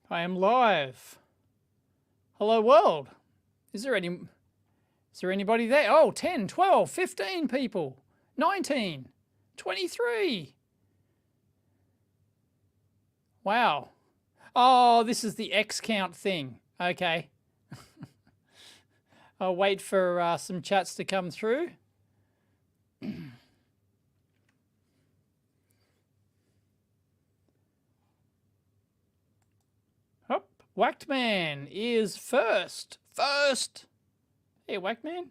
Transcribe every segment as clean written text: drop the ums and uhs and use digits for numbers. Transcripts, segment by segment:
I am live. Hello world. Is there anybody there? Oh, 10, 12, 15 people. 19, 23. Wow. Oh, this is the X count thing. Okay. I'll wait for some chats to come through. Hop. Whacked Man is first. First. Hey, Whacked Man.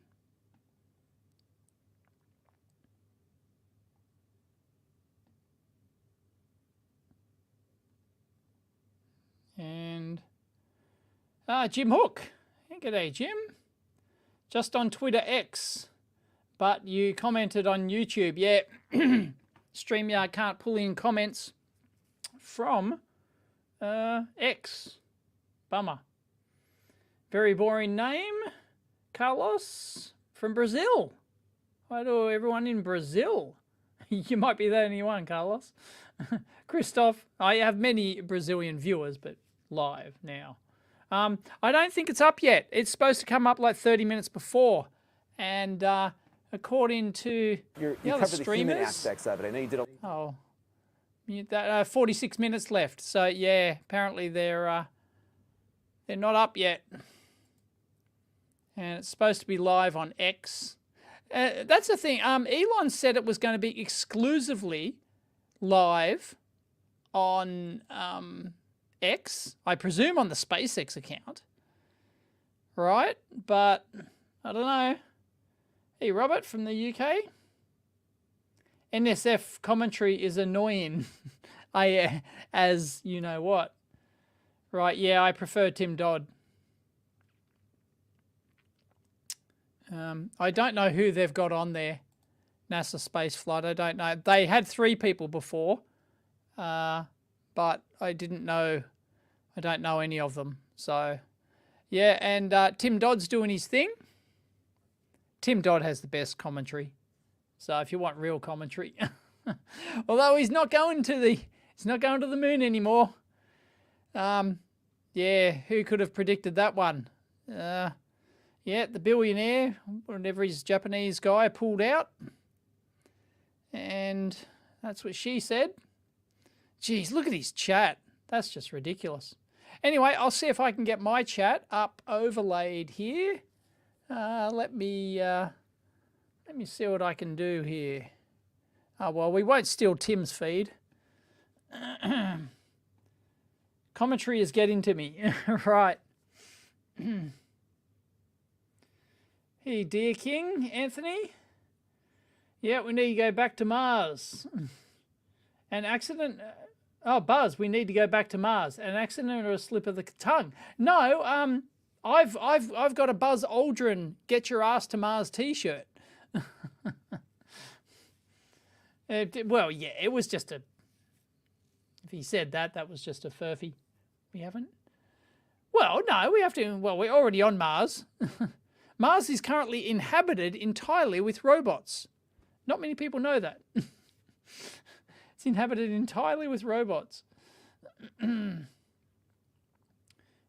And Jim Hook. Hey, g'day, Jim. Just on Twitter X, but you commented on YouTube. Yeah, StreamYard can't pull in comments from X. Bummer. Very boring name. Carlos from Brazil. Hi to everyone in Brazil. You might be the only one, Carlos. Christoph. I have many Brazilian viewers, but live now. I don't think it's up yet. It's supposed to come up like 30 minutes before. And according to you the other covered streamers, the human aspects of it. I know you did. 46 minutes left. So yeah, apparently they're not up yet. And it's supposed to be live on X. That's the thing. Elon said it was going to be exclusively live on X, I presume on the SpaceX account, right? But I don't know. Hey, Robert from the UK. NSF commentary is annoying. As you know what. Right, yeah, I prefer Tim Dodd. I don't know who they've got on there. NASA Space Flight, I don't know. They had 3 people before, but I didn't know. I don't know any of them. So, yeah, and Tim Dodd's doing his thing. Tim Dodd has the best commentary. So if you want real commentary, although he's not going to the moon anymore. Yeah, who could have predicted that one? Yeah, the billionaire, whatever his Japanese guy, pulled out. And that's what she said. Geez, look at his chat. That's just ridiculous. Anyway, I'll see if I can get my chat up overlaid here. Let me see what I can do here. Oh, well, we won't steal Tim's feed. Commentary is getting to me. Right. Hey, dear King, Anthony. Yeah, we need to go back to Mars. An accident... Oh, Buzz, we need to go back to Mars. An accident or a slip of the tongue? No, I've got a Buzz Aldrin "Get Your Ass to Mars" T-shirt. Well, yeah, it was just a. If he said that, that was just a furphy. We haven't. Well, no, we have to. Well, we're already on Mars. Mars is currently inhabited entirely with robots. Not many people know that. It's inhabited entirely with robots.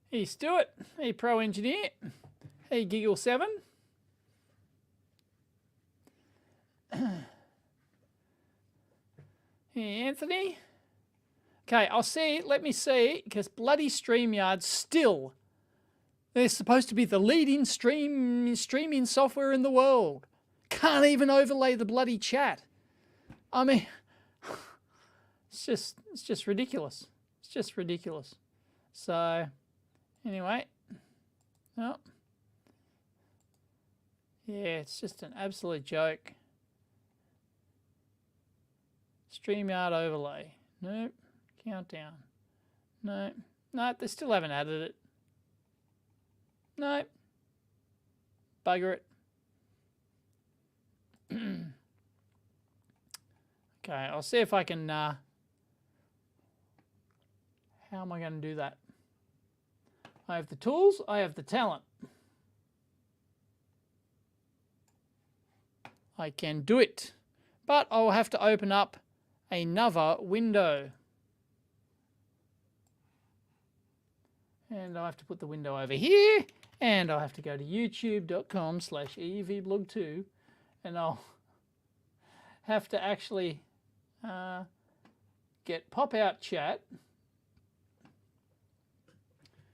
Hey, Stuart. Hey, Pro Engineer. Hey, Giggle7. Hey, Anthony. Okay, I'll see. Let me see, because bloody StreamYard still. They're supposed to be the leading streaming software in the world. Can't even overlay the bloody chat. I mean, it's just ridiculous. It's just ridiculous. So, anyway. Oh. Yeah, it's just an absolute joke. StreamYard overlay. Nope. Countdown. Nope. Nope, they still haven't added it. Nope. Bugger it. Okay, I'll see if I can... how am I going to do that? I have the tools, I have the talent. I can do it. But I'll have to open up another window. And I have to put the window over here, and I'll have to go to youtube.com/evblog2, and I'll have to actually get pop-out chat.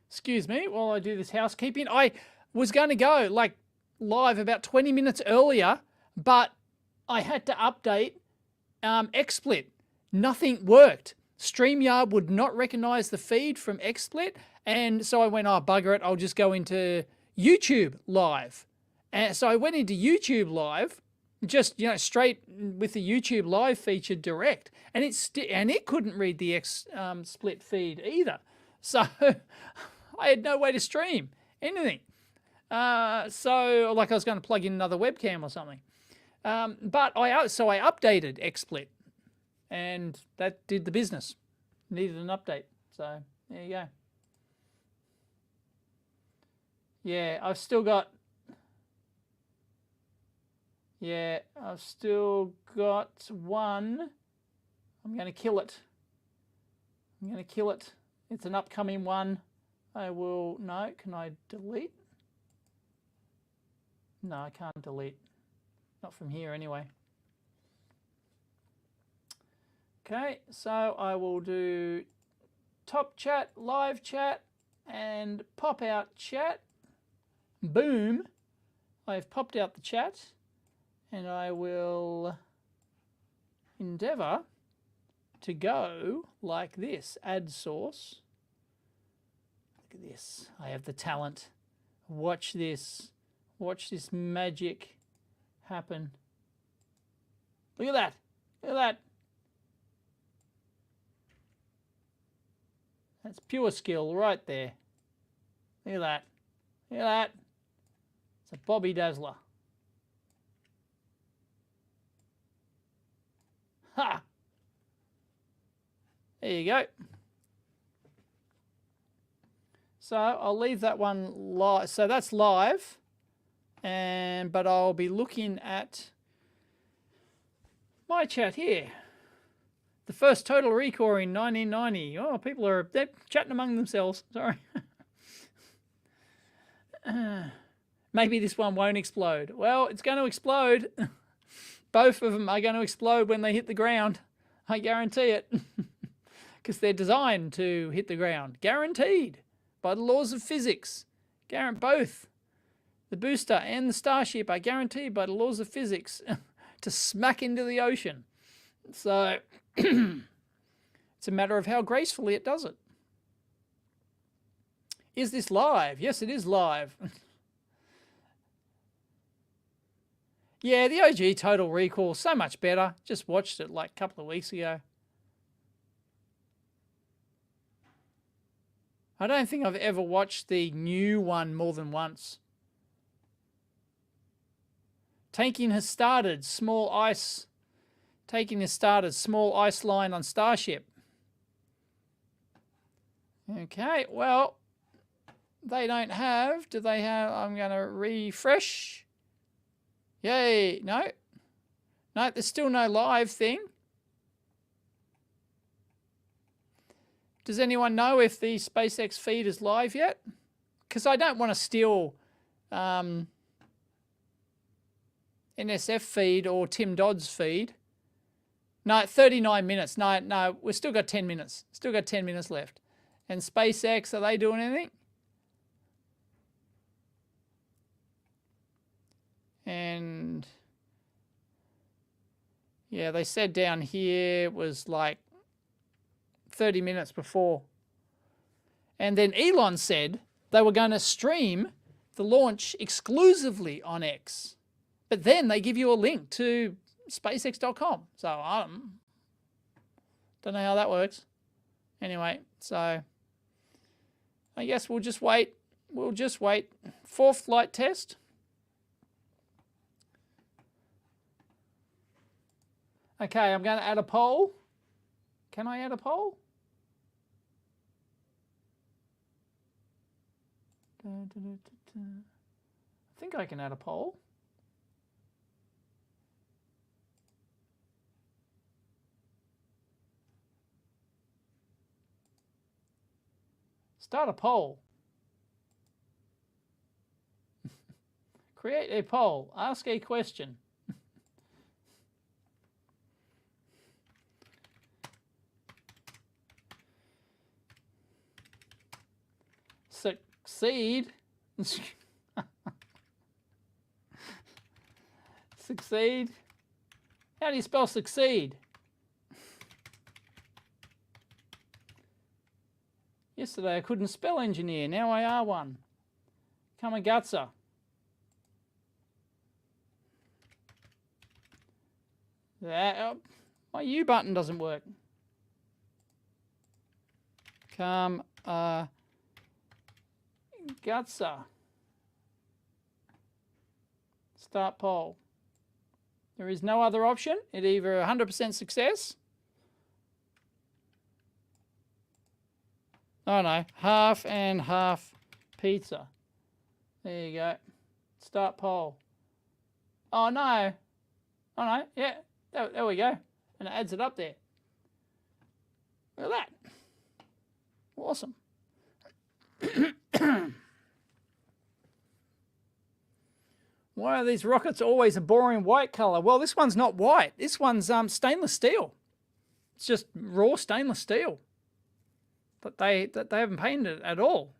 Excuse me while I do this housekeeping. I was going to go like live about 20 minutes earlier, but I had to update XSplit. Nothing worked. StreamYard would not recognize the feed from XSplit, and so I went, oh, bugger it, I'll just go into YouTube Live. And so I went into YouTube Live, just, you know, straight with the YouTube Live feature direct, and it couldn't read the XSplit feed either. So I had no way to stream anything. So like I was going to plug in another webcam or something. But I updated XSplit, and that did the business. Needed an update. So there you go. Yeah, I've still got one. I'm going to kill it. It's an upcoming one. No, can I delete? No, I can't delete. Not from here anyway. Okay, so I will do top chat, live chat, and pop out chat. Boom. I've popped out the chat, and I will endeavor to go like this. Add source. Look at this. I have the talent. Watch this. Watch this magic happen. Look at that. Look at that. That's pure skill right there. Look at that. Look at that. It's a Bobby Dazzler. Ha! There you go. So I'll leave that one live. So that's live. But I'll be looking at my chat here. The first Total Recall in 1990. Oh, they're chatting among themselves. Sorry. Maybe this one won't explode. Well, it's going to explode. Both of them are going to explode when they hit the ground. I guarantee it. Because they're designed to hit the ground. Guaranteed. By the laws of physics. Both. The booster and the Starship are guaranteed by the laws of physics to smack into the ocean. So it's a matter of how gracefully it does it. Is this live? Yes, it is live. Yeah, the OG Total Recall, so much better. Just watched it like a couple of weeks ago. I don't think I've ever watched the new one more than once. Taking has started, small ice line on Starship. Okay, well, they don't have, do they have, I'm going to refresh. Yay, no, there's still no live thing. Does anyone know if the SpaceX feed is live yet? Because I don't want to steal NSF feed or Tim Dodd's feed. No, 39 minutes. No, we've still got 10 minutes. Still got 10 minutes left. And SpaceX, are they doing anything? And yeah, they said down here it was like 30 minutes before. And then Elon said they were going to stream the launch exclusively on X. But then they give you a link to SpaceX.com. So I don't know how that works. Anyway, so I guess we'll just wait. We'll just wait. 4th flight test. Okay, I'm going to add a poll. Can I add a poll? I think I can add a poll. Start a poll. Create a poll. Ask a question. Succeed. Succeed. How do you spell succeed? Yesterday I couldn't spell engineer. Now I are one. Kamagutsa. That, my U button doesn't work. Kamagutsa. Start poll. There is no other option. It either 100% success. Oh no, half and half pizza. There you go. Start poll. Oh no. Oh no, yeah, there we go. And it adds it up there. Look at that. Awesome. Why are these rockets always a boring white color? Well, this one's not white. This one's stainless steel. It's just raw stainless steel. That they haven't painted it at all.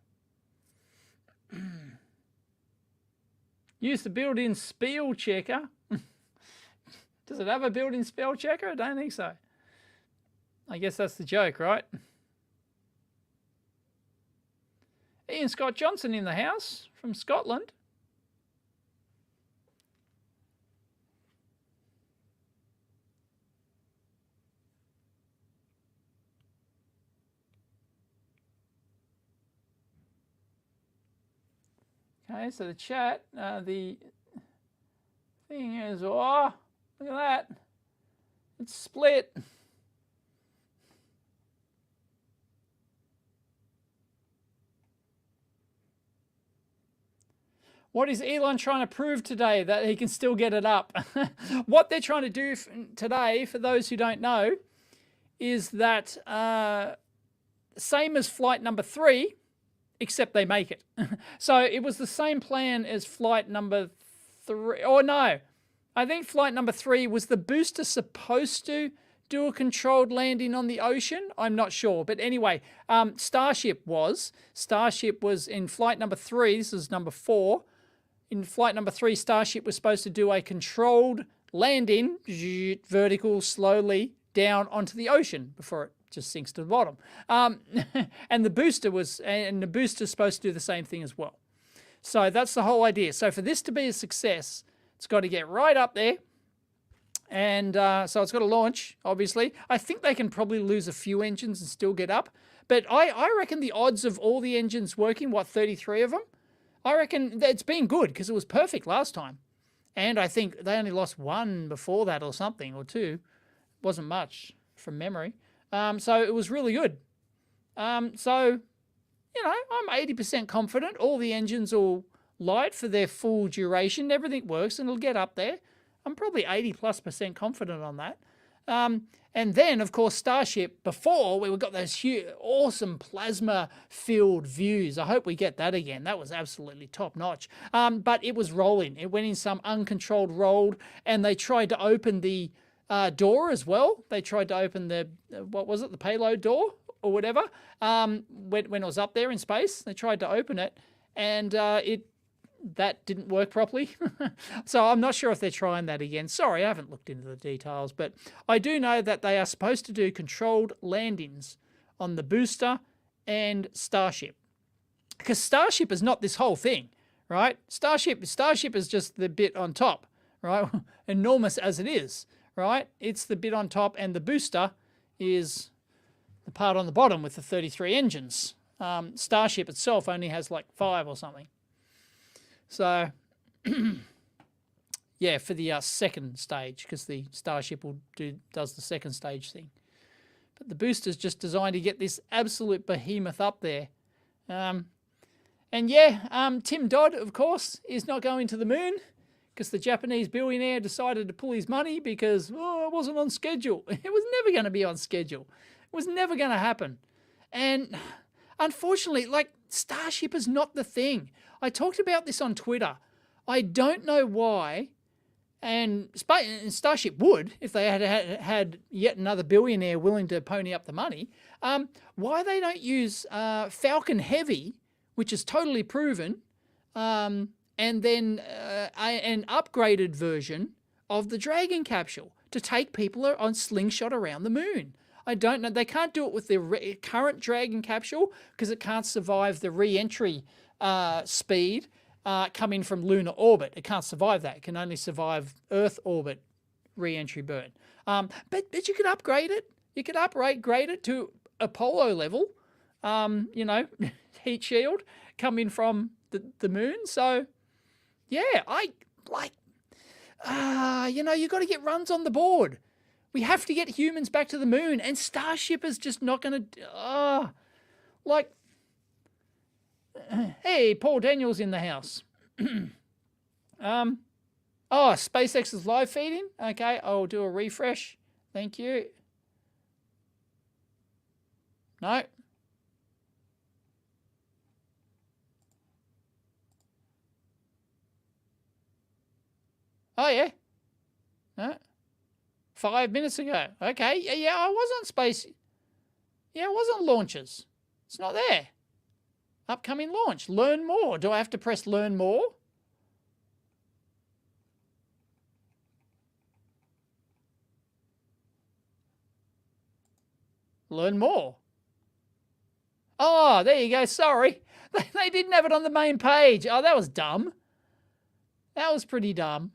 Use the built-in spell checker. Does it have a built-in spell checker? I don't think so. I guess that's the joke, right? Ian Scott Johnson in the house from Scotland. Okay, so the chat, the thing is, oh, look at that. It's split. What is Elon trying to prove today? That he can still get it up. What they're trying to do today, for those who don't know, is that same as flight number 3, except they make it. So it was the same plan as flight number 3. Oh, no. I think flight number 3 was the booster supposed to do a controlled landing on the ocean. I'm not sure. But anyway, Starship was in flight number 3. This is number 4. In flight number 3, Starship was supposed to do a controlled landing, vertical, slowly down onto the ocean before it just sinks to the bottom. And the booster's supposed to do the same thing as well. So that's the whole idea. So for this to be a success, it's got to get right up there. And so it's got to launch, obviously. I think they can probably lose a few engines and still get up. But I reckon the odds of all the engines working, 33 of them? I reckon it's been good because it was perfect last time. And I think they only lost 1 before that or something, or 2. Wasn't much from memory. So it was really good. So, you know, I'm 80% confident all the engines will light for their full duration. Everything works and it'll get up there. I'm probably 80+% confident on that. And then, of course, Starship, before we got those huge, awesome plasma-filled views. I hope we get that again. That was absolutely top-notch. But it was rolling. It went in some uncontrolled roll, and they tried to open the door as well. They tried to open the, what was it, the payload door or whatever, when it was up there in space. They tried to open it, and that didn't work properly. So I'm not sure if they're trying that again. Sorry, I haven't looked into the details, but I do know that they are supposed to do controlled landings on the booster and Starship. Because Starship is not this whole thing, right? Starship is just the bit on top, right? Enormous as it is, right? It's the bit on top, and the booster is the part on the bottom with the 33 engines. Starship itself only has like 5 or something. So, yeah, for the second stage, because the Starship does the second stage thing. But the booster's just designed to get this absolute behemoth up there. And yeah, Tim Dodd, of course, is not going to the moon because the Japanese billionaire decided to pull his money because, oh, it wasn't on schedule. It was never going to be on schedule. It was never going to happen. And unfortunately, like, Starship is not the thing. I talked about this on Twitter. I don't know why, and Starship would, if they had yet another billionaire willing to pony up the money, why they don't use Falcon Heavy, which is totally proven, and then an upgraded version of the Dragon capsule to take people on slingshot around the moon. I don't know. They can't do it with the current Dragon capsule because it can't survive the re-entry speed coming from lunar orbit. It can't survive that. It can only survive Earth orbit re-entry burn. But you could upgrade it. You could upgrade it to Apollo level, you know, heat shield coming from the moon. So, yeah, you know, you've got to get runs on the board. We have to get humans back to the moon, and Starship is just not going to, hey, Paul Daniels in the house. SpaceX is live feeding. Okay, I'll do a refresh. Thank you. No. Oh, yeah. No. 5 minutes ago. Okay. Yeah, I was on space. Yeah, I was on launches. It's not there. Upcoming launch. Learn more. Do I have to press learn more? Learn more. Oh, there you go. Sorry. They didn't have it on the main page. Oh, that was dumb. That was pretty dumb.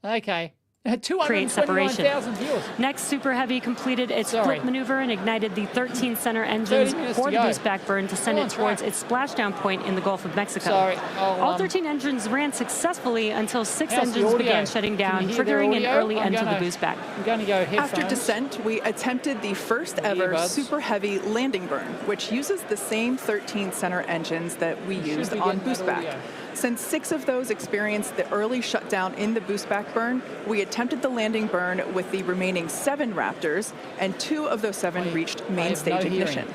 Okay. 229,000 viewers. Next, Super Heavy completed its flip maneuver and ignited the 13 center engines for the boost back burn to send it towards its splashdown point in the Gulf of Mexico. All 13 engines ran successfully until 6 engines began shutting down, triggering an early end to the boost back. I'm going to go headphones. After descent, we attempted the first ever Super Heavy landing burn, which uses the same 13 center engines that we used on boost back. Since 6 of those experienced the early shutdown in the boost back burn, we attempted the landing burn with the remaining 7 Raptors, and 2 of those 7 reached main stage ignition.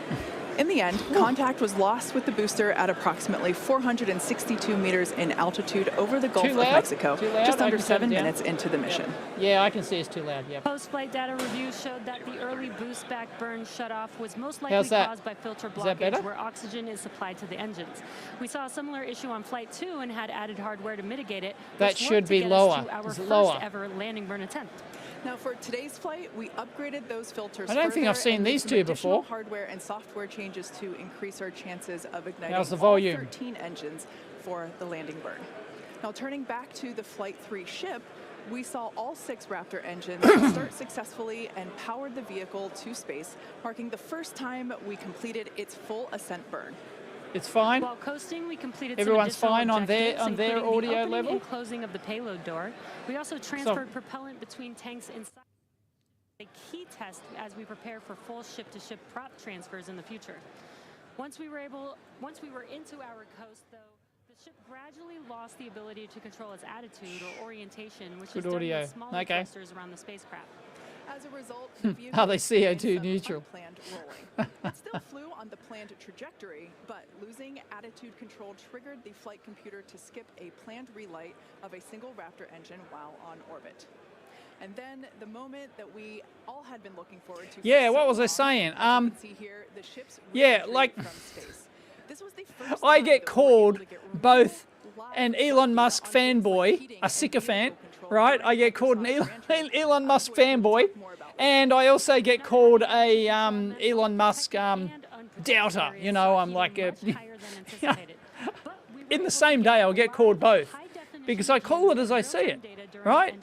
In the end, contact was lost with the booster at approximately 462 meters in altitude over the Gulf of Mexico, just under 7 minutes into the mission. Yeah, I can see it's too loud, yeah. Post-flight data review showed that the early boost back burn shutoff was most likely caused by filter blockage where oxygen is supplied to the engines. We saw a similar issue on Flight 2 and had added hardware to mitigate it. That should be lower. Is it lower? First ever landing burn attempt. Now, for today's flight, we upgraded those filters. I don't think I've seen these two before. Hardware and software changes to increase our chances of igniting all 13 engines for the landing burn. Now, turning back to the Flight 3 ship, we saw all 6 Raptor engines start successfully and powered the vehicle to space, marking the first time we completed its full ascent burn. It's fine. While coasting, we completed everyone's fine on their audio level. And closing of the payload door. We also transferred propellant between tanks inside. A key test as we prepare for full ship-to-ship prop transfers in the future. Once we were into our coast, though, the ship gradually lost the ability to control its attitude or orientation, which is done with smaller thrusters around the spacecraft. As a result, the how they CO2 neutral. It still flew on the planned trajectory, but losing attitude control triggered the flight computer to skip a planned relight of a single Raptor engine while on orbit. And then the moment that we all had been looking forward to. Yeah, what was I saying? See here, the ship's like this was the first I get called both an Elon Musk fanboy, a sycophant, right? I get called an Elon Musk fanboy, and I also get called a Elon Musk doubter. You know, I'm like a, in the same day I'll get called both because I call it as I see it, right?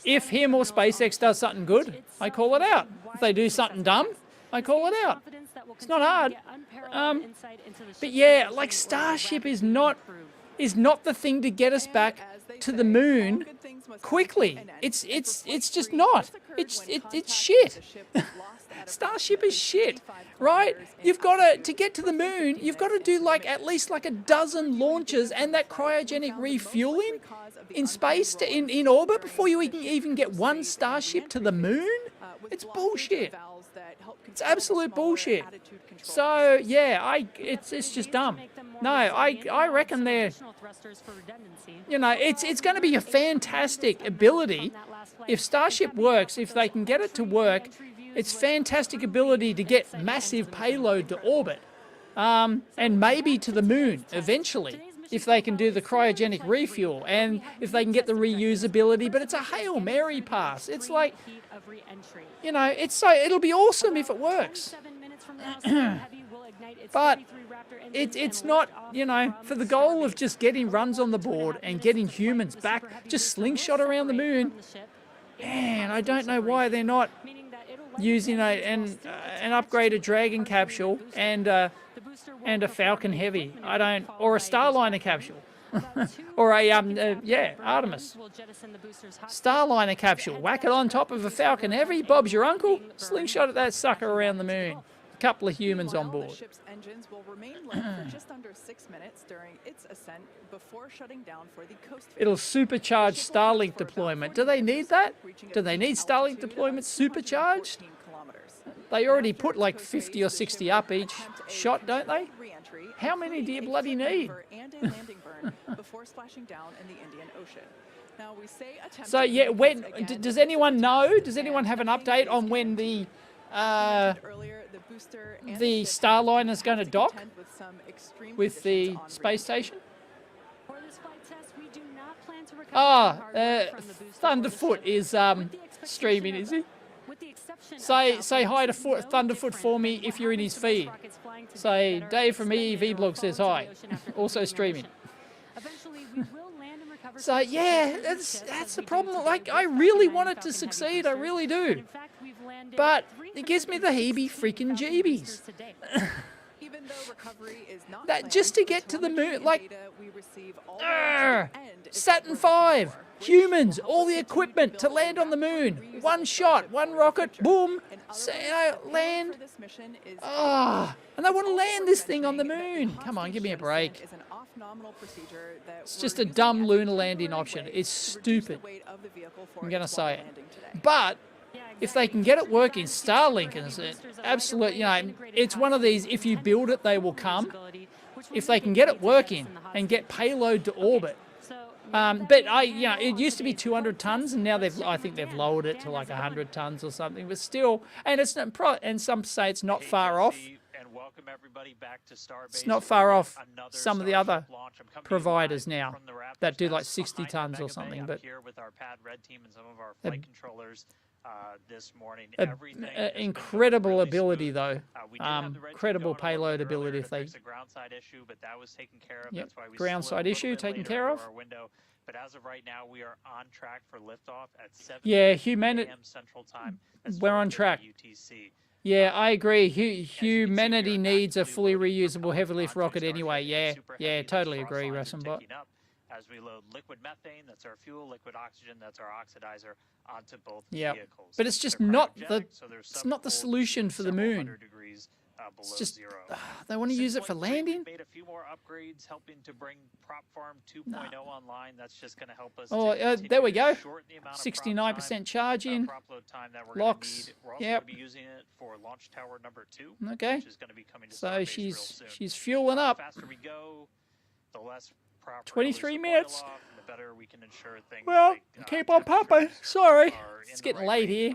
If him or SpaceX does something good, I call it out. If they do something dumb, I call it out. It's not hard. But yeah, like Starship is not the thing to get us back to the moon quickly. It's just not. It's shit. Starship is shit, right? You've got to get to the moon, you've got to do like at least like a dozen launches and that cryogenic refueling in space in orbit before you even get one Starship to the moon. It's bullshit. that help It's control absolute smaller bullshit. attitude control So yeah, it's just dumb. No, I reckon they're, you know, it's going to be a fantastic ability if Starship works. If they can get it to work, it's fantastic ability to get massive payload to orbit, and maybe to the moon eventually, if they can do the cryogenic refuel and if they can get the reusability. But it's a Hail Mary pass. It's like, you know, it's so, it'll be awesome if it works. But it's not, you know, for the goal of just getting runs on the board and getting humans back, just slingshot around the moon. Man, I don't know why they're not using an upgraded Dragon capsule and a Falcon Heavy. I don't, or a Starliner capsule. Or a Artemis Starliner capsule. Whack it on top of a Falcon Heavy. Bob's your uncle. Slingshot at that sucker around the moon. A couple of humans on board. The ship's engines will remain lit for just under 6 minutes during its ascent before shutting down for the coast phase. It'll supercharge Starlink deployment. Do they need that? Do they need Starlink deployment supercharged? They already put like 50 or 60 up each shot, don't they? How many do you bloody need? Before splashing down in the Indian Ocean. Now we say so yeah, when does anyone know? Does anyone have an update on when the Starliner is going to dock with the space station? Thunderfoot is streaming, is he? Say hi to Thunderfoot for me if you're in his feed. Say Dave from EEV Blog says hi. Also streaming. So yeah, that's the problem. Like, I really want it to succeed, I really do. But it gives me the freaking jeebies. That just to get to the moon, like Saturn V, humans, all the equipment to land on the moon. One shot, one rocket, boom, land. And they want to land this thing on the moon. Come on, give me a break. It's just a dumb lunar landing option. It's stupid. I'm going to say it. But if they can get it working, Starlink is an absolute, you know, it's one of these, if you build it, they will come. If they can get it working and get payload to orbit. But it used to be 200 tons, and now I think they've lowered it to like 100 tons or something. But still, and and some say it's not far off. It's not far off some of the other providers now that do like 60 tons or something. But this morning, incredible ability though. Incredible payload ability if they. Yep. Ground side issue taken care of. But as of right now, we are on track for liftoff at 7 a.m. Central Time. We're on track. Yeah, I agree. Humanity needs a fully reusable heavy lift rocket anyway. Yeah, totally agree, Rassenbot. As we load liquid methane, that's our fuel, liquid oxygen, that's our oxidizer, onto both vehicles. But it's just not the solution for the moon. It's just they want to use it for landing. Made a few more upgrades, helping to bring Prop Farm 2.0 online. That's just going to help us. Oh, there we go. 69% charging. Locks. Yep. Be using it for launch tower number 2. Okay. Which is going to be coming to so she's fueling up. The faster we go, the less 23 minutes. The better we can ensure things. Well, like, keep on pumping. Sorry, it's getting late here.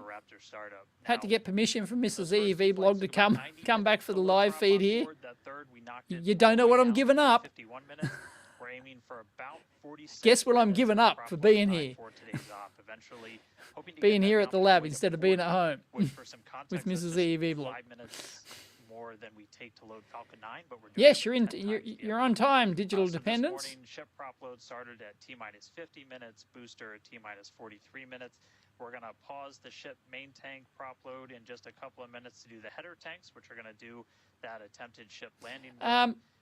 Had to get permission from Mrs. EEV Blog to come back for the live feed here. You don't know what I'm giving up. Guess what I'm giving up for being here? Being here at the lab instead of being at home with Mrs. EEV Blog. More than we take to load Falcon 9, but we're doing you're on time. Digital dependence. This morning, ship prop load started at T-minus 50 minutes, booster at T-minus 43 minutes. We're going to pause the ship main tank prop load in just a couple of minutes to do the header tanks, which are going to do that attempted ship landing.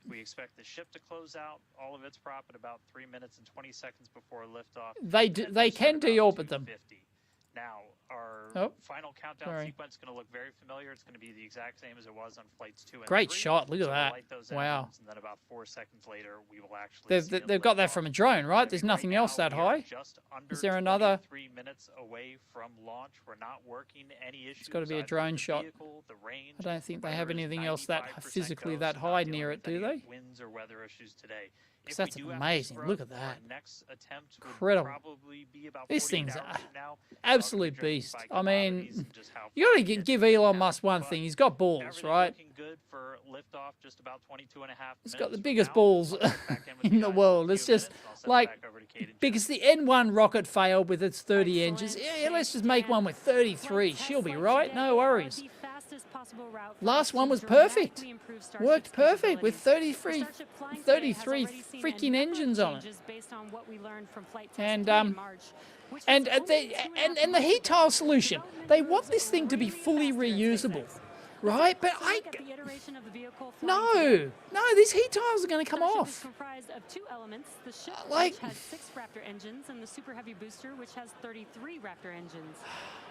We expect the ship to close out all of its prop at about 3 minutes and 20 seconds before liftoff. They can deorbit them. Now, our final countdown sequence is going to look very familiar. It's going to be the exact same as it was on flights 2 and 3. Great shot. Look at that. Wow. And then about 4 seconds later, we will actually they've got that from a drone, right? There's nothing else that high. Is there another? 3 minutes away from launch. We're not working any issues. It's got to be a drone shot. I don't think they have anything else that physically that high near it, do they? Winds or weather issues today. Because that's amazing. Look at that. Incredible. This thing's an absolute beast. I mean, you got to give Elon Musk one thing. He's got balls, right? He's got the biggest balls in the world. It's just like, because the N1 rocket failed with its 30 engines. Yeah, let's just make one with 33. She'll be right. No worries. Last one was perfect. Worked perfect with 33 freaking engines on it. And the heat tile solution. They want this thing to be fully reusable, right? But no, these heat tiles are going to come off. Comprised of 2 elements. The ship like, has 6 Raptor engines, and the Super Heavy booster, which has 33 Raptor engines.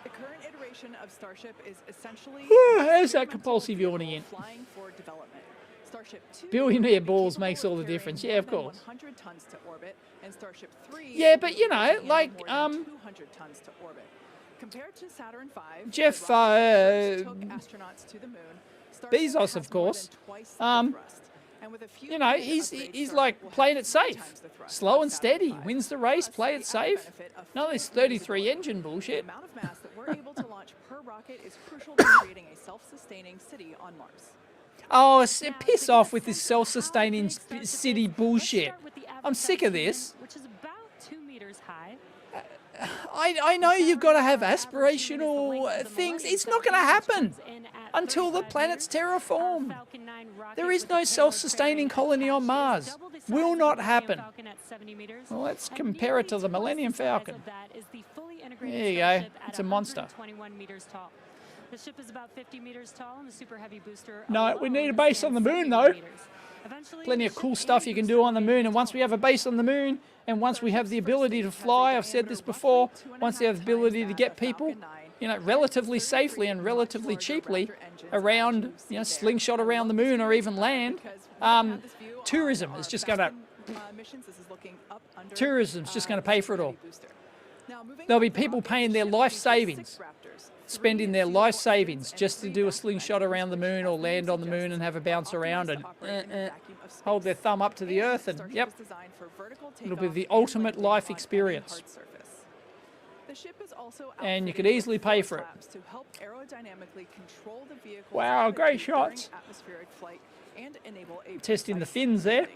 The current iteration of Starship is essentially there's that compulsive yawning in. Flying for development. Starship 2 billionaire balls makes all the difference. Yeah, of course. 100 tons to orbit, and Starship 3 yeah, but you know, like 200 tons to orbit. Compared to Saturn V, Jeff took astronauts to the moon. Bezos, of course. You know, he's like playing it safe, slow and steady, wins the race, play it safe. No, this 33 engine bullshit. The amount of mass that we're able to launch per rocket is crucial to creating a self-sustaining city on Mars. Oh, piss off with this self-sustaining city bullshit. I'm sick of this. Which is about 2 meters high. I know you've got to have aspirational things. It's not going to happen until the planet's terraformed. There is no self-sustaining colony on Mars. Will not happen. Well, let's compare it to the Millennium Falcon. There you go. It's a monster. The ship is about 50 meters tall, and the Super Heavy booster. No, we need a base on the moon, though. Plenty of cool stuff you can do on the moon, and once we have a base on the moon, and once we have the ability to fly, I've said this before, once we have the ability to get people, you know, relatively safely and relatively cheaply around, you know, slingshot around the moon or even land, tourism is just going to pay for it all. There'll be people paying their life savings, spending their life savings just to do a slingshot around the moon or land on the moon and have a bounce around and hold their thumb up to the earth, and yep, it'll be the ultimate life experience. And you could easily pay for it. Wow, great shots. Testing the fins there.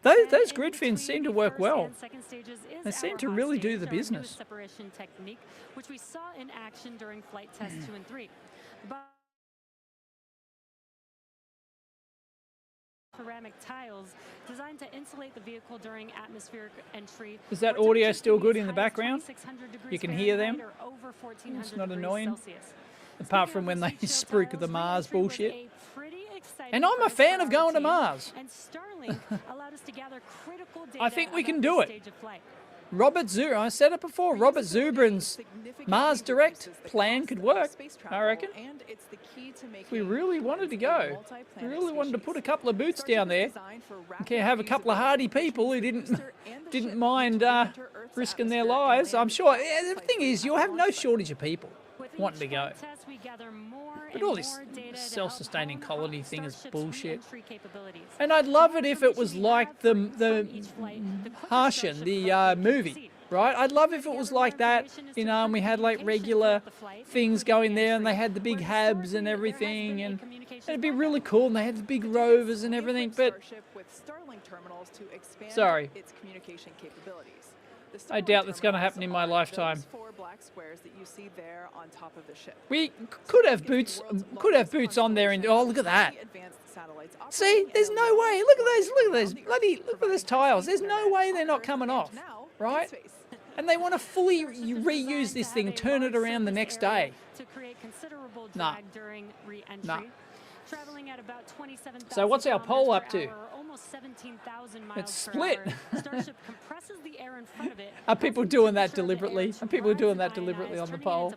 Those grid fins seem to work well. They seem to really do the business. Separation technique, which we saw in action during flight tests 2 and 3. Ceramic tiles designed to insulate the vehicle during atmospheric entry. Is that audio still good in the background? You can hear them? It's not annoying? Apart from when they spruik the Mars bullshit. And I'm a fan of going to Mars. I think we can do it. Robert Zubrin, I said it before, Robert Zubrin's Mars Direct plan could work, I reckon. If we really wanted to go, we really wanted to put a couple of boots down there, and have a couple of hardy people who didn't mind risking their lives. I'm sure, the thing is, you'll have no shortage of people wanting to go. But all this self-sustaining colony thing is bullshit. And I'd love it if it was like the Harshen, the movie, right? I'd love if it was like that, you know, and we had like regular things going there, and they had the big habs and everything, and it'd be really cool, and they had the big rovers and everything, but sorry. I doubt that's going to happen in my lifetime. We could have boots on there, and oh, look at that! See, there's no way. Look at those tiles. There's no way they're not coming off, right? And they want to fully reuse this thing, turn it around the next day. Nah. traveling at about 27,000 So what's our pole up to? Almost 17,000 miles It's per split. hour. Starship compresses the air in front of it. Are people doing that deliberately? Are people doing that deliberately on the pole?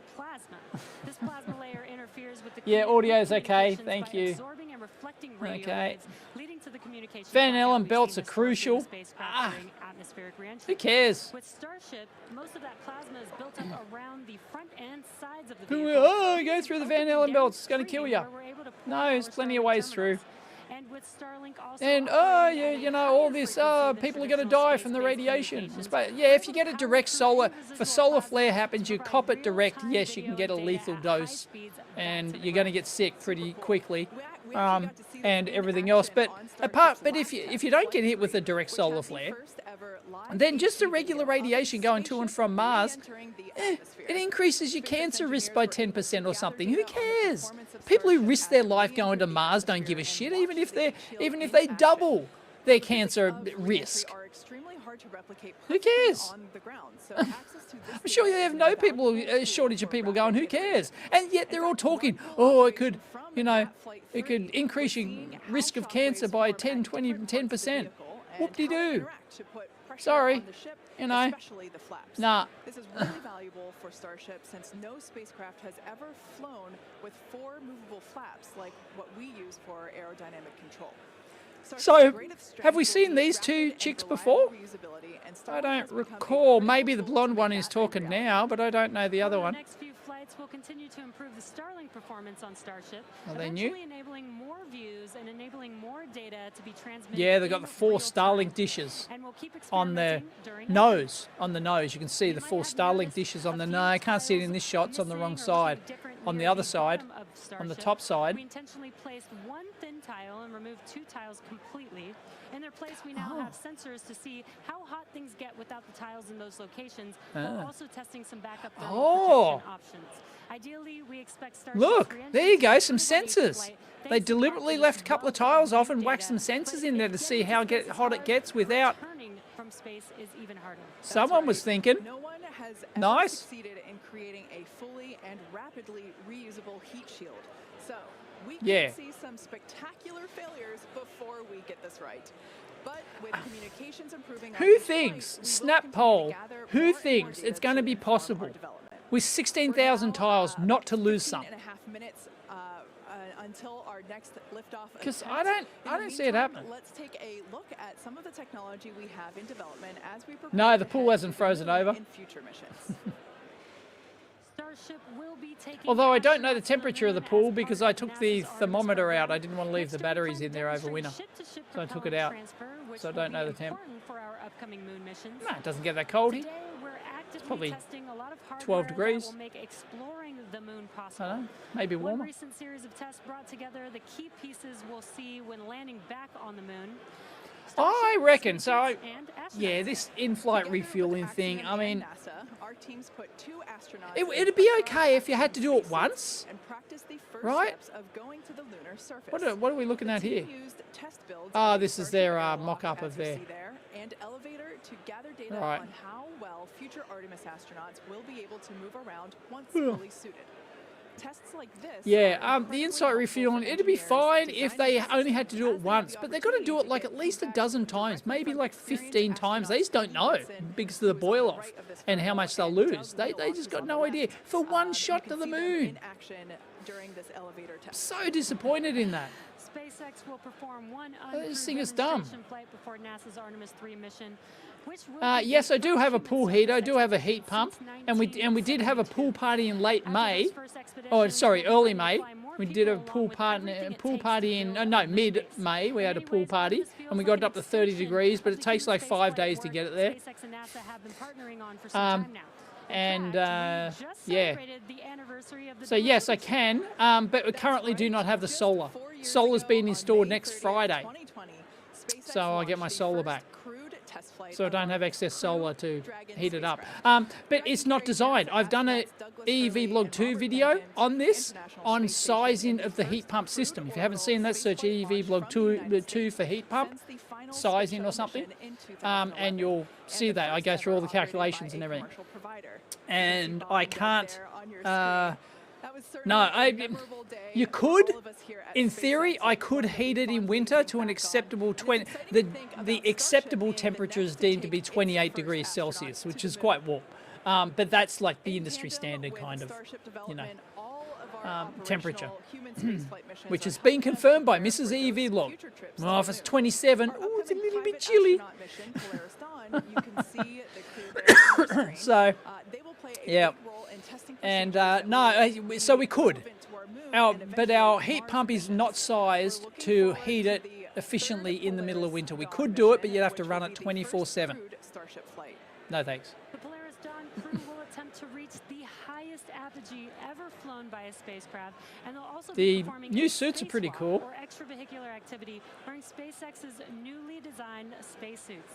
This plasma layer interferes with the Yeah, audio's okay. Thank you. absorbing and reflecting radio Okay. waves, leading to the communication Van blackout Allen we belts see are historically crucial. with spacecraft during atmospheric reentry. Who cares? With Starship, most of that plasma is built up around the front and sides of the Who- vehicle. Oh, go through the Van Allen belts. It's going to kill you. Where we're able to pour No, our there's plenty of Starlink ways through. terminals. And with Starlink also And operating at a you know, higher all this, frequency than people are going to traditional die from the space-based radiation. communications, Yeah, if you get a we're direct able to solar, power if a through solar invisible flare plasma happens, you to cop provide it direct. real-time Yes, you can video get a and lethal data at high dose, speeds back and to the you're going to ground. get sick pretty quickly. We actually got to see this And in everything action else. But on apart, Starship's but last if you test, don't get hit with a Flight direct 3, solar which had the flare, first ever live then just the HD regular video of radiation the going to and spaceship from Mars, re-entering the it atmosphere. increases your Space cancer risk engineers by were able to 10% or gather something. Who data on the cares? performance of People who Starship risk as their it life going to re-entered the Mars don't give a atmosphere shit, and even if watched they the shield even if in they action. double their The physics cancer of re-entry risk. are extremely hard to replicate Who perfectly cares? on the ground, so access to this I'm sure data they have is no an people, invaluable tool shortage of for people rapid going, who iteration. cares? And yet they're all talking, oh, it could, you know, it could increase your risk of cancer by 10, 20, 10%. Whoop-de-doo. Sorry, you know, nah. This is really valuable for Starship since no spacecraft has ever flown with 4 movable flaps like what we use for aerodynamic control. So, have we seen these two chicks before? I don't recall. Maybe the blonde one is talking now, but I don't know the other one. The next few flights will continue to improve the Starlink performance on Starship, Are they new? eventually enabling more views and enabling more data to be transmitted. Yeah, they've got the 4 in real Starlink time. dishes And we'll keep on the experimenting during nose. On the nose, you can see the might 4 have Starlink noticed dishes a on the few no. I can't see it in tiles this shot. It's on the wrong missing or side. looking different On the near other side, bottom of on the Starship. top side. We intentionally placed one thin tile and removed 2 tiles completely. In their place, we now have sensors to see how hot things get without the tiles in those locations, while also testing some backup thermal protection options. Ideally, we expect Starship's Look, re-entry there you go, to some improve on each sensors. flight, They thanks to deliberately patches left a couple of well tiles off and data, whacked some but sensors in there to getting see to how space is hot it hard, gets without. returning from space is even harder. Someone was thinking. No one has ever Nice. succeeded in creating a fully and rapidly reusable heat shield. So we Yeah. could see some spectacular failures before we get this right. But with communications improving, on Who each thinks, flight, we will snap continue to poll, gather who more and more thinks data it's going to be inform our possible development. with 16,000 tiles not to lose some? 15.5 minutes until our next liftoff. 'Cause attempt. I don't In the see it meantime, happening. Let's take a look at some of the technology we have in development as we prepare No, the to pool head hasn't to the frozen moon over. in future missions. Starship will be taking Although I don't know the astronauts to temperature of the moon pool as because part I of took the NASA's Artemis thermometer out. program. I didn't want to leave the Next, batteries we in there over demonstrate winter. ship-to-ship So I took it propellant out. transfer, which So I will don't be know the temp. important for our upcoming moon missions. No, it doesn't get that cold here. Today, we're actively probably testing a lot of 12 hardware degrees. that will make exploring the moon I possible. don't know, maybe One warmer. recent series of tests brought together the key pieces we'll see when landing back on the moon. I reckon, so I, And yeah, astronauts. this in-flight Together with refueling thing, Axiom I mean, and NASA, our teams put 2 astronauts it'd be okay if you had to do it once, and practice the first right? steps of going to the lunar surface. What are we looking The at here? team used test builds Ah, of the this is Starship their airlock, mock-up as of you their- see there, and elevator to gather data Right. on how well future Artemis astronauts will be able to move around once fully suited. Tests like this. Yeah, are the incredibly in-sight helpful refueling, for it'd be engineers fine if designing they systems only had to do it as they have once, the but they've got to do it opportunity like to at get least a feedback dozen times, directly maybe from like experienced 15 times. They astronauts just don't Steve know Wilson, because of who the is on boil the off right of this and how photo, much they'll and lose. Doug They Wheelock, just who's got on the no idea. left. For one You shot can to the see them moon. in action during this elevator test. So disappointed in that. SpaceX will perform one This thing uncrewed is dumb. demonstration flight before NASA's Artemis 3 mission, which will be Yes, the I do first have a human pool heater. I space do have a expedition heat pump, since and we did have a 1972. pool party in late After May. those first Oh, expeditions, sorry, we'll be early ready to May. fly more We did a people pool along with everything it takes to party in build no, a lunar base. mid-May. We In had a many pool ways, party, Artemis feels and we like got an it up to 30 extension degrees, but of it the takes human like 5 spaceflight days to work get it there. SpaceX and NASA have been partnering on for some time now. In And fact, we just yeah. celebrated the anniversary of the So yes, I demonstration. can, but we currently do not have the Just solar. 4 years Solar's ago, being on installed May next 30th, Friday, 2020, SpaceX so I'll get my launched the solar first back. crewed test flight So I of don't our have excess solar crewed to Dragon heat it up. spacecraft. But it's not designed. I've done a EV Blog 2 video on this, on sizing of the heat pump system. If you haven't seen that, search EV Blog 2 for heat pump sizing or something, and you'll see that. I go through all the calculations and everything. And I can't, That was No, certainly a memorable day you for could, all of us here at in SpaceX. theory, I could One that we heat it in fondly winter think to an back on. acceptable And it's 20. exciting to The think about the Starship acceptable being the temperature is next to deemed to take be its 28 first degrees astronaut Celsius, to which the is moon. quite warm. But that's like the In industry tandem standard with kind of, Starship you know, development, all of our temperature, operational human spaceflight missions which are has been helping us confirmed by prepare Mrs. for E.V. those Log. future trips to Well, if the it's moon. 27, Our oh, it's a upcoming little bit private chilly. astronaut mission, Polaris Dawn, you can see the crew there on the screen. So, they will play a yeah. big role in testing And procedures that no, will so be we could. relevant to our moon and But our eventually heat Mars pump is missions. not sized We're looking to forward heat to it the efficiently third in the middle of Polaris winter. We Dawn could do it, but mission, you'd have to which run will it be the first 24/7. crewed Starship flight. No thanks. The Polaris Dawn crew will attempt to reach the highest apogee ever flown by a spacecraft, and they'll also The be performing new a suits are pretty spacewalk cool. or extravehicular activity wearing SpaceX's newly designed spacesuits.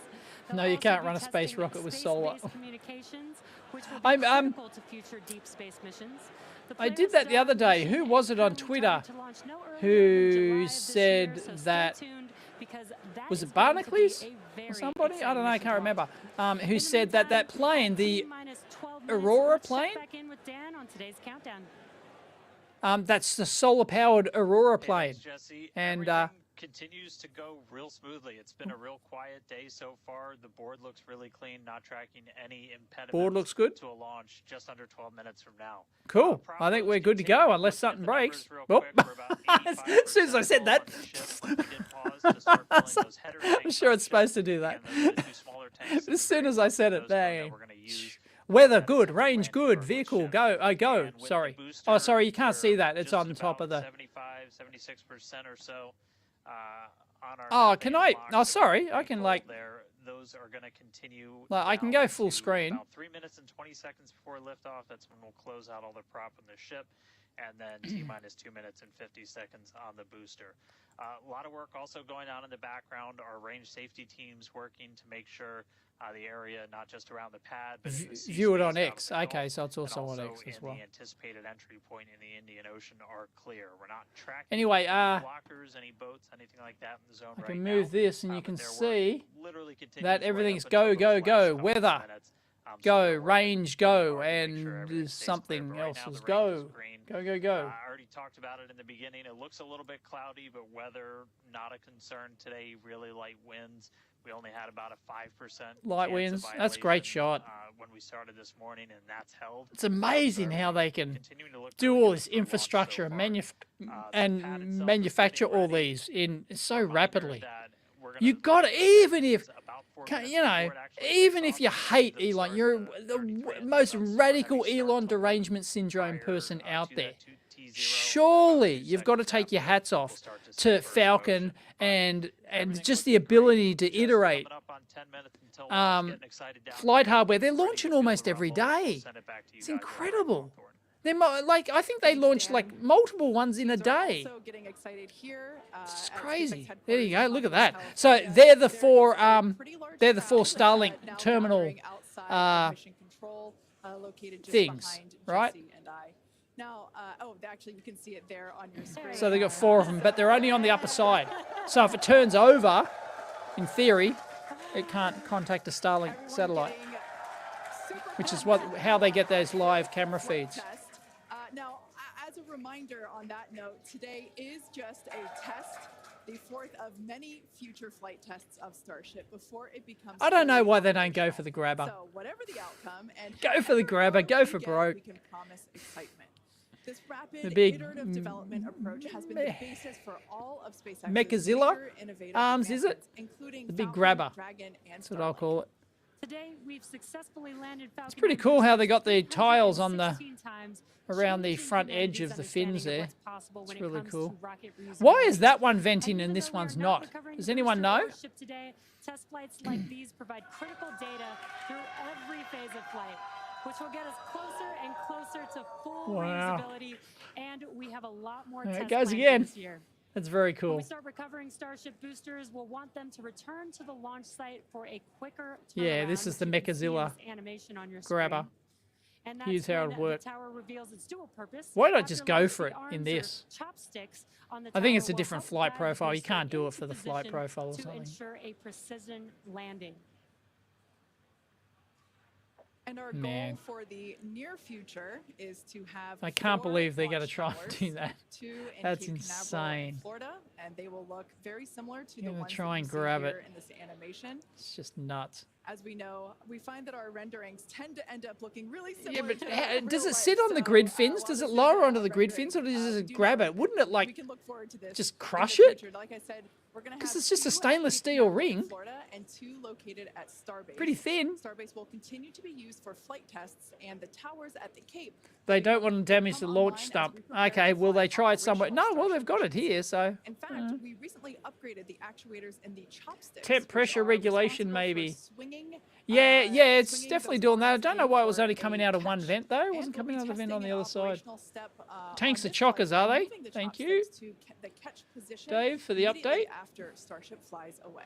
No, you can't run a space rocket with solar. Communications, which will be I'm critical to future deep space missions. The I did Polaris that the other Dawn day. mission Who was it on currently Twitter targeted to launch no earlier who than July of this said year, so stay that- tuned, because that Was is it going to be Barnacles a very or somebody? I don't know, I exciting can't mission to remember. watch. Who In the said that that meantime, plane, the T-minus 12 minutes. Aurora Let's check plane? back in with Dan on today's countdown. that's the solar-powered Aurora Hey, plane. thanks, Jesse. And, Everything continues to go real smoothly. It's been a real quiet day so far. The board looks really clean, not tracking any impediments Board looks good. to a launch just under 12 minutes from now. Cool. I think we're good to go unless something breaks. Oh. As soon as I said that, I'm sure it's supposed to do that. As soon as I said it, bang. Weather good, range good, vehicle go. Go. Sorry. Oh, sorry, you can't see that. It's on top of the. 75-76% or so. On our Oh, can I? box, Oh, sorry. I can default like. there. Those are going to continue. Like, I can down go full to screen. About 3 minutes and 20 seconds before liftoff. That's when we'll close out all the prop on the ship, and then T-minus 2 minutes and 50 seconds on the booster. A lot of work also going on in the background. Our range safety teams working to make sure the area, not just around the pad, but in the sea View it space on out X. of the Okay, Gulf, so it's also on and X as in well. the anticipated entry point in the Indian Ocean are clear. We're not tracking Anyway, any blockers, any boats, anything like that in the zone I right can now. move this, and you But can their work see literally continues that right everything's up until go, those go, last go. couple of Weather, minutes. So go, they're working range, really go, hard to make and sure everything there's stays clear. something But right else now, is the range is go. green. Go, go, go. I already talked about it in the beginning. It looks a little bit cloudy, but weather not a concern today. Really light winds. We only had about a 5% Light chance winds. of That's a great violation, shot. when we started this morning, and that's held. It's amazing how they can Continuing to look do really all good this for launch infrastructure so and, far. and The pad itself is manufacture getting all ready. these in so Reminder rapidly. that we're gonna You got to, finish even if, about 4 Can- minutes you know, before it actually even takes if you off, hate then Elon, start you're the the 33 most minutes, radical heavy start Elon to derangement syndrome prior, person out to there. that T0, Surely about 2 you've got to seconds take your after, hats we'll off start to see to first Falcon motion. and Everything just looks the great. ability to Just iterate. coming up on 10 minutes until launch, getting excited down Flight here. hardware. They're Ready to launching feel almost the every rumble. We'll day. send it back to you It's guys over at incredible. Hawthorne. They're like, I think they launched like multiple ones in a These are day. also getting excited here, It's at crazy. SpaceX There you go. headquarters Look in at that. California. So they're the There is four. a pretty large They're the four crowd, Starlink now terminal gathering outside of mission control, located just things, behind right? Jesse and I. Now, actually, you can see it there on your screen. So they got 4 of them, but they're only on the upper side. So if it turns over, in theory, it can't contact a Starlink Everyone satellite, getting super which is pumped how they get for those live this camera flight feeds. test. Now, as a reminder on that note, today is just a test, the 4th of many future flight tests of Starship before it becomes. I don't know fully why they don't go operational. for the grabber. So whatever the outcome, and Go for the however grabber, go close for we get, broke. we can promise excitement. This rapid The big, iterative development approach has been the basis for all of SpaceX's Mechazilla major innovative arms, is it? advancements, including The big Falcon, grabber. Dragon, and That's what I'll Starlink. call it. Today, we've successfully landed Falcon. It's pretty cool how they got the 9 tiles on the 316 times, around the changing front humanity's edge of the fins understanding of there. what's possible when It's it really comes cool. to rocket Why reusability. is that one venting And and even this though we one's are not? recovering Does the anyone booster know? Starship today, test flights like these provide critical data through every phase of flight, which will get us closer and closer to full Wow. reusability. And we have a lot more There it tests goes planned for again. this year. That's very When cool. we start recovering Starship boosters, we'll want them to return to the launch site for a quicker turnaround. Yeah, this is the which you can see in Mechazilla this animation on your grabber. screen. And that's Here's how when it works. the tower reveals its dual purpose. Why not After just go launch, for the it arms in or this? chopsticks on the I think tower it's a will different help flight guide the profile. You booster can't do it into for the flight position profile or to something. ensure a precision landing. And our Man. goal for the near future is to have I can't 4 believe they're going to launch try and towers, do that. 2 in That's Cape Canaveral, insane. Florida, and they will look very similar to the Gonna ones try that you and see grab here it. in this animation. It's just nuts. As we know, we find that our renderings tend to end up looking really similar. Yeah, but to does real it sit life. on the So, grid fins? while Does this it is lower a onto the grid rendering, fins, or does we it do grab know it? Wouldn't it we like can look forward to this just in crush the it? future. Like I said, we're going to have Because it's just a 2 at stainless Cape steel Canaveral, ring. Florida, and 2 located at Starbase. Pretty thin. Starbase will continue to be used for flight tests, and the towers at the Cape. They don't want to damage the launch stump. Okay, will they try it somewhere? No, well, they've got it here, so. In fact, we recently upgraded the actuators in the chopsticks. Temp which pressure are regulation, responsible for maybe. swinging, Yeah, it's swinging definitely those doing that. I lines don't know in why it was for only a coming out of one catch. vent, though. It And wasn't we'll be coming out of the vent on testing the an other side. operational step, Tanks on are this chockers, by are they? moving the Thank you. chopsticks to the catch position Dave, for the immediately update. after Starship flies away.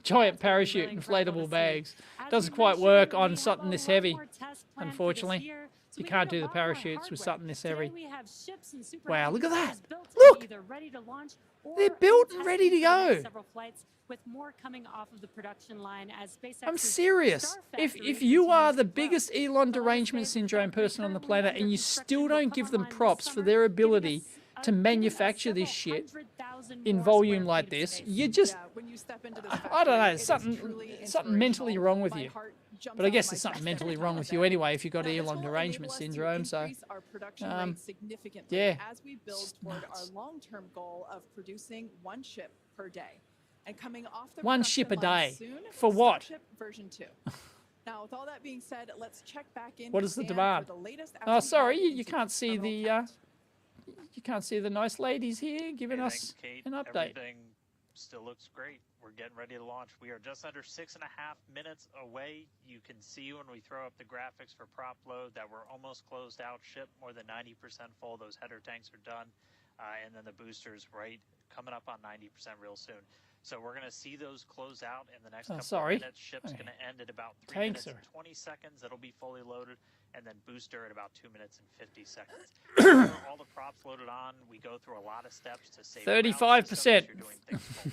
Giant That's gonna be parachute, really incredible inflatable to see. bags. As Doesn't we quite mentioned, work we on have something a this lot heavy, more tests planned for this unfortunately. year, so You we can't need a do the lot more parachutes with hardware. something this Today heavy. we have ships and super Wow, heavy look at that. boosters built to Look! be either ready to launch or They're in built and testing ready to for the next go. several flights, with more coming off of the production line as SpaceX's I'm serious. Star If Factory you are continues the to grow. biggest Elon The latest derangement phase of syndrome the factory person on the currently planet, under and you construction still will don't come give them online this props for summer, their giving ability us to giving us manufacture this several shit 100,000 in more volume square like feet of this, space. you just, Yeah, when you step into this I don't factory, know, it is truly something mentally inspirational. wrong with My you. heart jumps But I out guess of my there's something chest every mentally time wrong I with say you it. anyway if you've got Now, this Elon will derangement enable us to syndrome, so. increase our production rate significantly yeah, as we build it's toward nuts. our long-term goal of producing 1 ship per day. And coming off the 1 production ship a line day. soon, For what? Starship version 2. Now, with all that being said, let's check back in. What with is the Dan for demand? the latest Oh, Ascent sorry, dive you into can't see terminal the, tech. you can't see the nice ladies here giving Hey, us thanks, Kate. an update. Everything still looks great. We're getting ready to launch. We are just under 6.5 minutes away. You can see when we throw up the graphics for prop load that we're almost closed out. Ship more than 90% full. Those header tanks are done. And then the boosters right coming up on 90% real soon. So we're going to see those close out in the next couple of minutes. Ship's going to end at about 3 minutes and 20 seconds. It'll be fully loaded. And then booster at about 2 minutes and 50 seconds. All the props loaded on. We go through a lot of steps to save 35%.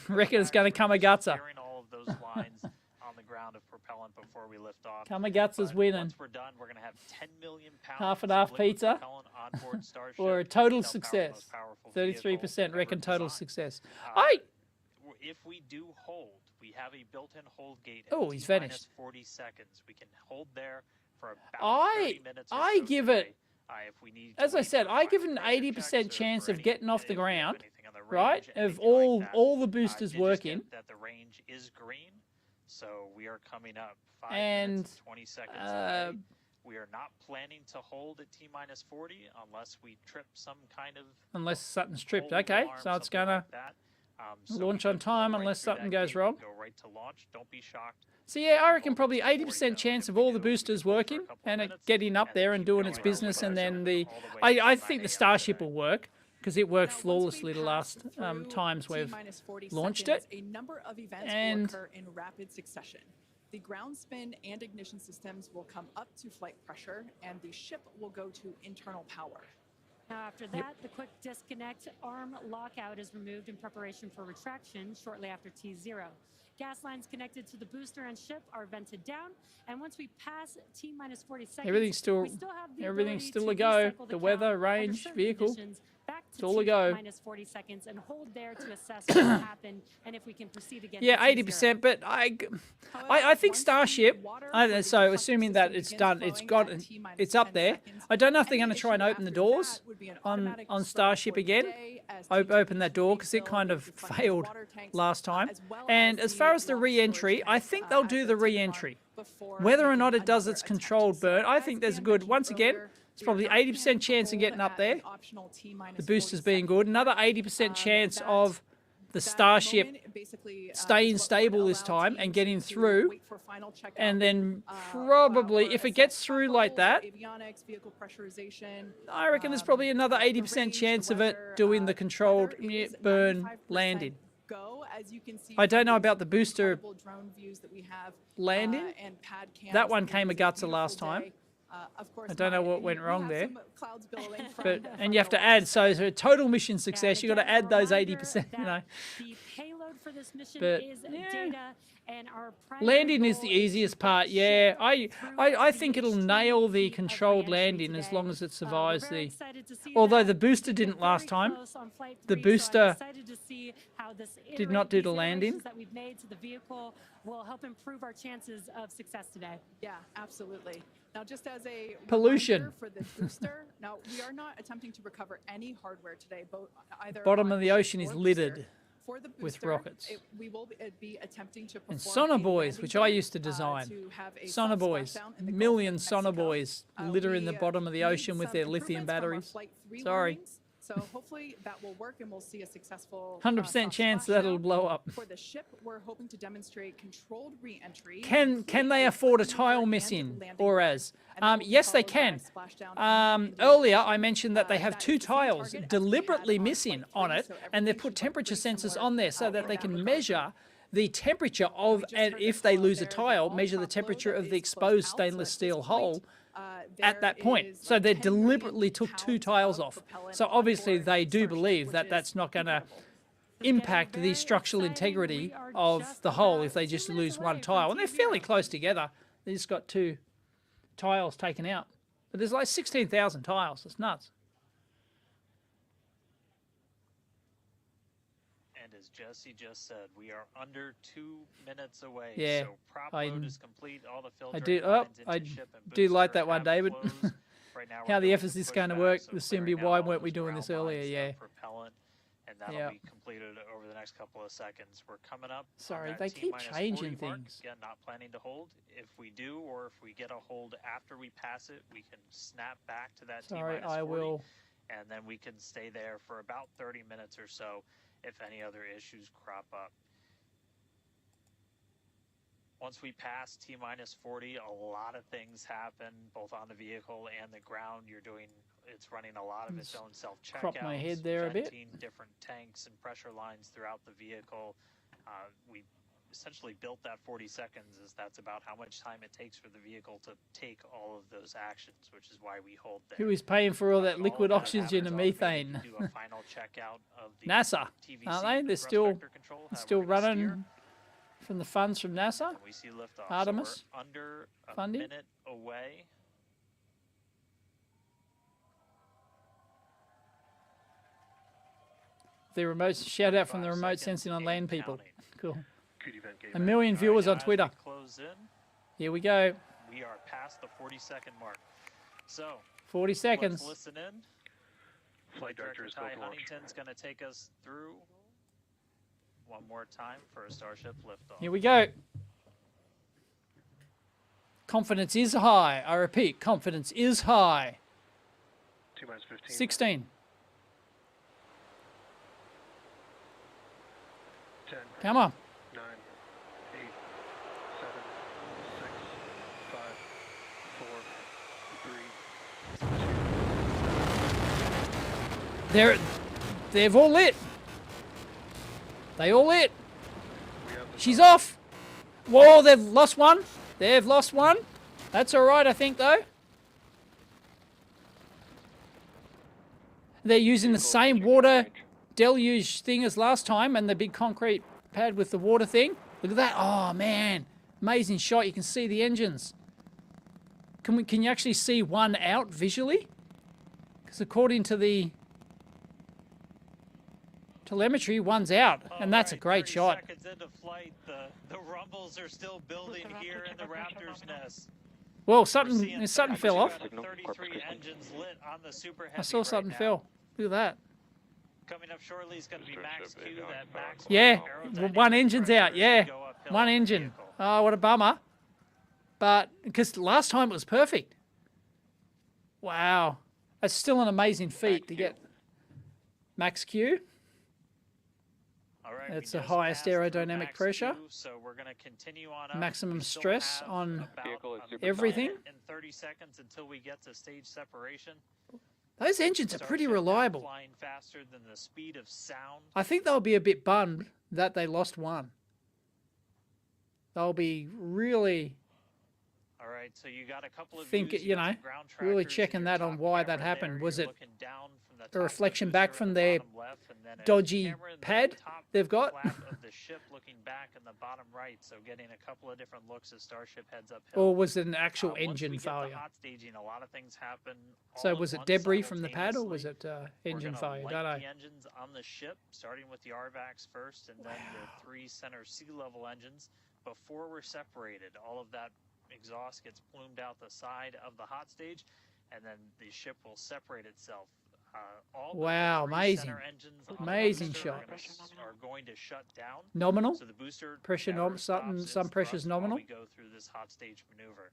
Reckon it's going to Kamagutsa. all of those lines on the ground of propellant before we lift off. Kamagutsa's winning. Once we're done, we're going to have 10 million pounds Half and half of liquid pizza. propellant on board Starship. Or a total They'll power the success. most powerful vehicle 33% ever reckon total designed. success. If we do hold, we have a built-in hold gate. Oh, he's vanished. 40 seconds. We can hold there for about 30 minutes. Or I so give today, it, if we need as to I wait said, for I give it final an pressure 80% checks or chance for of getting off the if we have ground, anything on the right? range, Of anything like that. all the boosters Did just working. get that the range is green, so we are coming up 5 And, minutes and 20 seconds away. We are not planning to hold at T-minus 40 unless we trip some kind of Unless something's tripped. hold Okay, alarm, so it's something going to like that. So launch we on could time blow right unless through something that goes gate, wrong. Go right to launch. Don't be shocked. So yeah, I reckon Hold probably it to 80% 40 chance though. of If all we the do, we boosters can hold for a working couple and it minutes getting up and then there and keep doing going its our business, way and then all the, the way I until think 9 the Starship today. will work because it worked Now, once we flawlessly the pass last through times we've T-minus 40 launched seconds, it. a number of events will And occur in rapid succession. The ground spin and ignition systems will come up to flight pressure, and the ship will go to internal power. Now, after that, the quick disconnect arm lockout is removed in preparation for retraction shortly after T0. Gas lines connected to the booster and ship are vented down, and once we pass T-minus 40 seconds, Everything's still- we still have the everything's ability still to a go. recycle The count weather, under range, certain vehicle. conditions back to It's all a go. T-minus 40 seconds and hold there to assess what happened and if we can proceed again. Yeah, to T0. 80%, but I However, think once the Starship, water for the so pump assuming that system it's begins done, it's flowing got, at T-minus it's up 10 there. seconds, I don't know if they're any going to try and issue open the after doors that would be an on automatic on start Starship for again. today as Open that door TTP because it fill kind of the front failed water tanks, last time. as well And as as far as the launch re-entry, storage I tanks, think they'll at do the the tank farm re-entry. before Whether or making not it does another its attempt. controlled burn, I As think there's Dan good. mentioned Once again, earlier, it's we are probably not 80% planning to chance of getting hold up at there. an optional T-minus The boosters 40 being good. Another 80% chance that- of the that Starship moment basically, staying is what stable would this allow time teams and getting to through, wait for final checkout, and then for probably, if it gets assess through top like levels, that, avionics, vehicle pressurization, I reckon there's probably another the 80% range, chance the of it weather, doing the controlled weather is burn 95% landing. Go, as you can see I don't from know these about the booster incredible drone views that we have, landing. and pad cams. That one It came is a gutser beautiful last time. day. Of course I don't know not. what went We wrong have there. some clouds billowing from- But from and you have the to add, launch so total mission Yeah, success, and you got to again, a add those reminder 80%, you know. that the payload payload for this mission But, is yeah. data, and our primary Landing is goal the to easiest get part. the Yeah, ship I through think the it'll extreme nail the heat of controlled re-entry landing as today. long as it We're survives very the. excited to see Although that. the booster We're didn't last very time. close on flight The 3, so I'm booster excited to see how this did not do these the landing. iterations that we've made to the vehicle will help improve our chances of success today. Yeah, absolutely. Now, just as a Pollution. reminder for the booster, now we are not attempting to recover any hardware today, either Bottom on of the ship ocean is or littered booster. For the with booster, rockets. We will be attempting to perform And Sonobuoys, landing which I burn, used to design. to have a soft Sonobuoys, splashdown in the Gulf million of Mexico. Sonobuoys litter in the We bottom of the made ocean with some their lithium improvements from our batteries. Flight 3 Sorry. learnings, so hopefully that will work and we'll see a successful 100% soft chance splashdown. that'll blow up. For the ship, we're hoping to demonstrate controlled re-entry. Can they afford a tile missing, or as? Yes, they can. Earlier, I mentioned that they have 2 tiles deliberately missing on it, and they've put temperature sensors on there so that they can measure the temperature of, and if they lose a tile, measure the temperature of the exposed stainless steel hull at that point. So they deliberately took 2 tiles off. So obviously they do believe that that's not going to impact the structural integrity of the hull if they just lose 1 tile. And they're fairly close together. They just got 2 tiles taken out. But there's like 16,000 tiles. It's nuts. And as Jesse just said, we are under 2 minutes away. Yeah, So prop load is complete. All the filtering I do like that one, David. Right now How we're the going F is this going to pushback, work? so The soon be clearing out why all weren't we those doing this ground earlier? lines, Yeah. propellant, and that'll Yeah. be completed over the next couple of seconds. We're coming up. Sorry, on that they keep T-minus changing 40 mark. things. Again, not planning to hold. If we do, or if we get a hold after we pass it, we can snap back to that Sorry, T-minus 40. I will. And then we can stay there for about 30 minutes or so if any other issues crop up. Once we pass T-minus 40, a lot of things happen, both on the vehicle and the ground. It's running a lot of its own self-checkouts. Crop my head there a bit. Venting different tanks and pressure lines throughout the vehicle. We essentially built that 40 seconds, as that's about how much time it takes for the vehicle to take all of those actions, which is why we hold there. Who is paying for all that liquid All of oxygen and happens methane? automated. Do a final checkout of the NASA, TVC aren't they? They're thrust still vector control, how still we're gonna running steer. from the funds from NASA. And we see liftoff. Artemis So we're under a funding. minute away. The remote shout out from the 5 remote seconds sensing on and land people. counting. Cool. Good event game. 1 million viewers All on right, Twitter. as we close in, Here we go. we are past the 40-second mark. So 40 seconds. let's listen in. Flight director is Ty go to launch. Huntington's going to take us through one more time for a Starship liftoff. Here we go. Confidence is high. I repeat, confidence is high. T-minus 15. 16. 10. Come on. 9, 8, 7, 6, 5, 4, 3, 2. They've all lit. They all lit. We have the She's off. Whoa, they've lost one. They've lost one. That's all right, I think, though. They're using the same water deluge thing as last time, and the big concrete pad with the water thing. Look at that. Oh, man. Amazing shot. You can see the engines. Can you actually see one out visually? Because according to the telemetry, one's out, and that's a great 30 shot. seconds into flight, the rumbles are still building here in the Raptor's nest. Well, We're seeing something fell off. 33 engines lit on the Super Heavy I saw something right now. fell. Look at that. Coming up shortly is going to be Max Q. That Max Yeah, aerodynamic one engine's pressure out. as we Yeah, go uphill one on the engine. vehicle. Oh, what a bummer. But because last time it was perfect. Wow, that's still an amazing feat to get Max Q. All right, That's we the just highest passed through aerodynamic Max pressure. Q, so we're going to continue on up. Maximum We still stress have on about everything. In 30 seconds until we get to stage separation. Those engines are pretty Starship now reliable. Flying faster than the speed of sound. I think they'll be a bit bummed that they lost one. They'll be really All right, so you got a couple of Think, views. you got know, the ground really trackers checking in your that on top why that camera happened. there. Was You're it looking down from the top a of the reflection back booster from in the their bottom left, and then a dodgy camera in the pad top they've got. flap of the ship looking back in the bottom right, so getting a couple of different looks as Starship heads uphill. Or was it an actual Once we engine get failure? the hot staging, a lot of things happen. So all was at it once debris from the pad, or was simultaneously. it engine We're failure? gonna Don't light know. the engines on the ship, starting with the RVACs first, and then the 3 center sea level engines. Before we're separated, all of that exhaust gets plumed out the side of the hot stage, and then the ship will separate itself. All Wow, but the 3 amazing. center engines on the Amazing booster shot. are going to shut down. Nominal? So the booster Pressure never some stops its pressure's thrust while nominal? we go through this hot stage maneuver.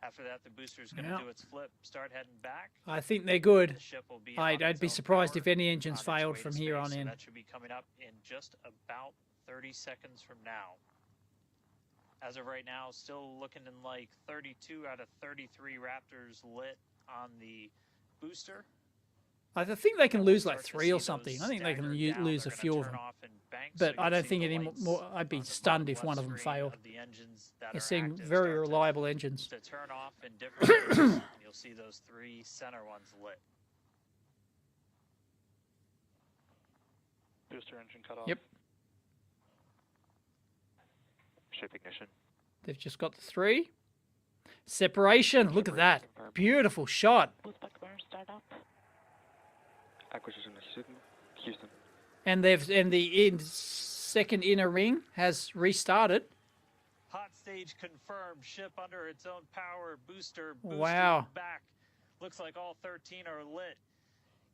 After that, the booster's going to Yeah. do its flip, start heading back. I think they're good. The ship will be I'd on its be own surprised power if any engines on its failed way from to here space, on so in. that should be coming up in just about 30 seconds from now. As of right now, still looking in like 32 out of 33 Raptors lit on the booster. I think they can And we'll lose like start to 3 see or those something. I think they can stagger down. lose They're a few gonna of turn them. off in banks, But so I you'll don't see think the any lights more. I'd be on the stunned bottom if one of them left screen failed. of the engines that They're are seeing active very start reliable engines. to turn off in different areas, and you'll see those 3 center ones lit. Booster engine cut off. Yep. Ship ignition. They've just got the 3. Separation. Look at that. Beautiful shot. Acquisition of Houston. And the second inner ring has restarted. Hot stage confirmed. Ship under its own power. Booster Wow. back. Looks like all 13 are lit.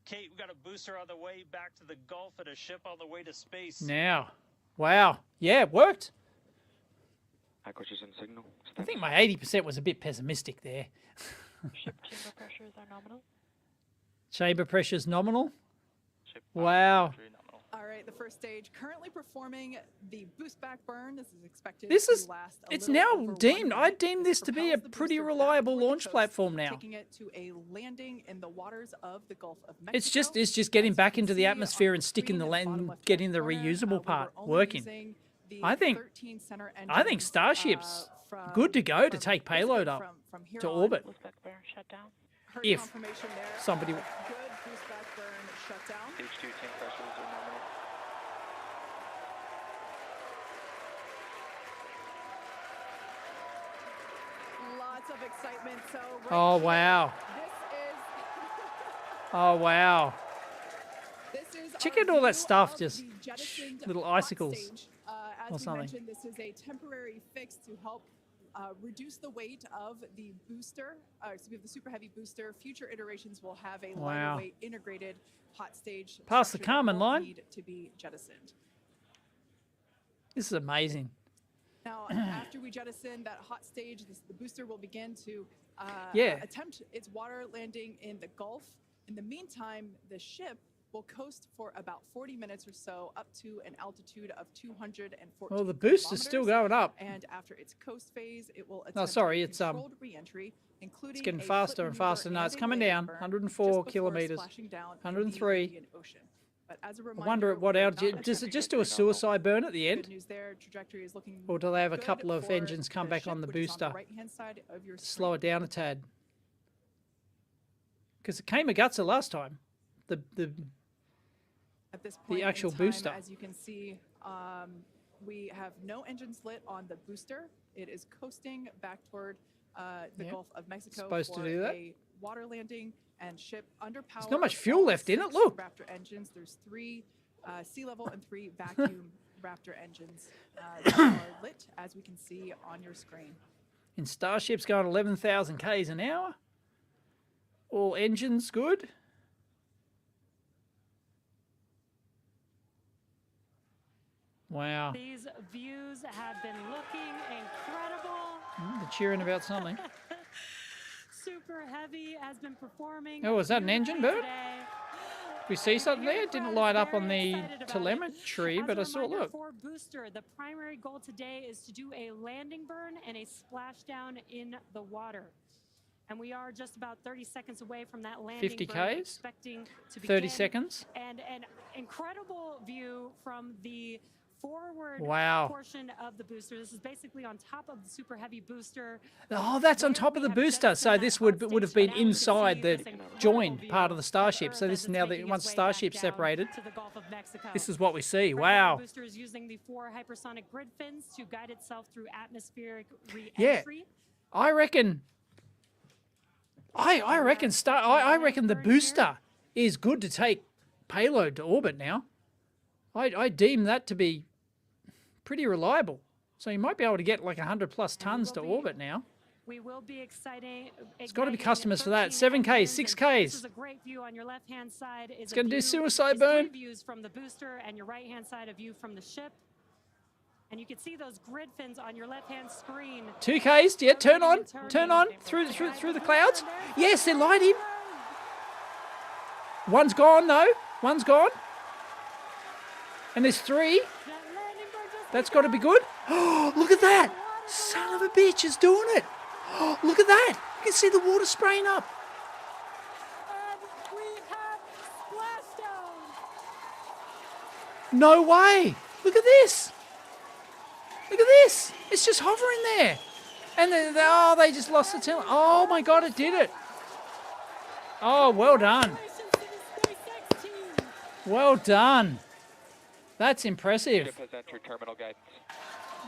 Kate, we got a booster on the way back to the Gulf and a ship on the way to space. Now. Wow. Yeah, it worked. Acquisition signal. I think my 80% was a bit pessimistic there. Ship chamber pressures are nominal. Chamber pressure's nominal. Ship Wow. entry nominal. All right, the first stage currently performing the boost back burn. This is expected This to is, last a it's little now over 1 deemed, I minute. deem this to be a Propels the pretty booster back reliable toward the launch coast, platform now. taking it to a landing in the waters of the Gulf of Mexico. It's just getting As you back can into the see atmosphere on and the sticking the screen in bottom land, left-hand getting the corner, reusable we were part only working. using the I think 13 center I think engines, Starship's from- good to go to from take basically payload up from here to on. orbit. Boost back burn shut down. Heard if confirmation there. somebody- Good boost back burn shutdown. H2 tank pressures are nominal. Lots of excitement. So right Oh, here, wow. Oh, wow. This is Check our out all that view stuff, of just the jettisoned little hot icicles stage. or As we something. mentioned, this is a temporary fix to help reduce the weight of the booster, excuse me, the super heavy booster. Future iterations will have a lighter Wow. weight integrated hot stage. Past the structure that Kármán won't line? need to be jettisoned. This is amazing. Now, after we jettison that hot stage, the booster will begin to Yeah. attempt its water landing in the Gulf. In the meantime, the ship will coast for about 40 minutes or so, up to an altitude of 214 Well, the booster's still going up. And after its coast phase, it will attempt Oh, sorry, a it's controlled re-entry, including it's getting a faster flip and faster. maneuver No, it's and a coming landing down. burn 104 just before kilometers. splashing down in the 103. Indian Ocean. But as a I reminder, wonder at what we are altitude. not Does it attempting just do a suicide burn at the Good end? news there. Trajectory is looking Or do they have a good couple of for engines come the back ship, on the which is booster right-hand side of your to slow it screen. down a tad? Because it came a gutser last time. The At this point actual in time, booster. as you can see, we have no engines lit on the booster. It is coasting back toward the Yep. Gulf of Mexico Supposed to for do that. a water landing and ship under power. not much of fuel all left in it, 6 look. Raptor engines. There's 3 sea level and 3 vacuum Raptor engines that are lit, as we can see on your screen. in Starship's going 11,000 k's an hour. All engines good. Wow. These views have been looking incredible. They're cheering about something. Super Heavy has been performing. Oh, is that an engine, Bert? today. We see something there? It didn't light up on Very the excited about it. telemetry, As but a I saw, reminder look. For booster, the primary goal today is to do a landing burn and a splashdown in the water. And we are just about 30 seconds away from that landing 50 burn, Ks? expecting to 30 begin. seconds. And an incredible view from the forward Wow. portion of the booster. This is basically on top of the Super Heavy booster. Oh, that's on top of the booster. So this would have been inside the joined part of the Starship. So this is now that once Starship separated, this is what we see. Wow. The booster is using the 4 hypersonic grid fins to guide itself through atmospheric re-entry. Yeah, I reckon. I reckon the booster is good to take payload to orbit now. I deem that to be pretty reliable. So you might be able to get like 100+ tons to orbit now. We will be exciting. It's got to be customers for that. 7Ks, 6Ks. This is a great view on your left-hand side. It's going to do suicide burn. 3 views from the booster, and your right-hand side a view from the ship. And you can see those grid fins on your left-hand screen. 2Ks, yeah, turn on through the clouds. Yes, they're lighting. One's gone though. One's gone. And there's 3. That's got to be good. Oh, look at that. Son of a bitch is doing it. Oh, look at that. You can see the water spraying up. And we have splashdown. No way. Look at this. Look at this. It's just hovering there. And they just lost the tail. Oh my God, it did it. Oh, well done. Well done. That's impressive. Ship has entered terminal guidance.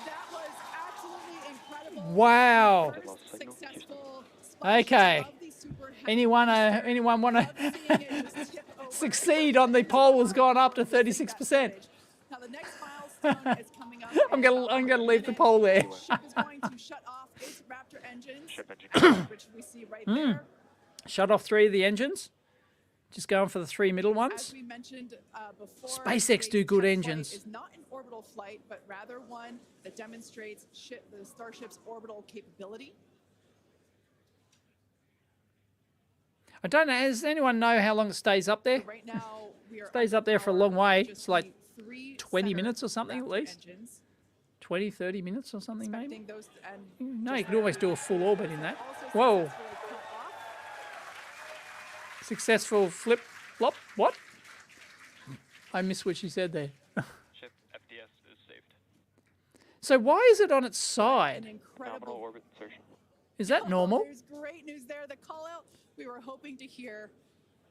That was absolutely incredible. Wow. First successful splash Okay. of the Super Heavy. Anyone want Love to seeing it just tip over. succeed on the poll has gone up to 36%. Now the next milestone is coming up. I'm gonna leave the poll there. The ship is going to shut off its Raptor engines, Ship engine. which we see right there. Shut off 3 of the engines. Just going for the 3 middle As ones. we mentioned before, SpaceX do good today's engines. flight is not an orbital flight, but rather one that demonstrates the Starship's orbital capability. I don't know. Does anyone know how long it stays up there? Right now, we are Stays up there for a long way. just It's like the 3 20 center minutes or something at Raptor least. engines. 20, 30 minutes or something maybe? Expecting those and No, you just could always do a full orbit in that. also Whoa. successfully cut off. Successful flip flop. What? I missed what she said there. Ship FDS is saved. So why is it on its An side? Nominal incredible. orbit insertion. Is that normal? There's great news there. The call out. We were hoping to hear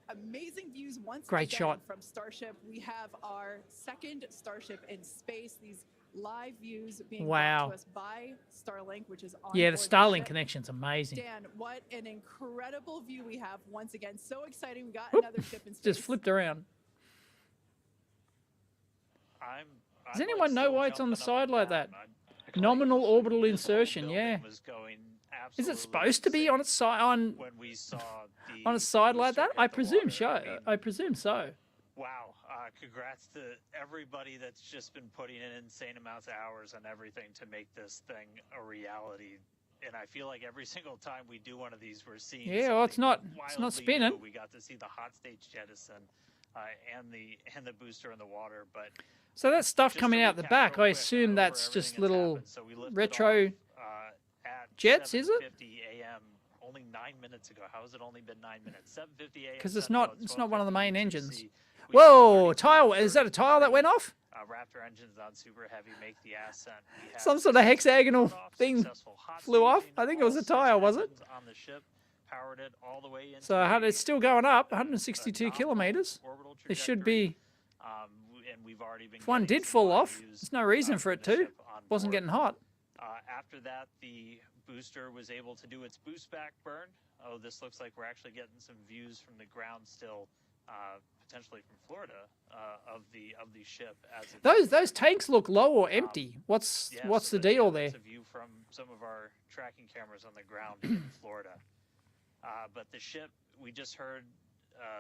amazing views once Great again shot. from Starship. We have our second Starship in space. These live views being Wow. brought to us by Starlink, which is on Yeah, the board Starlink ship. connection's amazing. Dan, what an incredible view we have once again. So exciting. We got Whoop. another ship in space. Just flipped around. I'm Does like, anyone know still why it's on the jumping up side and like down. that? Nominal orbital insertion, Building yeah. was going Is it absolutely supposed to be on its side when we saw the on its side like booster that? I hit the presume water. so. I presume so. Wow. Congrats to everybody that's just been putting in insane amounts of hours and everything to make this thing a reality. And I feel like every single time we do one of these, we're seeing Yeah, well, it's something not wildly spinning. new. We got to see the hot stage jettison and the booster in the water. But So that stuff just coming to out the recap back, real I quick, assume over that's everything just that's little happened. So we lifted retro off, at jets, is it? 7:50 a.m. only 9 minutes ago. How has it only been 9 minutes? 7:50 a.m. because it's Central, not one of the main 12:50 engines. UTC. We Whoa, started tile! Is that a tile that went off? Raptor engines on Super Heavy make the Ascent. We have Some sort of hexagonal successful thing hot flew off. staging. I think it was All a 6 tile, was it? engines on the ship powered it all the way into So a, it's still going up, a 162 nominal kilometers. orbital It should trajectory. be. And we've already been If one getting did some fall live off, views, there's no reason for from it the to. ship on Wasn't board. getting hot. After that, the booster was able to do its boost back burn. Oh, this looks like we're actually getting some views from the ground still, potentially from Florida, of the ship. As it Those tanks look low or empty. What's yeah, what's so the deal that's there? a view from some of our tracking cameras on the ground in Florida. But the ship, we just heard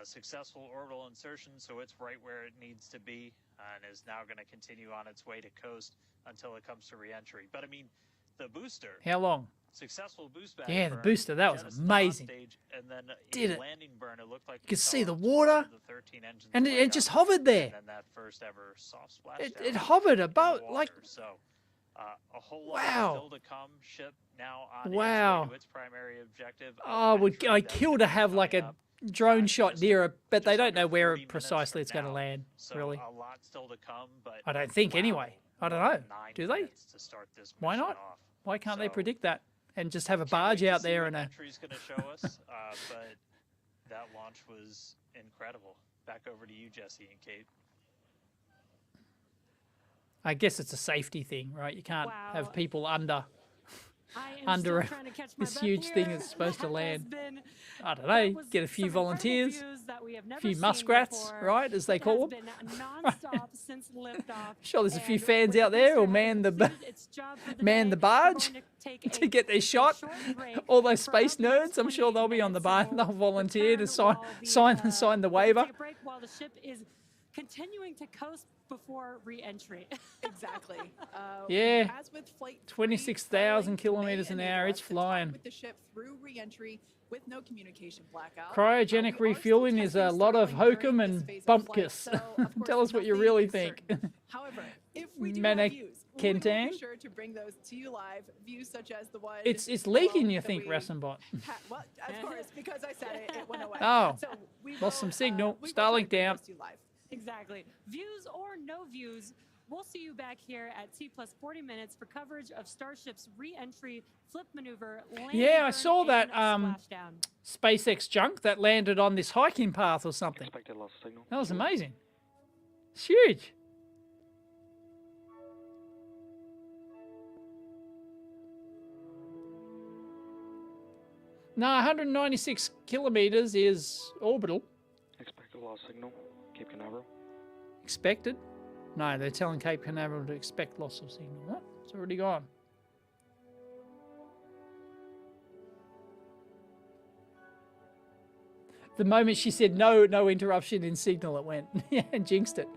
successful orbital insertion, so it's right where it needs to be, and is now going to continue on its way to coast until it comes to reentry. But I mean, the booster, How long? successful boost back Yeah, the burn, booster, that was jettison amazing. on stage, and then Did in it. landing burn, it looked like You could saw see the one water, of the 13 engines and light it just up, hovered there. and then that first ever soft splash It down hovered in the about water. like. So a whole lot Wow. still to come. Ship now on Wow. its way to its primary objective. of Oh, entering I'd that kill to have like coming a up. drone shot nearer, but they just don't know under where 40 minutes precisely from it's going to now. land, So really. a lot still to come, but I don't think, anyway. I don't know. 9 Do they? minutes to start this Why mission not? off. Why can't they So, predict that and just have a can't barge wait to out see there what and a... entry's going to show us, but that launch was incredible. Back over to you, Jesse and Kate. I guess it's a safety thing, right? You can't Wow. have people under I am under still trying to catch my this breath huge thing here. that's supposed to That has land. been- I don't that know, was get a few some incredible volunteers, views that we have a never few seen muskrats, before. right, as they It call has them. been nonstop since liftoff. Sure, there's a few And fans with out the there who'll booster man having the completed its job for the man day, the we're barge going to take to a get their shot. short break All those for space about the next nerds, I'm sure 28 they'll be on the minutes. bar. They'll volunteer to return sign while sign the we'll waiver. take a break while the ship is continuing to coast before re-entry. Exactly. Yeah. As with flight 26,000 kilometers an hour, it's flying. With the ship through re-entry with no communication blackout. Cryogenic We are still refueling is a testing lot of Starlink hokum during and this phase of flight, bumpkiss. so, of course, Tell us what you nothing really is think. certain. However, if we do Mana have views, we will Kentang? be sure to bring those to you live. Views such as the one. It's below leaking, you that think, we Rassenbot? well, of course, because I said it, it went away. Oh, So we lost some will, signal. we will try to Starlink bring down. those to you live. Exactly. Views or no views, we'll see you back here at T plus 40 minutes for coverage of Starship's re-entry, flip maneuver, landing Yeah, I burn, saw that, and splashdown. SpaceX junk that landed on this hiking path or something. Expected loss of signal. That was amazing. It's huge. No, 196 kilometers is orbital. Expected loss signal. Cape Canaveral. Expected? No, they're telling Cape Canaveral to expect loss of signal. What? It's already gone. The moment she said no interruption in signal, it went. Yeah, and jinxed it.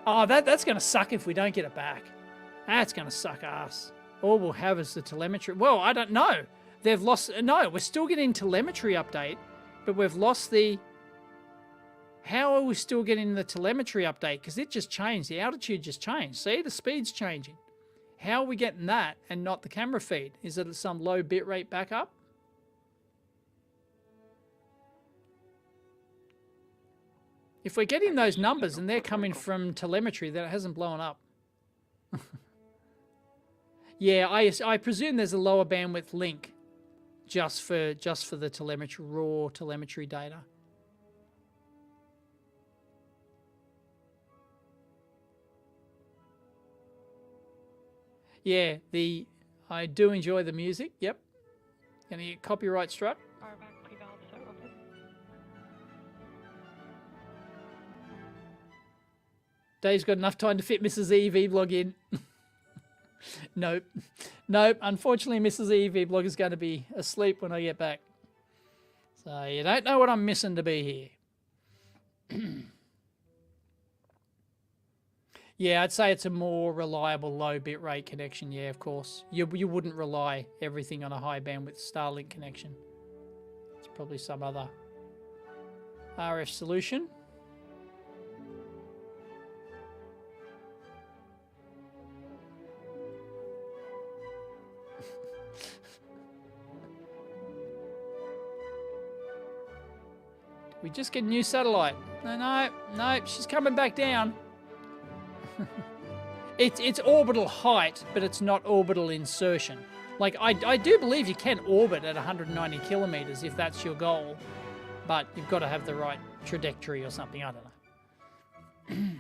Oh, that's going to suck if we don't get it back. That's going to suck ass. All we'll have is the telemetry. Well, I don't know. They've lost... No, we're still getting telemetry update, but we've lost the... How are we still getting the telemetry update? Because it just changed. The altitude just changed. See, the speed's changing. How are we getting that and not the camera feed? Is it some low bitrate backup? If we're getting those numbers and they're coming from telemetry, then it hasn't blown up. Yeah, I presume there's a lower bandwidth link just for the telemetry, raw telemetry data. Yeah, I do enjoy the music. Yep. Gonna get copyright struck. Power back pre-valves are open. Dave's got enough time to fit Mrs. E vlog in. Nope. Nope. Unfortunately, Mrs. E vlog is going to be asleep when I get back. So you don't know what I'm missing to be here. Yeah, I'd say it's a more reliable low bitrate connection. Yeah, of course. You wouldn't rely everything on a high bandwidth Starlink connection. It's probably some other RF solution. We just get a new satellite. No, she's coming back down. It's orbital height, but it's not orbital insertion. Like, I do believe you can orbit at 190 kilometers if that's your goal, but you've got to have the right trajectory or something. I don't know.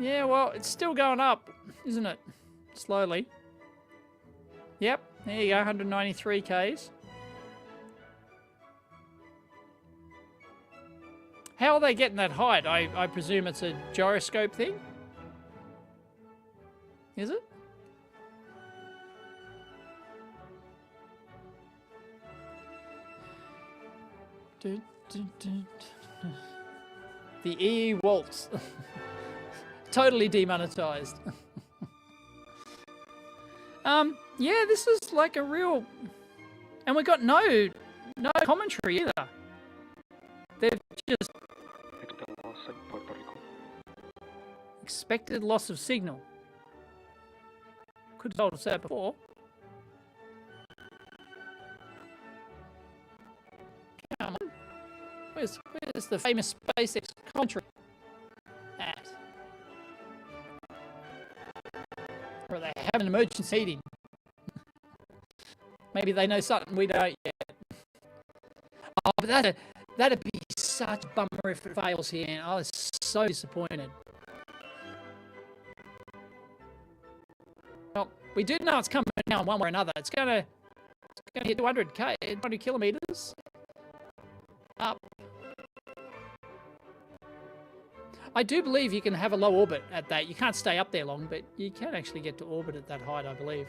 Yeah, well, it's still going up, isn't it? Slowly. Yep, there you go, 193 Ks. How are they getting that height? I presume it's a gyroscope thing? Is it? The EE waltz. Totally demonetized. Yeah, this is like a real... And we got no commentary either. They've just... Expected loss signal. Puerto Rico. expected loss of signal. Could have told us that before. Come on. Where's the famous SpaceX commentary at? Or they have an emergency heating. Maybe they know something we don't yet. Oh, but that'd be such a bummer if it fails here, man. I was so disappointed. Well, we do know it's coming down one way or another. It's gonna hit 200 kilometers up. I do believe you can have a low orbit at that. You can't stay up there long, but you can actually get to orbit at that height, I believe.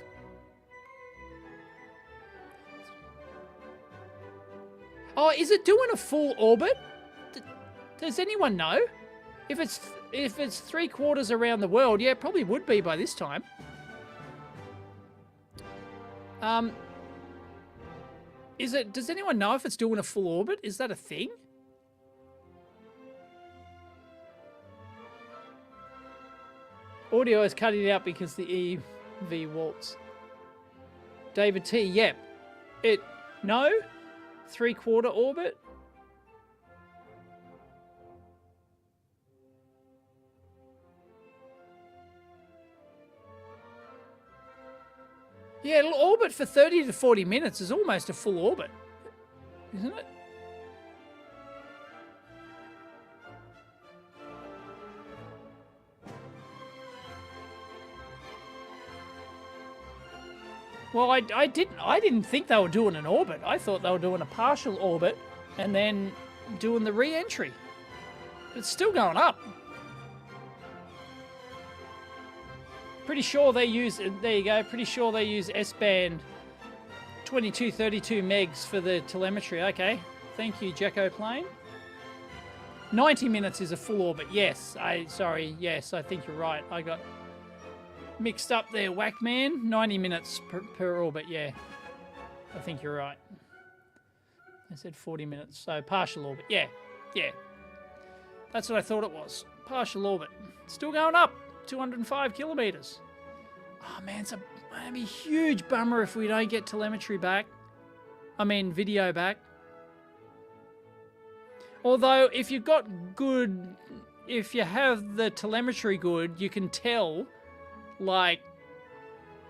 Oh, is it doing a full orbit? Does anyone know? If it's 3/4 around the world, yeah, it probably would be by this time. Does anyone know if it's doing a full orbit? Is that a thing? Audio is cutting out because the EV waltz. David T, yep. No? 3/4 orbit? Yeah, it'll orbit for 30 to 40 minutes. Is almost a full orbit, isn't it? Well, I didn't think they were doing an orbit. I thought they were doing a partial orbit and then doing the re-entry. But it's still going up. Pretty sure they use, there you go, pretty sure they use S-band 2232 megs for the telemetry. Okay, thank you, Jacko Plane. 90 minutes is a full orbit. Yes, yes, I think you're right. I got mixed up there, whack man. 90 minutes per orbit, yeah. I think you're right. I said 40 minutes, so partial orbit. Yeah. That's what I thought it was. Partial orbit. Still going up. 205 kilometers. Oh man, it'd be a huge bummer if we don't get telemetry back. I mean, video back. Although, if you have the telemetry good, you can tell, like,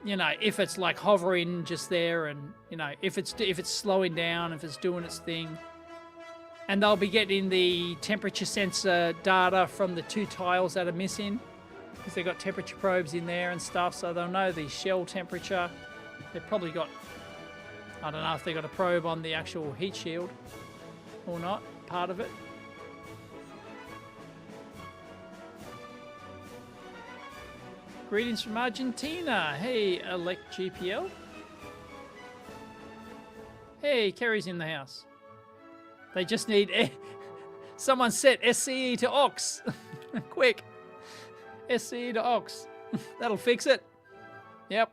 you know, if it's like hovering just there, and you know, if it's slowing down, if it's doing its thing. And they'll be getting the temperature sensor data from the 2 tiles that are missing, because they've got temperature probes in there and stuff, so they'll know the shell temperature. They've probably got, I don't know if they've got a probe on the actual heat shield or not, part of it. Greetings from Argentina. Hey, Elect GPL. Hey, Kerry's in the house. They just need... Someone set SCE to aux. Quick. SCE to aux. That'll fix it. Yep.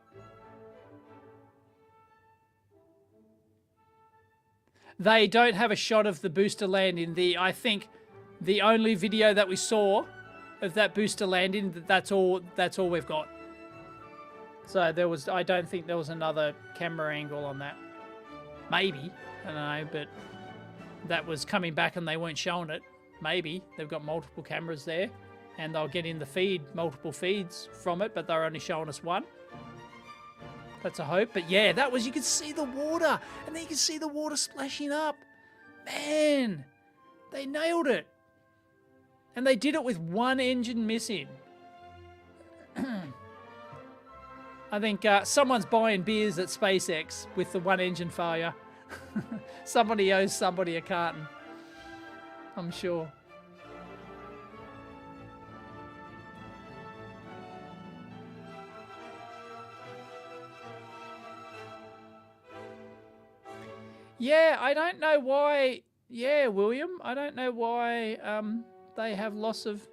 They don't have a shot of the booster landing. I think the only video that we saw of that booster landing, that's all we've got. So I don't think there was another camera angle on that. Maybe, I don't know, but that was coming back and they weren't showing it. Maybe they've got multiple cameras there and they'll get in the feed, multiple feeds from it, but they're only showing us one. That's a hope. But yeah, that was, you could see the water, and then you could see the water splashing up. Man, they nailed it. And they did it with one engine missing. I think someone's buying beers at SpaceX with the one engine failure. Somebody owes somebody a carton, I'm sure. Yeah, I don't know why. Yeah, William, I don't know why they have loss of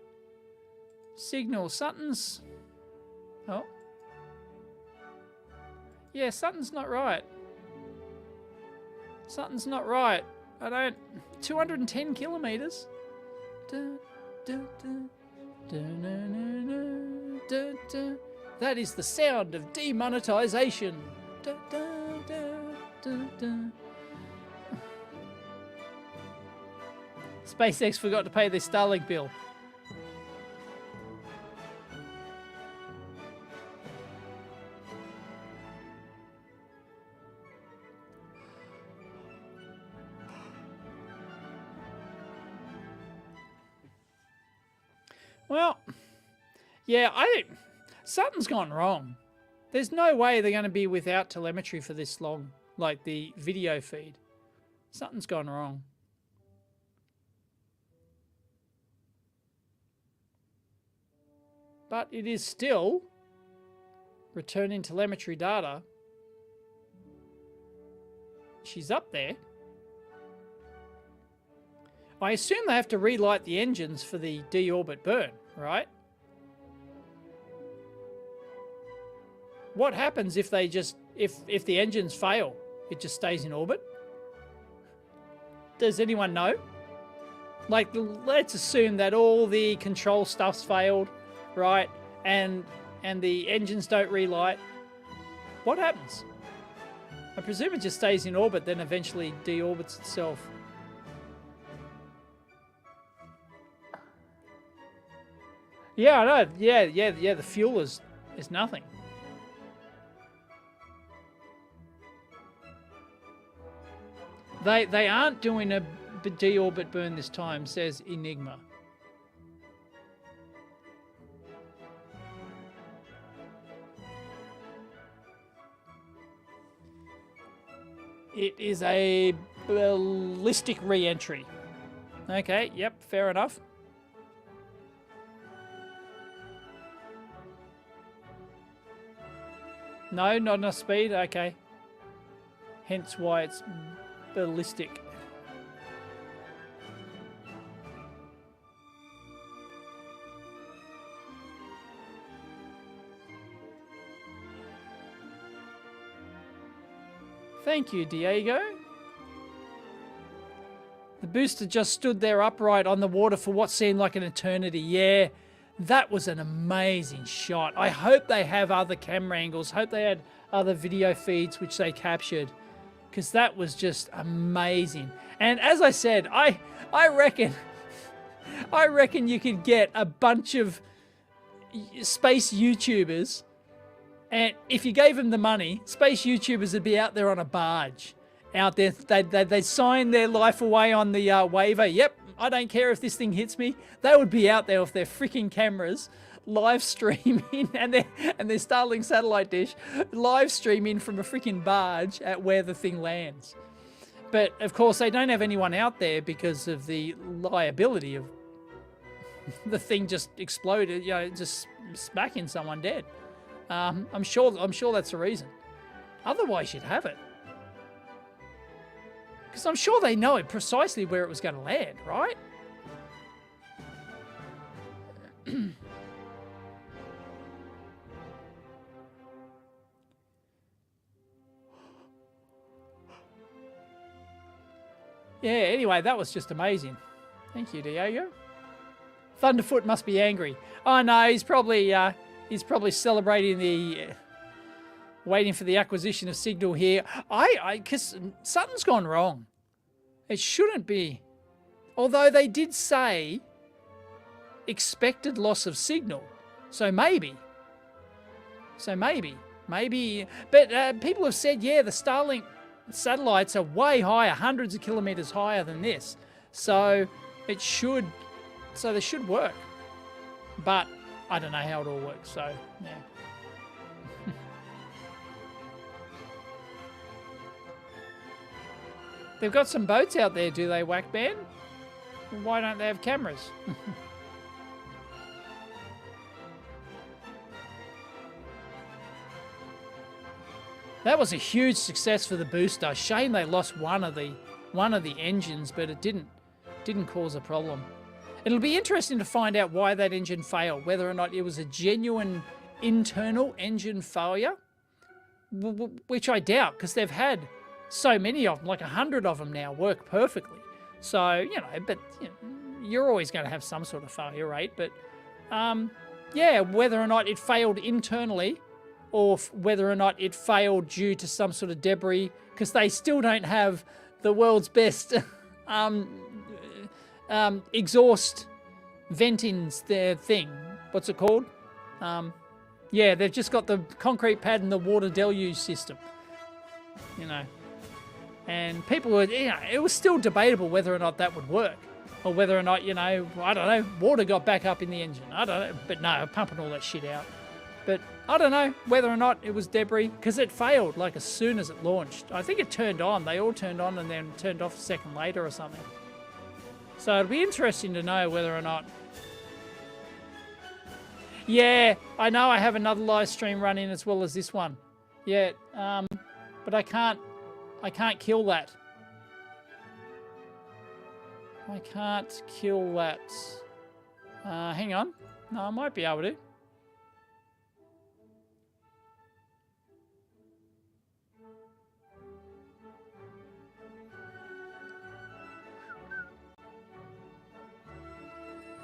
signal. Something's... Oh. Yeah, something's not right. Something's not right. 210 kilometers. That is the sound of demonetization. SpaceX forgot to pay their Starlink bill. Well, yeah, something's gone wrong. There's no way they're going to be without telemetry for this long, like the video feed. Something's gone wrong. But it is still returning telemetry data. She's up there. I assume they have to relight the engines for the deorbit burn, right? What happens if they just, if the engines fail, it just stays in orbit? Does anyone know? Like, let's assume that all the control stuff's failed, right? And the engines don't relight. What happens? I presume it just stays in orbit, then eventually deorbits itself. Yeah, I know. Yeah. The fuel is nothing. They aren't doing a deorbit burn this time, says Enigma. It is a ballistic re-entry. Okay, yep, fair enough. No, not enough speed? Okay. Hence why it's ballistic. Thank you, Diego. The booster just stood there upright on the water for what seemed like an eternity. Yeah. That was an amazing shot. I hope they have other camera angles. Hope they had other video feeds which they captured, because that was just amazing. And as I said, I reckon you could get a bunch of space YouTubers, and if you gave them the money, space YouTubers would be out there on a barge, out there. They'd sign their life away on the waiver. Yep. I don't care if this thing hits me. They would be out there with their freaking cameras, live streaming, and their Starlink satellite dish, live streaming from a freaking barge at where the thing lands. But of course, they don't have anyone out there because of the liability of the thing just exploded, just smacking someone dead. I'm sure that's the reason. Otherwise, you'd have it. Because I'm sure they know precisely where it was going to land, right? Yeah, anyway, that was just amazing. Thank you, Diego. Thunderfoot must be angry. Oh no, he's probably celebrating the waiting for the acquisition of signal here. Because something's gone wrong. It shouldn't be. Although they did say expected loss of signal. So maybe. But people have said, yeah, the Starlink satellites are way higher, hundreds of kilometers higher than this. So they should work. But I don't know how it all works, so yeah. They've got some boats out there, do they, Whack Band? Why don't they have cameras? That was a huge success for the booster. Shame they lost one of the engines, but it didn't cause a problem. It'll be interesting to find out why that engine failed, whether or not it was a genuine internal engine failure, which I doubt, because they've had so many of them, like 100 of them now, work perfectly. So, but you're always going to have some sort of failure rate, but yeah, whether or not it failed internally or whether or not it failed due to some sort of debris, because they still don't have the world's best exhaust venting their thing. What's it called? Yeah, they've just got the concrete pad and the water deluge system, you know. And people were, you know, it was still debatable whether or not that would work. Or whether or not, you know, I don't know, water got back up in the engine. I don't know, but no, pumping all that shit out. But I don't know whether or not it was debris, because it failed like as soon as it launched. I think it turned on. They all turned on and then turned off a second later or something. So it'll be interesting to know whether or not. Yeah, I know I have another live stream running as well as this one. Yeah, but I can't kill that. I can't kill that. Hang on. No, I might be able to.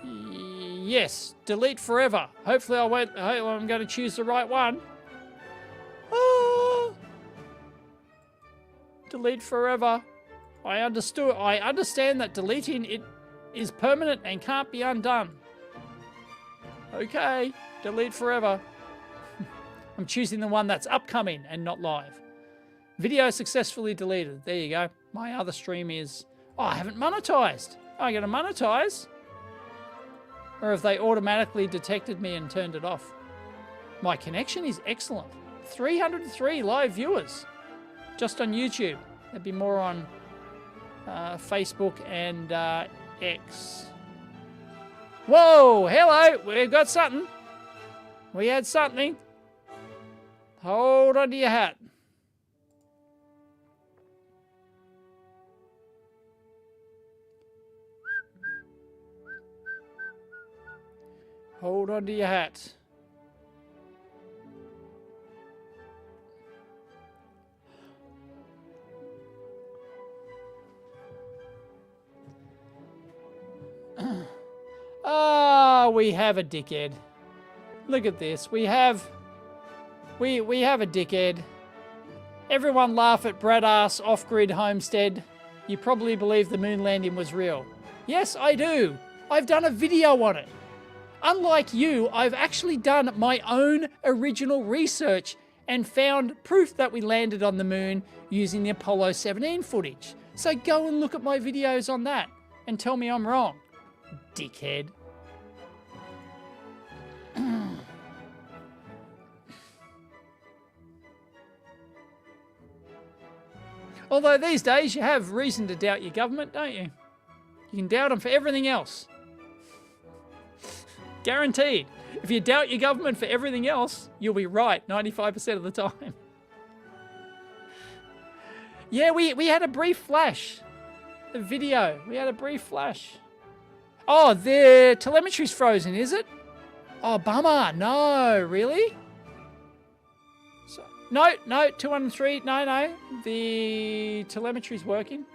Yes, delete forever. Hopefully I won't. I'm going to choose the right one. Ah! Delete forever. I understand that deleting it is permanent and can't be undone. Okay, delete forever. I'm choosing the one that's upcoming and not live. Video successfully deleted. There you go. My other stream is... Oh, I haven't monetized. I got to monetize. Or have they automatically detected me and turned it off? My connection is excellent. 303 live viewers. Just on YouTube. There'd be more on Facebook and X. Whoa, hello. We've got something. We had something. Hold on to your hat. Hold on to your hat. Ah, we have a dickhead. Look at this. We have a dickhead. Everyone laugh at Bradass off-grid homestead. You probably believe the moon landing was real. Yes, I do. I've done a video on it. Unlike you, I've actually done my own original research and found proof that we landed on the moon using the Apollo 17 footage. So go and look at my videos on that and tell me I'm wrong, dickhead. Although these days you have reason to doubt your government, don't you? You can doubt them for everything else. Guaranteed. If you doubt your government for everything else, you'll be right 95% of the time. Yeah, we had a brief flash. The video. We had a brief flash. Oh, the telemetry's frozen, is it? Oh, bummer. No, really? So, no, 203. No. The telemetry's working.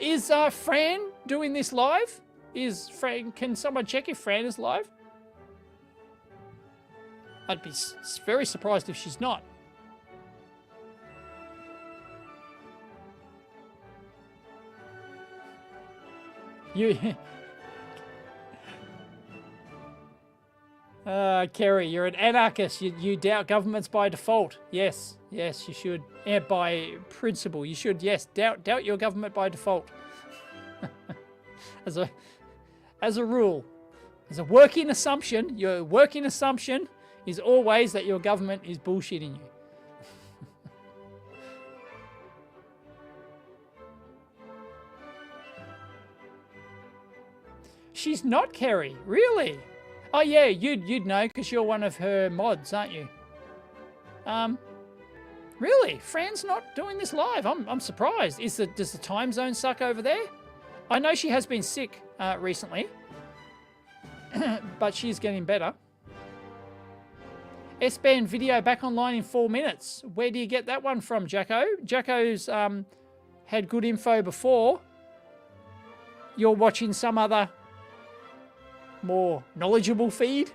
Is Fran doing this live? Can someone check if Fran is live? I'd be very surprised if she's not. Kerry, you're an anarchist. You doubt governments by default. Yes, you should. Yeah, by principle, you should. Yes, doubt your government by default. as a rule, as a working assumption, your working assumption is always that your government is bullshitting you. She's not Kerry, really? Oh yeah, you'd know because you're one of her mods, aren't you? Really? Fran's not doing this live. I'm surprised. Does the time zone suck over there? I know she has been sick recently, but she's getting better. S-band video back online in 4 minutes. Where do you get that one from, Jacko? Jacko's had good info before. you're watching some other more knowledgeable feed.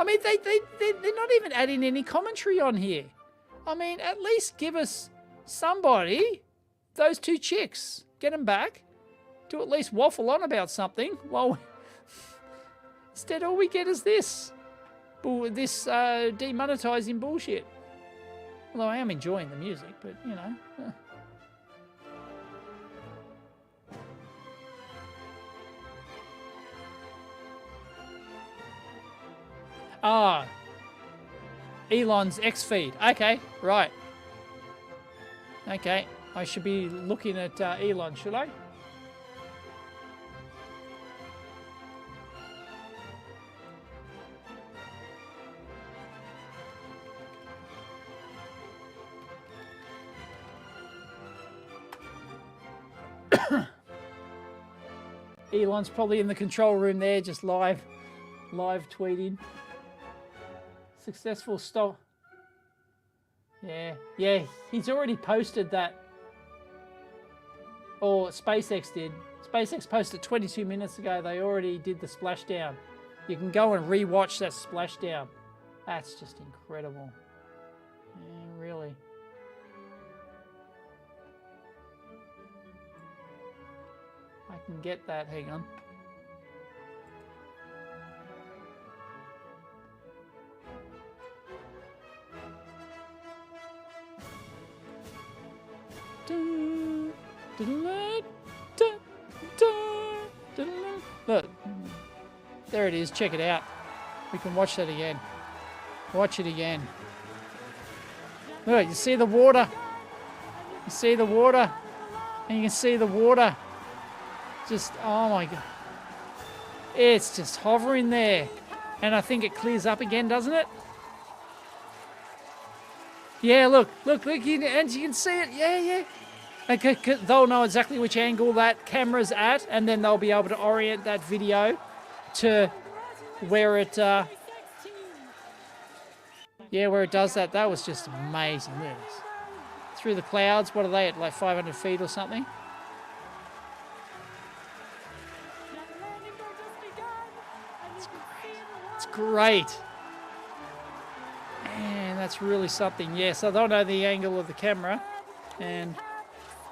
I mean, they're not even adding any commentary on here. I mean, at least give us somebody, those two chicks, get them back to at least waffle on about something. While instead, all we get is this demonetizing bullshit. Although I am enjoying the music, but you know. Ah, Elon's X feed. Okay, right. Okay, I should be looking at Elon, should I? Elon's probably in the control room there, just live tweeting. Successful stop. Yeah, he's already posted that. Or SpaceX did. SpaceX posted 22 minutes ago. They already did the splashdown. You can go and re-watch that splashdown. That's just incredible. Yeah, really. I can get that. Hang on. Look, there it is. Check it out. We can watch that again. Watch it again. Look, you see the water. You see the water. And you can see the water. Just, oh my God. It's just hovering there. And I think it clears up again, doesn't it? Yeah, look, and you can see it. Yeah. Okay, they'll know exactly which angle that camera's at, and then they'll be able to orient that video to where it, where it does that. That was just amazing. Look at this. Through the clouds, what are they at, like 500 feet or something? It's great. Man, that's really something. Yeah, so they'll know the angle of the camera, and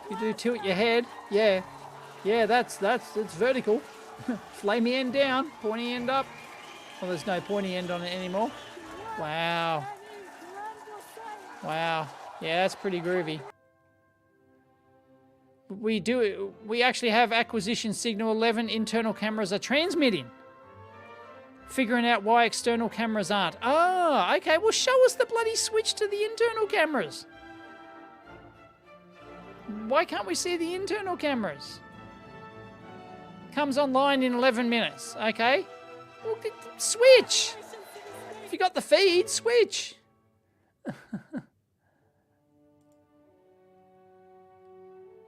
you do tilt your head. Yeah, that's it's vertical. Flamey end down, pointy end up. Well, there's no pointy end on it anymore. Wow. Yeah, that's pretty groovy. We actually have acquisition signal 11 internal cameras are transmitting. Figuring out why external cameras aren't. Oh, okay. Well, show us the bloody switch to the internal cameras. Why can't we see the internal cameras? Comes online in 11 minutes. Okay. Well, switch. If you got the feed, switch.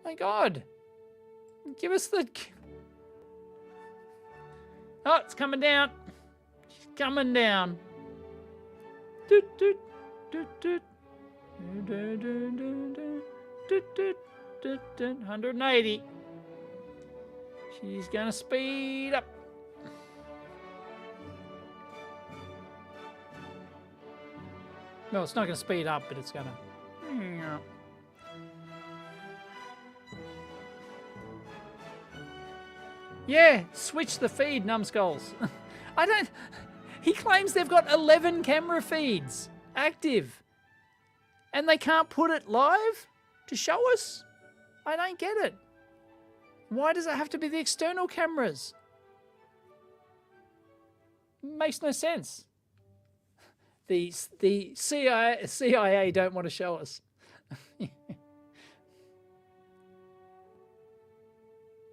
My God. Give us the... Oh, it's coming down. Coming down. 180. She's gonna speed up. No, it's not gonna speed up, but it's gonna. Yeah, switch the feed, numbskulls. I don't... He claims they've got 11 camera feeds active. And they can't put it live to show us? I don't get it. Why does it have to be the external cameras? Makes no sense. The CIA don't want to show us.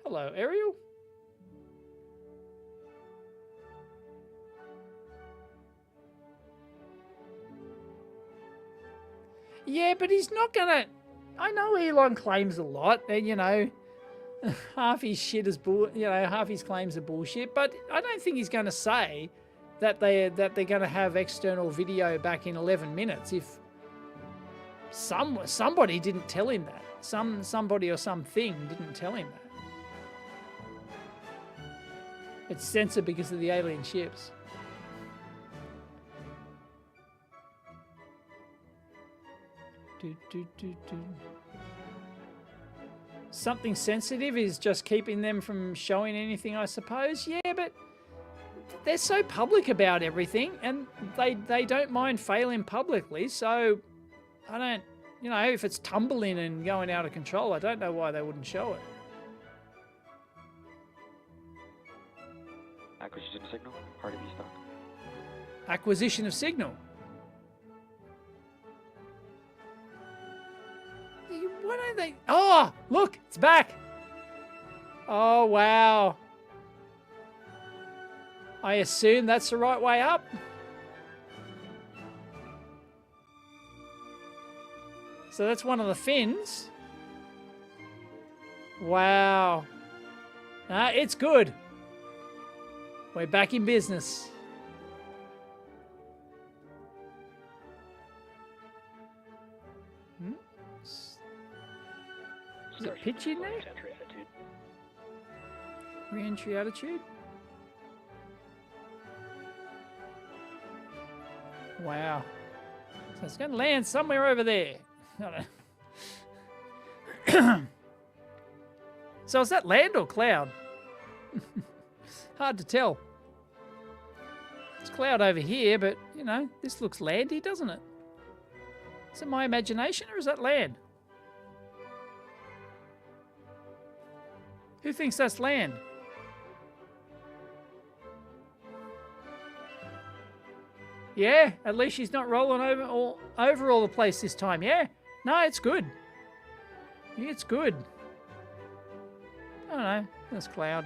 Hello, Ariel. Yeah, but he's not gonna... I know Elon claims a lot, and you know, half his shit is half his claims are bullshit. But I don't think he's going to say that they're going to have external video back in 11 minutes. Somebody didn't tell him that. Somebody or something didn't tell him that. It's censored because of the alien ships. Something sensitive is just keeping them from showing anything, I suppose. Yeah, but they're so public about everything, and they don't mind failing publicly, so I don't, you know, if it's tumbling and going out of control, I don't know why they wouldn't show it. Acquisition signal, hard to be stuck. Acquisition of signal. Why don't they? Oh, look, it's back. Oh, wow. I assume that's the right way up. So that's one of the fins. Wow. Nah, it's good. We're back in business. Is it pitch in there? Re-entry attitude? Wow. So it's going to land somewhere over there. So is that land or cloud? Hard to tell. It's cloud over here, but, you know, this looks landy, doesn't it? Is it my imagination or is that land? Who thinks that's land? Yeah, at least she's not rolling over all the place this time. Yeah, no, it's good. Yeah, it's good. I don't know. That's cloud.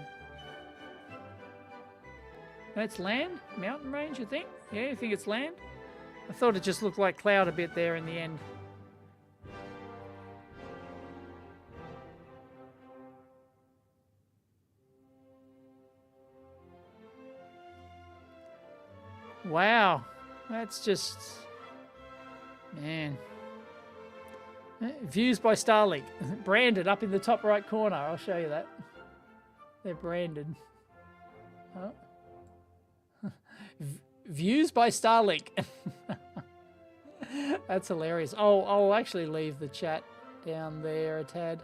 That's land? Mountain range, you think? Yeah, you think it's land? I thought it just looked like cloud a bit there in the end. Wow, that's just, man. Views by Starlink, branded up in the top right corner. I'll show you that. They're branded. Oh. Views by Starlink. That's hilarious. Oh, I'll actually leave the chat down there a tad.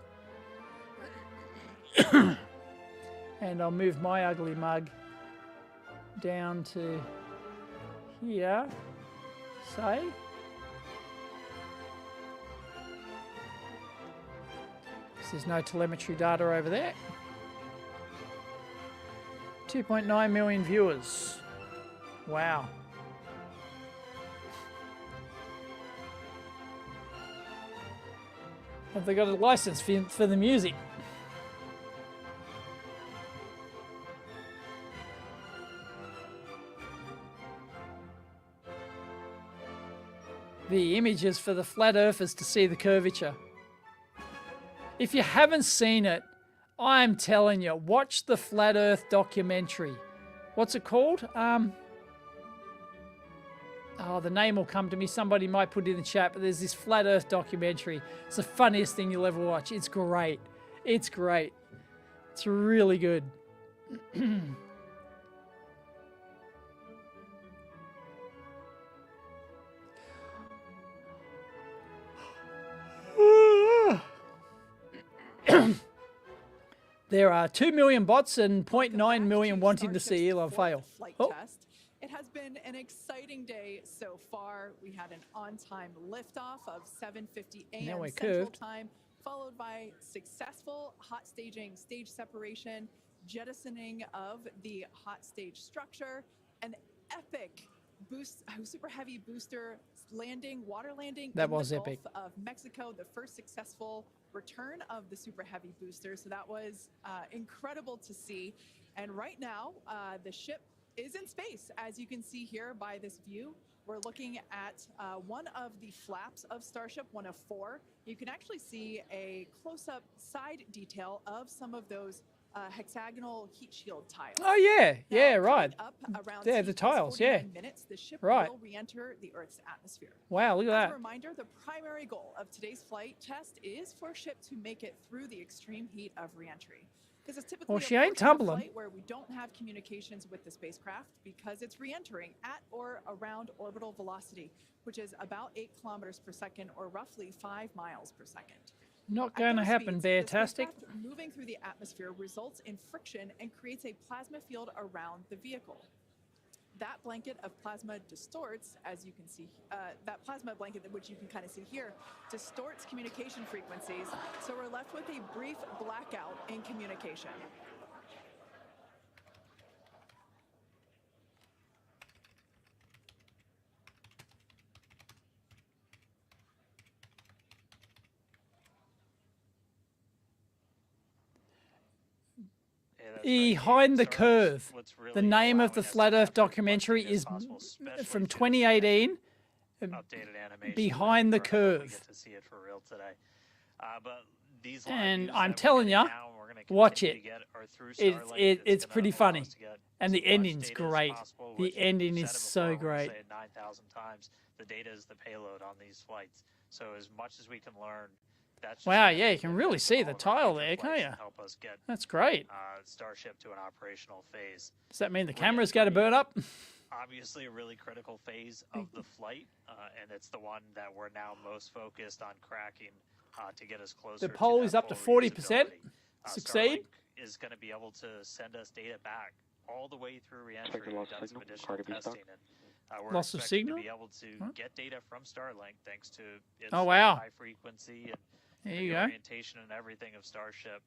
And I'll move my ugly mug down to here, say. There's no telemetry data over there. 2.9 million viewers. Wow. Have they got a license for the music? The images for the flat earthers to see the curvature. If you haven't seen it, I'm telling you, watch the Flat Earth documentary. What's it called? Oh, the name will come to me. Somebody might put it in the chat, but there's this Flat Earth documentary. It's the funniest thing you'll ever watch. It's great. It's great. It's really good. There are 2 million bots and 0.9 million wanting to see Elon fail. Oh. It has been an exciting day so far. We had an on-time liftoff of 7:50 a.m. Central Time, followed by successful hot staging, stage separation, jettisoning of the hot stage structure, an epic super heavy booster landing, water landing that in was the epic. Gulf of Mexico, the first successful return of the super heavy booster. So that was incredible to see. And right now, the ship is in space. As you can see here by this view, we're looking at one of the flaps of Starship, one of 4. You can actually see a close-up side detail of some of those hexagonal heat shield tiles. Oh yeah, yeah, Now, right. up around They're the tiles, yeah. 49 minutes, the ship Right. will re-enter the Earth's atmosphere. Wow, look at As that. a reminder, the primary goal of today's flight test is for a ship to make it through the extreme heat of re-entry. This is typically Well, a she ain't portion of tumbling. flight where we don't have communications with the spacecraft because it's re-entering at or around orbital velocity, which is about 8 kilometers per second or roughly 5 miles per second. Not At going to those happen, speeds, the Beartastic. spacecraft moving through the atmosphere results in friction and creates a plasma field around the vehicle. That blanket of plasma distorts, as you can see, that plasma blanket, which you can kind of see here, distorts communication frequencies, so we're left with a brief blackout in communication. Behind the Curve. The name of the Flat Earth documentary is from 2018. Updated animation. Behind the We Curve. get to see it for real today. But these And live I'm views that telling we're ya, getting now, we're gonna watch continue it. to get are through It's Starlink. it's gonna pretty allow funny, us to get and the as much ending's data as great. possible, The which ending we've is said it so before, we'll great. say it 9,000 times. The data is the payload on these flights. So as much as we can learn, that's just Wow, gonna yeah, you make can a really difference see in the all of our tile future there, can't flights you? and help us get That's great. Starship to an operational phase. Does that mean the We're camera's getting going to burn up? obviously a really critical phase of the flight, and it's the one that we're now most focused on cracking to get us closer. The poll to is that up to full 40%. reusability. Succeed. Starlink is going to be able to send us data back all the way through reentry. Expected We've loss of done some signal, additional RDB stock. testing, and we're Loss of expecting signal? to be able to Huh? get data from Starlink thanks to its Oh, wow. high frequency and There the you go. orientation and everything of Starship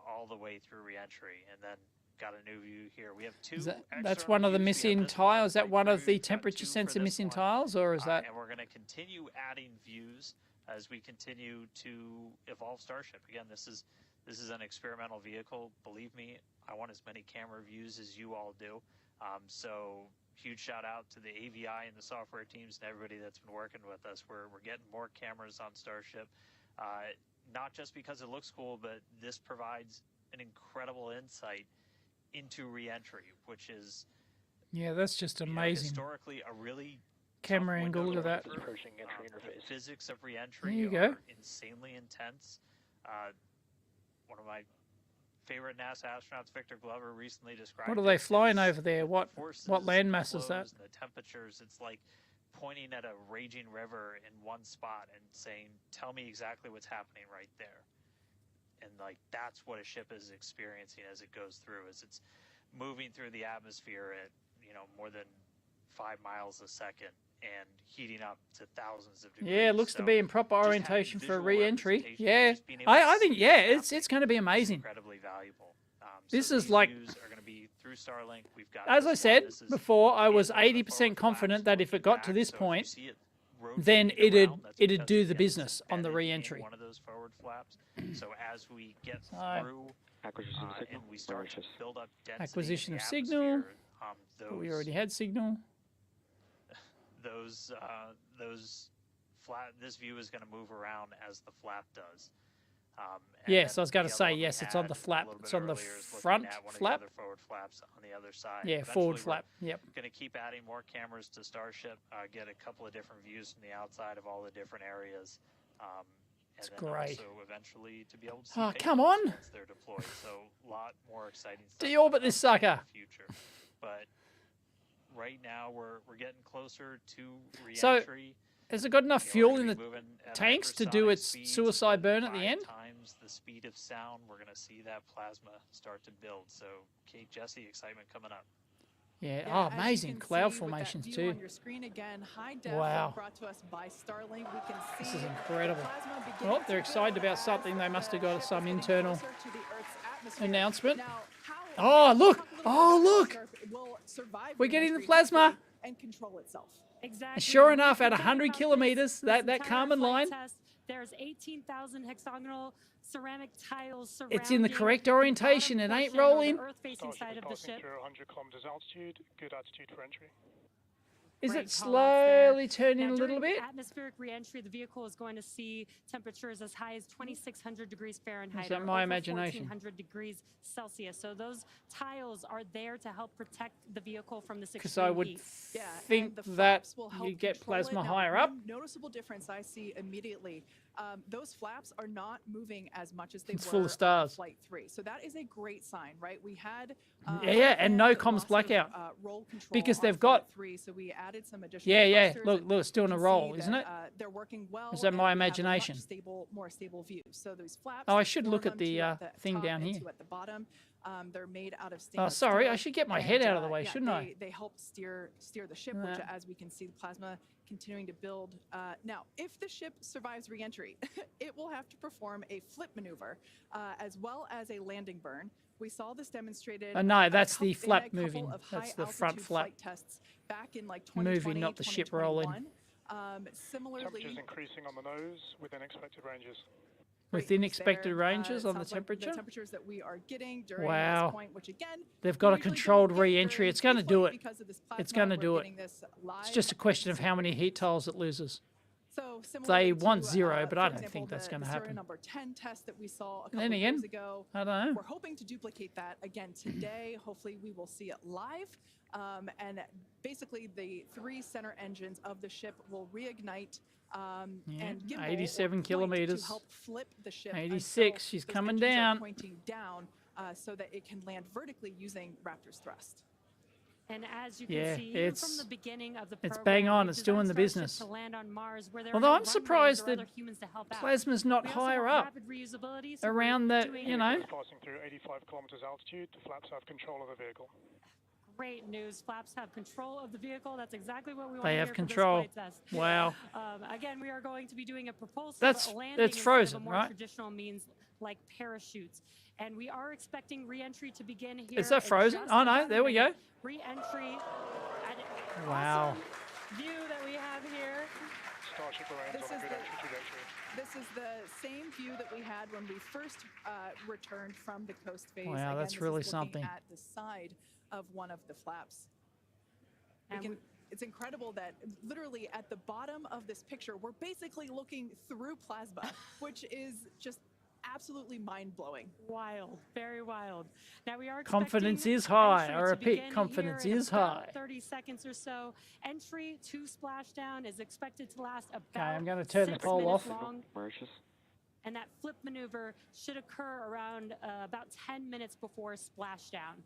all the way through reentry, and then got a new view here. We have two. That's one of the external views. We have missing this one tiles. Is that right one of through, the got temperature two for sensor this missing one. tiles, or is that? And we're going to continue adding views as we continue to evolve Starship. Again, this is an experimental vehicle. Believe me, I want as many camera views as you all do. So huge shout out to the AVI and the software teams and everybody that's been working with us. We're getting more cameras on Starship, not just because it looks cool, but this provides an incredible insight into reentry, which is Yeah, that's just you know, amazing. historically a really Camera tough angle, window look at to that. work Approaching through. entry The interface. physics of reentry There you are go. insanely intense. One of my favorite NASA astronauts, Victor Glover, recently described. What are they it flying as over there? the What forces, landmass the is that? flows, and the temperatures? It's like pointing at a raging river in one spot and saying, "Tell me exactly what's happening right there." And like that's what a ship is experiencing as it goes through, as it's moving through the atmosphere at more than 5 miles a second and heating up to thousands of degrees. Yeah, it looks to So be in proper just orientation having for visual re-entry. representation, Yeah, just being able to I think see yeah, what's it's going to be happening is amazing. incredibly valuable. This So is these like- views are going to be through Starlink. We've got As this I one. said This is before, I was in one of the 80% forward confident flaps that if it looking got to back. this So if you point, see it then rotating it'd around, that's do because, the again, it's business on the embedded in re-entry. one of those forward flaps. So as we get So- through Acquisition of signal. and we start to Mauritius. build up density Acquisition in of the signal. atmosphere, But we already had signal. those flat. This view is going to move around as the flap does. And Yes, then I was going the to other say one we yes. It's on had the a flap. little It's bit on the earlier is looking front at one of the flap. other forward flaps on the other side. Yeah, Eventually, forward we're flap. Yep. going to keep adding more cameras to Starship. Get a couple of different views from the outside of all the different areas. And It's then great. also eventually to be able to see Oh, payloads come on. once they're deployed. So a lot more exciting stuff. Deorbit coming this up in sucker. the future. But right now we're getting closer to So, re-entry. Has it got enough We're fuel gonna in be the moving at tanks to do hypersonic its speeds, suicide burn at the 5 end? times the speed of sound. We're going to see that plasma start to build. So, Kate, Jesse, excitement coming up. Yeah. Yeah, Oh, as you amazing can cloud see with that formations view too. On your screen again, high def Wow. brought to us by Starlink. We can see This is incredible. the plasma beginning Well, to they're excited build about as something. They the must have got ship some is getting internal closer to the Earth's atmosphere. announcement. Now, how Oh, look. how little Oh, bit look. Starship will survive We're getting the re-entry plasma. safely and control itself. Exactly. Sure We've enough, been at talking 100 about kilometers, this that entire Kármán flight line, test. There's 18,000 hexagonal ceramic tiles surrounding. it's in the correct the orientation. It bottom ain't portion or the rolling. Earth-facing side of the ship. Through 100 kilometers altitude, good attitude for entry. Is Great it call outs there. slowly turning Now, a little during bit? atmospheric reentry, the vehicle is going to see temperatures as high as 2,600 degrees Fahrenheit. Is that or my over imagination? 1,400 degrees Celsius. So those tiles are there to help protect the vehicle from this Because extreme I would heat. think the that flaps will help you get control it. plasma Now, higher up. one noticeable difference I see immediately, those flaps are not moving as much as they It's were full of stars. on Flight 3. So that is a great sign, right? We had Yeah, and no comms loss of, blackout. roll control Because on they've Flight got- 3, so we added some additional Yeah. thrusters, Look, and it's doing you a can roll, see isn't it? that, they're working well. Is that and my we have a imagination? more stable view. So those flaps. Oh, I there's should 4 look of at them, the, 2 at the thing top down and here. 2 at the bottom. They're made out of Oh, stainless sorry, I steel, should get my and, head out of the way, yeah, shouldn't I? They help steer the ship, which, as we can see, the plasma continuing to build. Now, if the ship survives re-entry, it will have to perform a flip maneuver, as well as a landing burn. We saw this demonstrated. No, that's the in a flap couple moving. of That's the high front altitude flap flight tests back in like 2020, moving, not the ship rolling. 2021. Similarly, Temperatures increasing on the nose within expected ranges. Within news expected there. ranges on the Sounds like temperature? the temperatures that we are getting during Wow. this point, which again, They've got a we usually controlled don't get re-entry. during It's going to do it. because of this It's plasma. going to We're do it. getting this It's live just a question of at how many heat tiles it loses. So They similarly want to, 0, but for I don't example, think that's the going to Sierra happen. number 10 test that we saw a couple Then of again, years ago. I don't know. We're hoping to duplicate that again today. Hopefully we will see it live. And basically the 3 center engines of the ship will reignite Yeah, and gimbal 87 or point kilometers. to help flip the ship 86, until she's those coming engines are down. pointing down so that it can land vertically using Raptor's thrust. And as you can Yeah, see, even it's- from the beginning of the it's program, bang on, we've it's designed doing the Starship business. to land on Mars where there Although are no I'm surprised runways or that other humans to help out. Plasma's not We also higher want up. rapid reusability, so we're Around the, doing you know. Passing through 85 kilometers altitude, the flaps have control of the vehicle. Great news. Flaps have control of the vehicle. That's exactly what we want They to have hear control. for this flight test. Wow. Again, we are going to be doing a propulsive That's landing instead frozen, of a more right? traditional means like parachutes. And we are expecting re-entry to begin here. Is that in frozen? just Oh, no, about a there we go. minute. Re-entry. An Wow. awesome view that we have here. Starship remains This on a is good the- entry trajectory. This is the same view that we had when we first returned from the coast phase. Wow, Again, that's this really is looking something. At the side of one of the flaps. And It's incredible that literally at the bottom of this picture, we're basically looking through plasma, which is just absolutely mind-blowing. wild, very wild. Now we are Confidence expecting is high. entry I to repeat, begin confidence here in is about high. 30 seconds or so. Entry to splashdown is expected to last about I'm gonna turn the 6 poll minutes off. long, Mauritius. and that flip maneuver should occur around about 10 minutes before splashdown.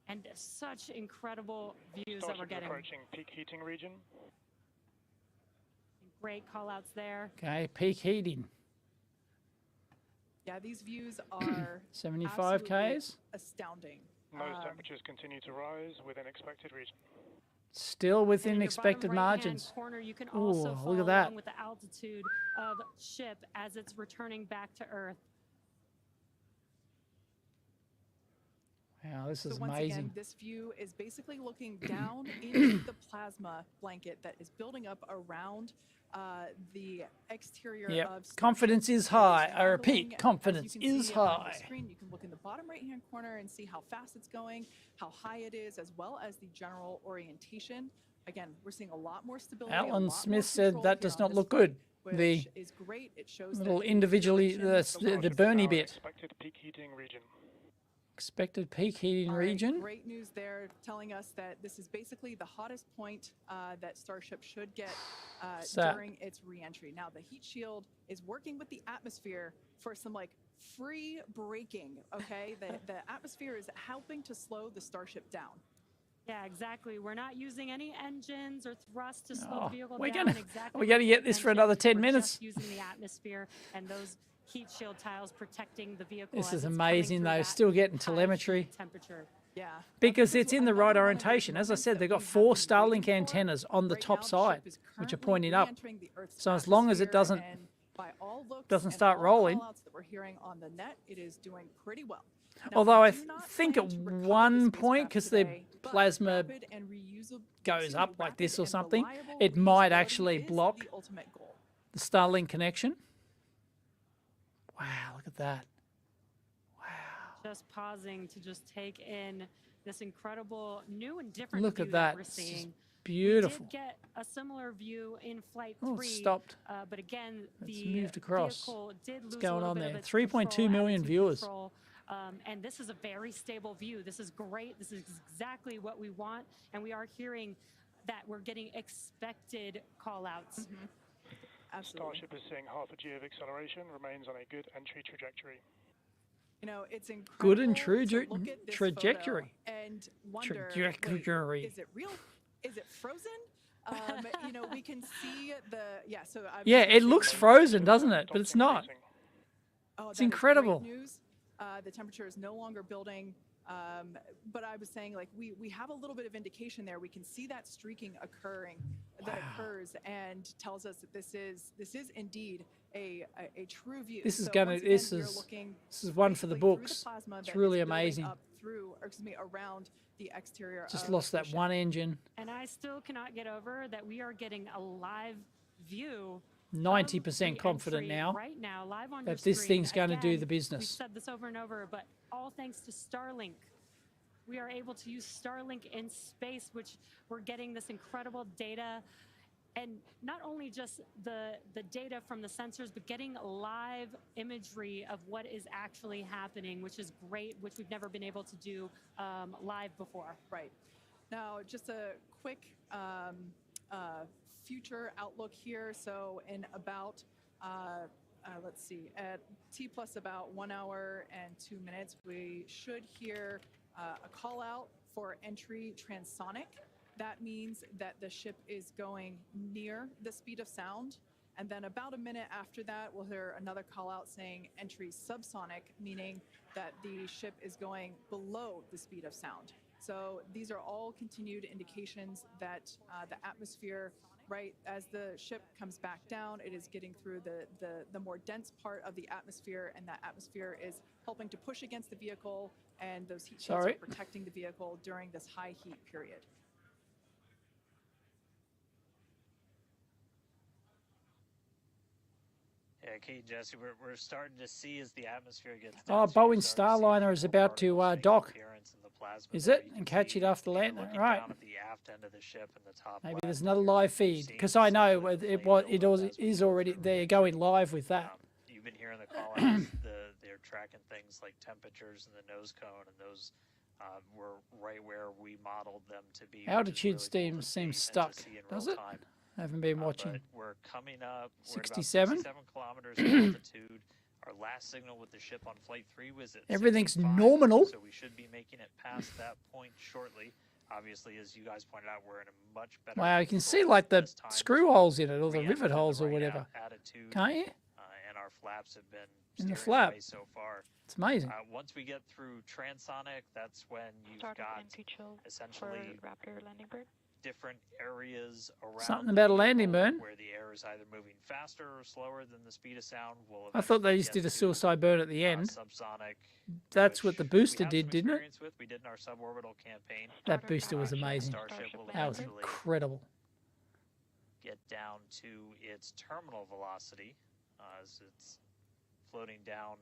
And such incredible views that we're Starship is getting. approaching peak heating region. Great call-outs there. Okay, peak heating. Yeah, these views are 75 absolutely Ks. astounding. Nose temperatures continue to rise within expected region. Still And within in your expected bottom right-hand margins. corner, you can Ooh, also look follow at that. along with the altitude of ship as it's returning back to Earth. Wow, this So is once amazing. again, this view is basically looking down into the plasma blanket that is building up around the exterior Yep. of Starship. Confidence is It high. I modeling, repeat, as confidence you can is see on your high. Screen. You can look in the bottom right-hand corner and see how fast it's going, how high it is, as well as the general orientation. Again, we're seeing a lot more stability. a Alan lot Smith more said control that here does on not this look flight, good. The which is great. It shows that little the individually, installation the Starship is Bernie now in bit. expected peak heating region. Expected peak heating All right, region. great news there, telling us that this is basically the hottest point that Starship should get Sat. during its re-entry. Now, the heat shield is working with the atmosphere for some like free braking. Okay, the atmosphere is helping to slow the Starship down. Yeah, exactly. We're not using any engines or thrust to slow Oh, the vehicle we're down. gonna- Exactly we what gotta you get this for mentioned. another 10 We're minutes. Just using the atmosphere and those heat shield tiles protecting the vehicle. This as is it's coming amazing through though, that still getting high telemetry. heat temperature. Yeah, Because this it's is in the right another one of those orientation. As I moments said, that they've got we have 4 been Starlink waiting for. antennas on the Right top now, the side, ship is which are currently pointing up. re-entering the Earth's So as long as it atmosphere, doesn't- and by all looks doesn't and start all rolling. call-outs that we're hearing on the net, it is doing pretty well. Now, Although we I do not think plan at to recover one the point, spacecraft because the today, but plasma rapid and reusable- goes up like this or rapid and something, reliable it might reusability actually is block the ultimate goal. the Starlink connection. Wow, look at that. Wow. Just pausing to just take in this incredible new and different Look view at that. we're This is seeing. beautiful. We did get a similar view in Flight Oh, 3, it's stopped. but again, It's the moved across. vehicle did What's lose going a little on bit there? of its 3.2 control, million attitude viewers. control, and this is a very stable view. This is great. This is exactly what we want, and we are hearing that we're getting expected call-outs. Absolutely. Starship is seeing half a G of acceleration, remains on a good entry trajectory. You know, it's incredible Good and to look at this trajectory. photo and wonder, Trajectory. wait, is it real? Is it frozen? You know, we can see so I was Yeah, it mentioning looks the- frozen, doesn't it? But it's not. Oh, It's that is great incredible. news. The temperature is no longer building. But I was saying, like, we have a little bit of indication there. We can see that streaking occurs and tells us that this is indeed a true view. This is So gonna. once again, This we are is looking this is one for the basically through books. plasma It's that really is building amazing. up through, or excuse me, around the exterior. Just of lost the that ship. one engine. And I still cannot get over that we are getting a live view. 90% of the confident entry now right now, live on that your this screen. thing's going to do Again, the We've business. said this over and over, but all thanks to Starlink. We are able to use Starlink in space, which we're getting this incredible data. And not only just the data from the sensors, but getting live imagery of what is actually happening, which is great, which we've never been able to do live before. Right. Now, just a quick future outlook here. So in about, let's see, at T plus about 1 hour and 2 minutes, we should hear a call out for entry transonic. That means that the ship is going near the speed of sound. And then about a minute after that, we'll hear another call out saying entry subsonic, meaning that the ship is going below the speed of sound. So these are all continued indications that the atmosphere, right, as the ship comes back down, it is getting through the more dense part of the atmosphere, and that atmosphere is helping to push against the vehicle, and those heat shields are protecting the vehicle during this high heat period. Yeah, Kate, Jesse, we're starting to see as the atmosphere gets Oh, denser, Boeing you're starting to see Starliner is more about to particles make dock. appearance in the plasma Is there. it? You And can catch see it after if you're land? looking Right. down at the aft end of the ship in the top Maybe left, there's another you're live feed seeing because I know essentially the it flame it buildup as we is go already through they're entry. going live with that. You've been hearing the call outs. They're tracking things like temperatures in the nose cone, and those were right where we modeled them to be. Altitude which is really cool to seems see and stuck. to see in Does real it? time. I haven't been watching. But we're coming up. We're at about 67? 67 kilometers of altitude. Our last signal with the ship on Flight 3 was at Everything's 65, nominal. so we should be making it past that point shortly. Obviously, as you guys pointed out, we're in a much better. Wow, you can see control like the this time screw as holes in it or the we rivet enter holes or right whatever. attitude, Can't you? and our flaps have been In the steering flap. away so far. It's amazing. Once we get through transonic, that's when you've Started got NP chill for essentially Raptor landing bird. different areas around Something the about a landing vehicle burn. where the air is either moving faster or slower than the speed of sound. We'll I thought they eventually just get did a to, suicide burn at the end. subsonic. That's what the which booster we have did, some didn't it? experience with. We did in our suborbital campaign. That booster was Starship amazing. Starship will That was eventually incredible. get down to its terminal velocity as it's floating down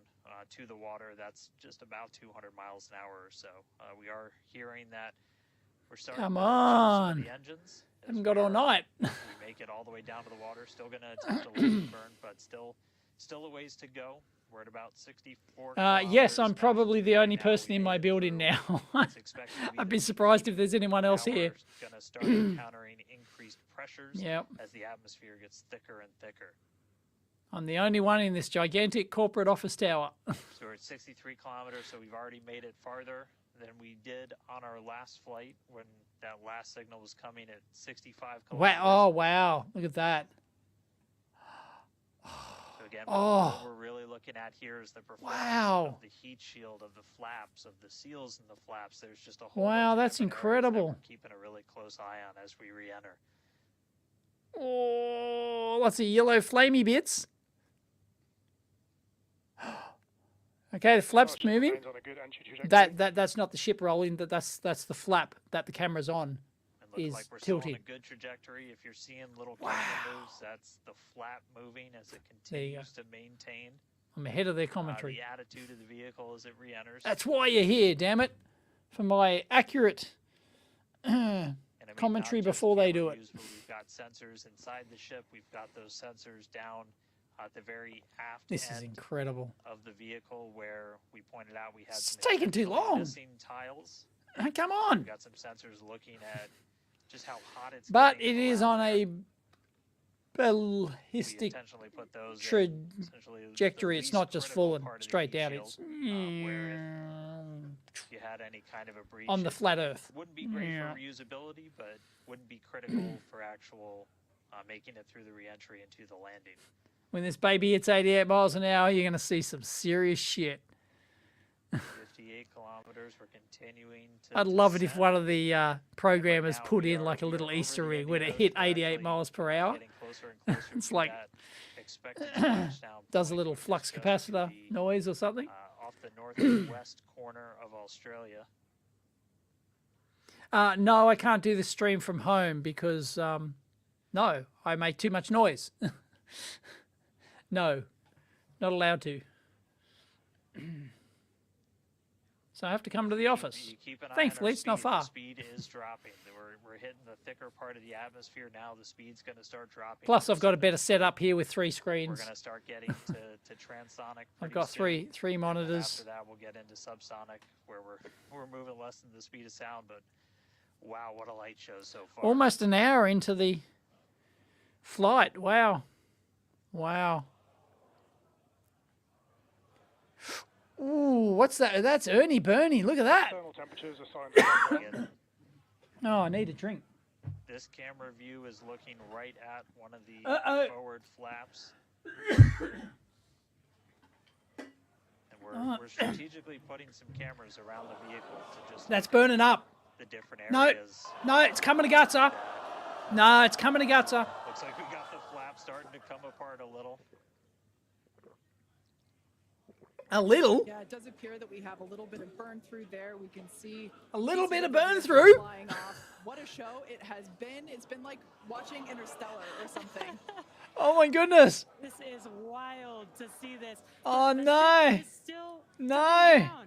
to the water. That's just about 200 miles an hour or so. We are hearing that we're starting Come to chill some of on. the engines. as Haven't got we all are- night. we make it all the way down to the water. Still going to attempt a landing burn, but still a ways to go. We're at about 64 Yes, I'm kilometers probably the altitude only right now. person We in my made it building through now. what's expected to be I'd the be peak surprised heat. if there's anyone else Now here. we're going to start encountering increased pressures Yep. as the atmosphere gets thicker and thicker. I'm the only one in this gigantic corporate office tower. So we're at 63 kilometers, so we've already made it farther than we did on our last flight when that last signal was coming at 65 kilometers. Wow! Oh, wow! Look at that. So again, Oh. what we're really looking at here is the performance Wow. of the heat shield, of the flaps, of the seals and the flaps. There's just a whole Wow, bunch of that's different areas that incredible. we're keeping a really close eye on as we re-enter. Oh, lots of yellow flamey bits. Okay, the flap's Starship moving. remains on a good entry trajectory. That's not the ship rolling. That's the flap that the camera's on. And looks Is like we're still on tilted. a good trajectory. If you're seeing little Wow. camera moves, that's the flap moving as it There you go. continues to maintain. I'm ahead of their commentary. The attitude of the vehicle as it re-enters. That's why you're here, damn it. For my accurate commentary before they do it. We've got sensors inside the ship. We've got those sensors down at the very aft This is end incredible. of the vehicle, where we pointed out we had It's some taking too long. missing tiles. Come on. We've got some sensors looking at just how hot it's But getting it is around on there. a ballistic Intentionally put those trajectory. It's not just full and straight down. Shield, It's where if you had any kind of a breach on the flat Earth. wouldn't be great for reusability, but wouldn't be critical for actual making it through the re-entry into the landing. When this baby hits 88 miles an hour, you're going to see some serious shit. 58 kilometers. We're continuing to. I'd love it if descend. one of the programmers Now put we in are- like a we are little over Easter the egg when it Indios. hit We're 88 actually miles per hour. getting closer and closer It's to like that expected touchdown does a point, little which is flux just to capacitor the, noise or something. off the northwest corner of Australia. No, I can't do the stream from home because no, I make too much noise. No, not allowed to. So I have to come to the office. You keep an eye on Thankfully, our it's not speed. far. The speed is dropping. We're hitting the thicker part of the atmosphere now. The speed's going to start dropping. Plus, I've got a better Pacific. setup here with 3 We're screens. going to start getting to transonic. I've pretty got soon. three And monitors. after that, we'll get into subsonic, where we're moving less than the speed of sound. But wow, what a light show so far! Almost an hour into the flight. Wow. Wow. Ooh, what's that? That's Ernie Bernie. Look at that. Thermal temperatures assigned. Again, Oh, I need a drink. this camera view is looking right at one of the Uh-oh. forward flaps. And we're strategically putting some cameras around the vehicle to just That's look burning up. at the different No, areas. no, it's coming to Gutsa. No, it's coming to Gutsa. Looks like we got the flap starting to come apart a little. A little. Yeah, it does appear that we have a little bit of burn through there. We can see A little pieces bit of the burn vehicle through. flying off. What a show it has been. It's been like watching Interstellar or something. Oh my goodness. This is wild to see this. Oh The no. ship is still No. going down,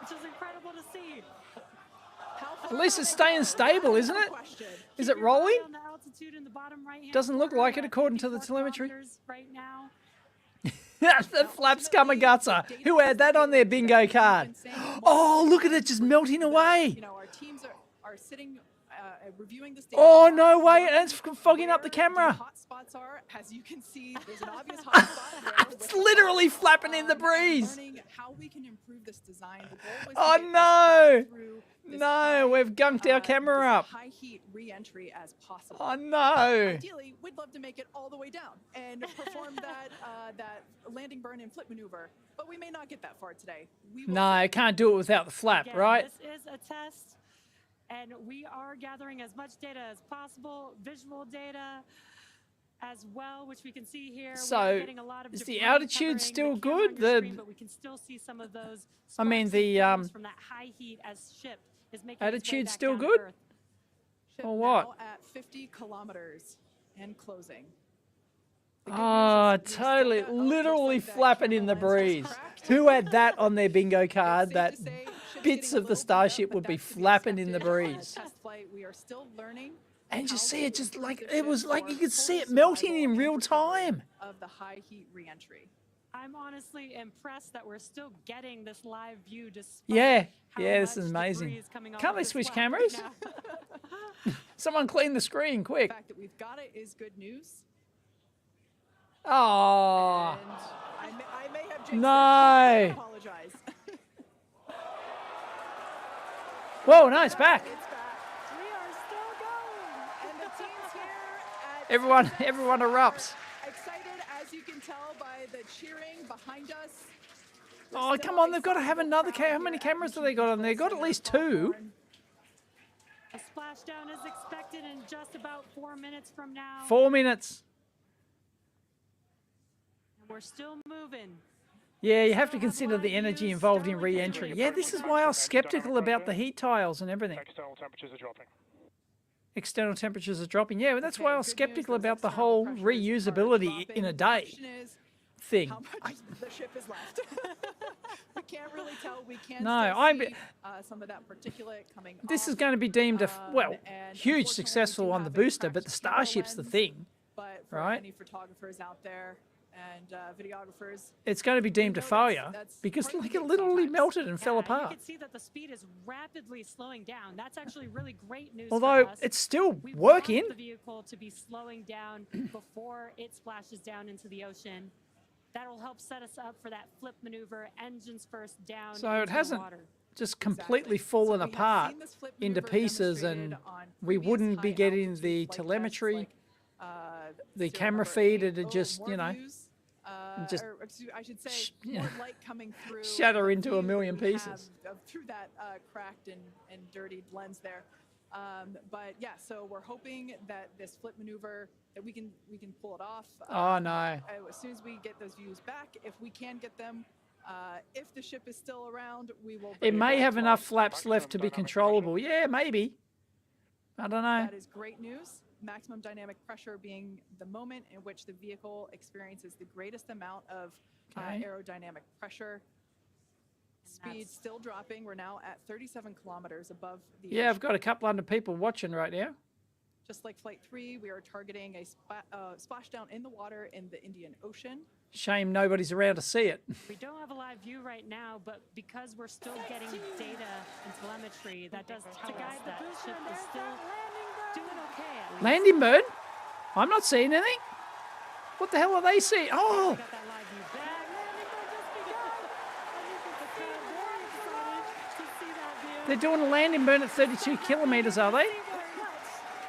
which is incredible to see. How At least it's staying stable, isn't it? Question. Is it Keep your eye rolling? on the altitude in the bottom right-hand Doesn't look corner, like it about according to the 54 telemetry. kilometers right now. The flaps coming Gutsa. Who had that on their bingo card? Oh, look at it just melting away. You know, our teams are sitting reviewing this data. Oh, no way. It's fogging up the camera. Hot spots are, as you can see, there's an obvious hot spot there. It's literally flapping in the breeze. Learning how we can improve this design. The goal was to Oh, get this no. through this No, high, we've gunked our camera this up. high heat re-entry as possible. Oh, no. Ideally, we'd love to make it all the way down and perform that landing burn and flip maneuver, but we may not get that far today. We will No, I can't do it without the flap, Again, right? This is a test, and we are gathering as much data as possible, visual data as well, which we can see here. We So, are getting a lot of is the debris altitude covering still the camera on good? your The- screen, but we can still see some of those I mean, sparks the, and flames from that high heat as ship is making its way attitude's back still down to good? Earth. ship Or what? now at 50 kilometers and closing. The good Oh, news is we still totally, got- literally looks like that flapping in the camera lens breeze. just cracked. Who had that on their bingo It's card? safe That to say, ship's bits getting a of the little beat up, Starship but would be that's to be flapping in the expected. breeze. Test flight, we are still learning. And just how see it to just improve like, the it was ship like for you could see full it melting survival in and real recovery time. of the high heat re-entry. I'm honestly impressed that we're still getting this live view despite Yeah, how yeah, this much is debris amazing. is coming off Can't of they this switch flap right cameras? now. Someone clean the screen, The quick. fact that we've got it is good news. Oh, And I may have jinxed No. it. I apologize. whoa, no, it's back. It's back. We are still going. And the teams here at Everyone erupts. excited, as you can tell by the cheering behind us. Oh, come on, they've got to have another How many cameras have they got on there? They've got at least 2. A splashdown is expected in just about 4 minutes from now. 4 minutes. And we're still moving. Yeah, you have to consider the energy involved in re-entry. Yeah, this is why I was skeptical about the heat tiles and everything. External temperatures are dropping. External temperatures are dropping. Yeah, but that's why I was Okay, good news skeptical is about the external whole pressures are reusability dropping. in a The day. question is, thing. how much the ship is left. We can't really tell. We can No, still see some of that particulate coming This off. is going to be deemed a, well, And huge unfortunately, successful we do on the have a booster, but the cracked camera Starship's the lens, thing. But for right? any photographers out there and videographers, It's going to be deemed a know failure that's because, part of the like, it gig literally sometimes. melted and fell You apart. can see that the speed is rapidly slowing down. That's actually really great news Although for us. it's still We working. want the vehicle to be slowing down before it splashes down into the ocean. That'll help set us up for that flip maneuver, engines first down So into it the hasn't water. just completely Exactly. fallen So we have apart seen this flip into maneuver pieces, demonstrated and on we previous wouldn't be getting high-altitude the flight tests telemetry, like, the serial camera number feed. 8. It'd Oh, just, more you know, views, just or I should say, yeah. more light coming through. shatter the into a view that million we have pieces. through that cracked and dirtied lens there. But yeah, so we're hoping that this flip maneuver, that we can pull it off. Oh, no. As soon as we get those views back, if we can get them, if the ship is still around, we will. It bring may back have to enough life. flaps left to be controllable. Yeah, maybe. I don't know. That is great news. Maximum dynamic pressure being the moment in which the vehicle experiences the greatest amount of Okay. aerodynamic pressure. Speed still dropping. We're now at 37 kilometers above the Yeah, ocean. I've got a couple hundred people watching right now. Just like Flight 3, we are targeting a splashdown in the water in the Indian Ocean. Shame nobody's around to see it. We don't have a live view right now, but because we're still getting data and telemetry, that does tell us that ship is still doing okay. At least. Landing burn? I'm not seeing anything. What the hell are they seeing? Oh, We got that live view back. they're doing a landing burn at 32 kilometers, are they?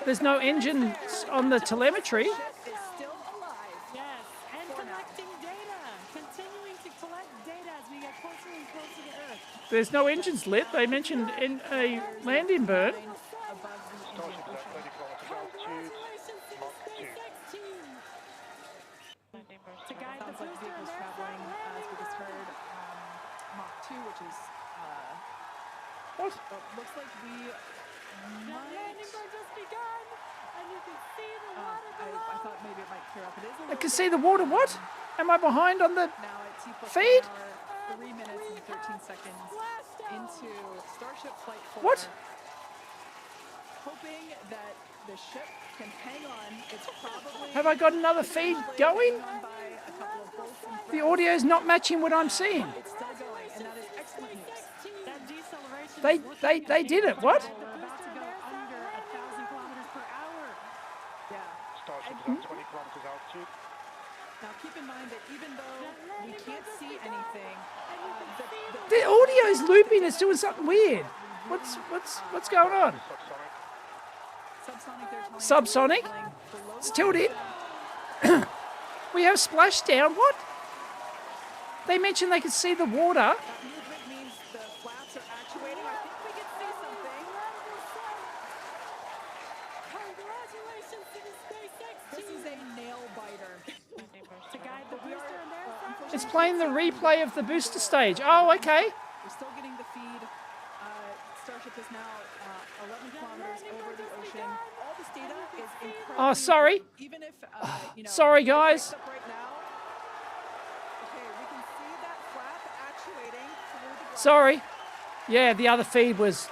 There's no engine on the telemetry. Ship is still alive. Yes, and collecting data. Continuing to collect data as we get closer and closer to Earth. There's no engines lit. They mentioned in a landing burn. Above the Indian Starship is Ocean. at 30 kilometers altitude. Congratulations to the Mach 2. SpaceX team. Landing burn. To guide the Sounds like the booster and vehicle's there's traveling, that as we just heard, Mach 2, which is, What? looks like we The might. landing burn just begun, and you can see the water I below. thought maybe it might clear up. It is a I little can bit, see the water. What? Am I behind on the... Now at T plus Feed? 1 hour, 3 minutes and 13 seconds into Starship Flight 4. What? Hoping that the ship can hang on. It's probably Have I got another feed going? hanging on by a couple of bolts and The threads. audio's not matching what I'm seeing. It's still going, and that is excellent news. That deceleration They- is looking they- at they being did it. What? We're about to go under 1,000 kilometers per hour. Yeah. Starship is at 20 kilometers altitude. Now keep in mind that even though we can't see anything, The audio's looping. It's doing something weird. What's going on? Subsonic. subsonic, they're telling us Subsonic? we're traveling below It's the tilted. ocean. We have splashdown. What? They mentioned they could see the water. That movement means the flaps are actuating. I think we can see something. Congratulations to the SpaceX This team. is a nail biter. Landing burn. To guide the We are, booster and there's that unfortunately, It's playing the replay of the booster stage. Oh, okay. we're still getting the feed. Starship is now 11 kilometers over the ocean. All this data is incredibly Oh, sorry. important. Even if, you know, Sorry, it guys. breaks up right now. Okay, we can see that flap actuating through the glass. Sorry. Yeah, the other feed was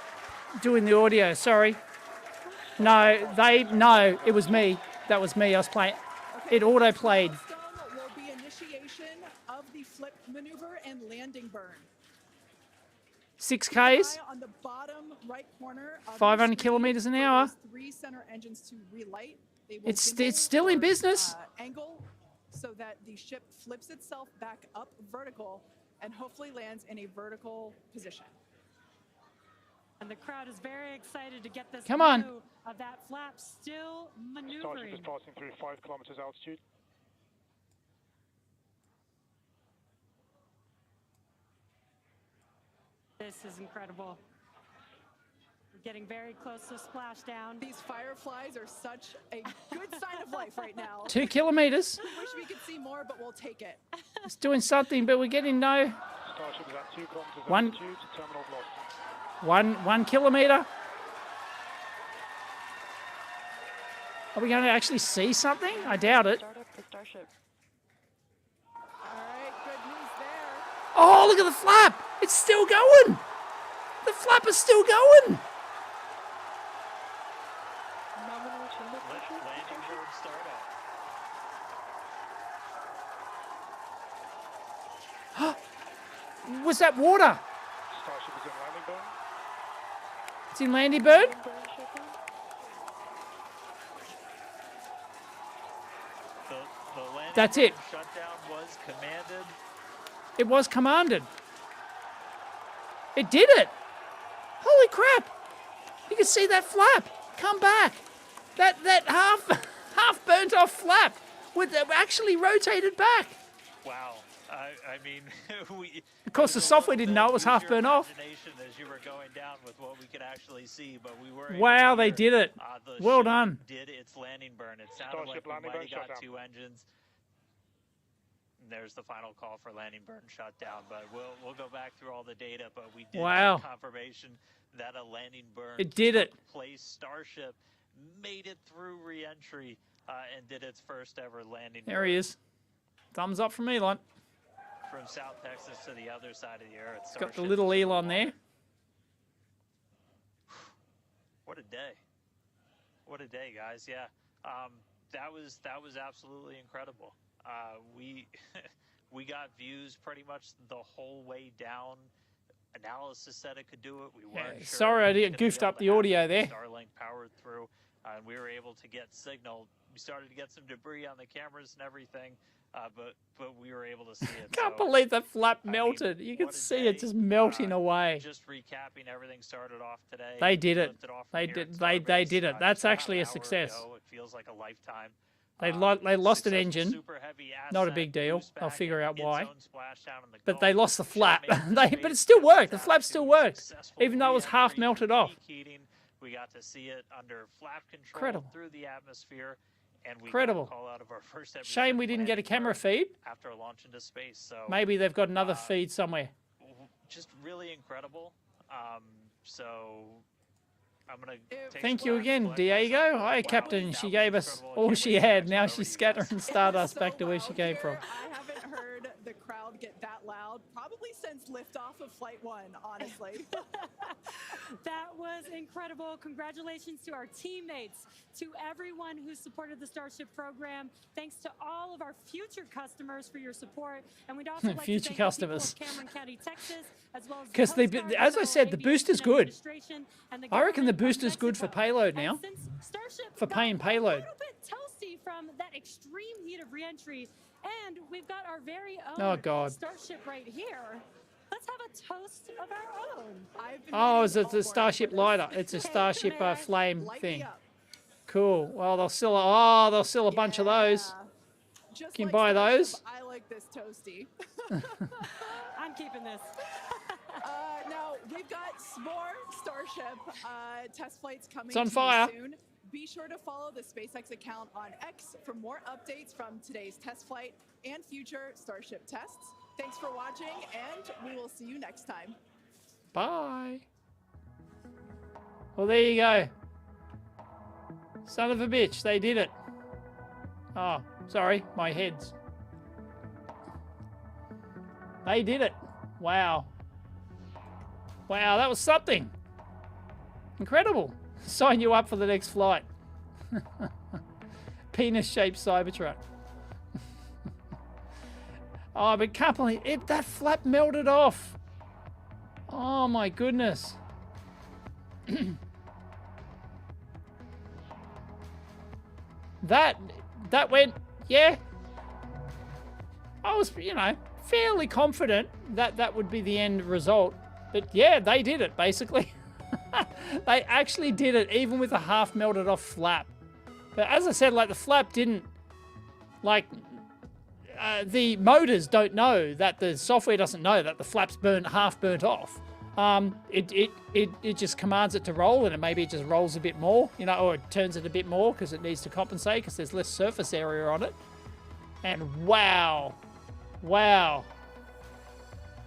doing the audio. Sorry. No, it was me. That was me. I was playing. It auto played. Milestone will be initiation of the flip maneuver and landing burn. 6 Ks. Eye on the bottom right corner of 500 your screen kilometers an for hour. those 3 center engines to relight. They will It's gimbal still in or, business. Angle so that the ship flips itself back up vertical and hopefully lands in a vertical position. And the crowd is very excited to get this Come on. view of that flap still Starship maneuvering. is passing through 5 kilometers altitude. This is incredible. We're getting very close to splashdown. These fireflies are such a good sign of life right now. 2 kilometers. We wish we could see more, but we'll take it. It's doing something, but we're getting no. Starship is at 2 kilometers One- altitude. Terminal velocity. 1 kilometer. Are we going to actually see something? I doubt it. Start up the Starship. Oh, look at the flap. It's still going. The flap is still going. Landing bird startup. Was that water? Starship is in landing burn. It's in Landy Bird. The landing That's it. bird shutdown was commanded. It was commanded. It did it. Holy crap. You can see that flap come back. That half burnt off flap with actually rotated back. Wow. I mean, Of course, the software didn't know it was half burnt off. As you were going down with what we could actually see, but we were. Wow, they did it. The Well ship done. Did its landing burn? It sounded like Starship we landing might burn have got shutdown. 2 engines. And there's the final call for landing burn shutdown, but we'll go back through all the data. But we did Wow. get confirmation that a landing burn It did took it. place. Starship made it through re-entry and did its first ever landing. There he is. Thumbs up from Elon. From South Texas to the other side of the earth. It's got the little Elon there. What a day! What a day, guys! Yeah, that was absolutely incredible. We we got views pretty much the whole way down. Analysis said it could do it. We weren't sure. Sorry, I if it was gonna goofed be up able the to audio happen. there. Starlink powered through, and we were able to get signal. We started to get some debris on the cameras and everything, but we were able to see it. Can't So, believe that flap I mean, melted. You can what a see it day. just melting away. Just recapping, everything started off today. They did it. Lifted off They from here did. at They Starbase, did it. just That's about actually an a hour success. ago. It feels like a lifetime. They lost an Successful engine. super heavy Not a Ascent big deal. boost I'll back figure in out its why. own splashdown in the But Gulf. they lost the Should flap. have made But it space still to get worked. The back flap to still worked. successful Even though it was half re-entry, melted off. peak heating. We got to see it under flap control Incredible. through the atmosphere. And we Incredible. got a call out of our first ever Shame we ship didn't get a landing camera burn feed. after a launch into space. So Maybe they've got another feed somewhere. just really incredible. So I'm gonna take Thank some you time to again, collect Diego. myself. Hi, Wow, Captain. that She was gave us incredible. all Can't she wait to had. next Now one she's over to you scattering guys. stardust back to where she came from. I haven't heard the crowd get that loud probably since liftoff of Flight 1, honestly. That was incredible. Congratulations to our teammates, to everyone who supported the Starship program. Thanks to all of our future customers for your support. And we'd also like Future to thank customers. the people of Cameron County, Texas, as well as the 'Cause they- Coast Guard, as I said, the Federal booster's Aviation good. Administration, and the I reckon the government of booster's good for Mexico. payload And now. since Starship For got paying payload. a little bit toasty from that extreme heat of reentry, and we've got our very own Oh, God. Starship right here. Let's have a toast of our own. Oh, it's a Starship lighter. It's a Starship flame Light me thing. up. Cool. Well, they'll sell a bunch of those. Yeah. Just Can you like buy Starship, those? I like this toasty. I'm keeping this. Now, we've got more Starship test flights coming It's on to you fire. soon. Be sure to follow the SpaceX account on X for more updates from today's test flight and future Starship tests. Thanks for watching, and we will see you next time. Bye. Well, there you go. Son of a bitch, they did it. Oh, sorry, my head's. They did it. Wow. Wow, that was something. Incredible. Sign you up for the next flight. Penis-shaped Cybertruck. Oh, but can't believe it, that flap melted off. Oh my goodness. that went, yeah. I was, fairly confident that that would be the end result. But yeah, they did it, basically. They actually did it, even with a half melted off flap. But as I said, the flap didn't, the motors don't know that, the software doesn't know that the flap's half burnt off. It just commands it to roll, and maybe it just rolls a bit more, or it turns it a bit more because it needs to compensate because there's less surface area on it. And wow,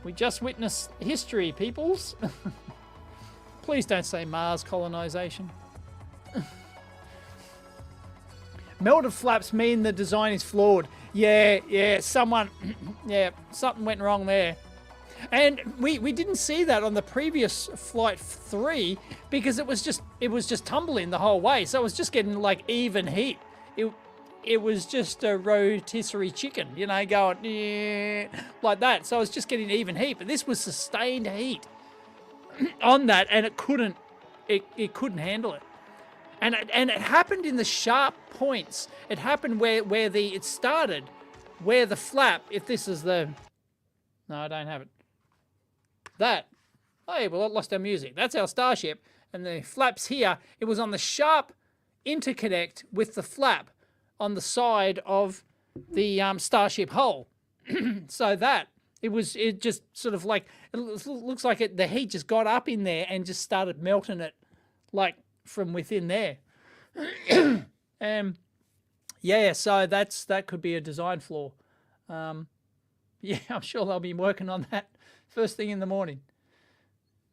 we just witnessed history, peoples. Please don't say Mars colonization. Melted flaps mean the design is flawed. Yeah, something went wrong there. And we didn't see that on the previous Flight 3 because it was just tumbling the whole way. So it was just getting like even heat. It was just a rotisserie chicken, you know, going like that. So it was just getting even heat. But this was sustained heat on that, and it couldn't handle it. And it happened in the sharp points. It happened where it started, where the flap, if this is the... No, I don't have it. That. Hey, well, I lost our music. That's our Starship. And the flaps here, it was on the sharp interconnect with the flap on the side of the Starship hull. So that, it just sort of like, it looks like the heat just got up in there and just started melting it like from within there. Yeah, so that could be a design flaw. Yeah, I'm sure they'll be working on that first thing in the morning.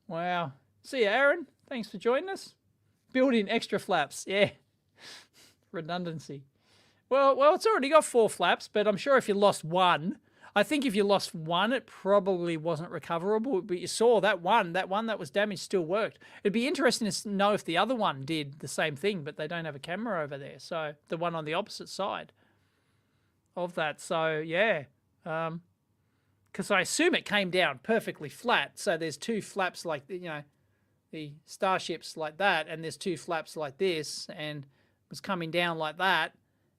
Wow. See you, Aaron. Thanks for joining us. Build in extra flaps. Yeah. Redundancy. Well, it's already got 4 flaps, but I'm sure if you lost one, I think if you lost one, it probably wasn't recoverable. But you saw that one that was damaged still worked. It'd be interesting to know if the other one did the same thing, but they don't have a camera over there. So the one on the opposite side of that. So yeah. Because I assume it came down perfectly flat. So there's 2 flaps like, you know, the Starships like that, and there's 2 flaps like this, and it was coming down like that.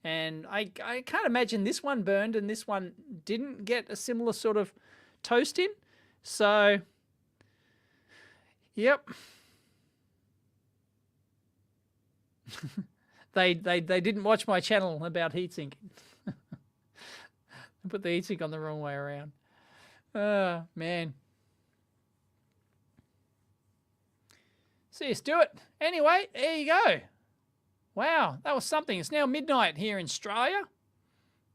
And I can't imagine this one burned and this one didn't get a similar sort of toasting. So, yep. They didn't watch my channel about heatsink. I put the heatsink on the wrong way around. Oh, man. See you, Stuart. Anyway, there you go. Wow, that was something. It's now midnight here in Australia.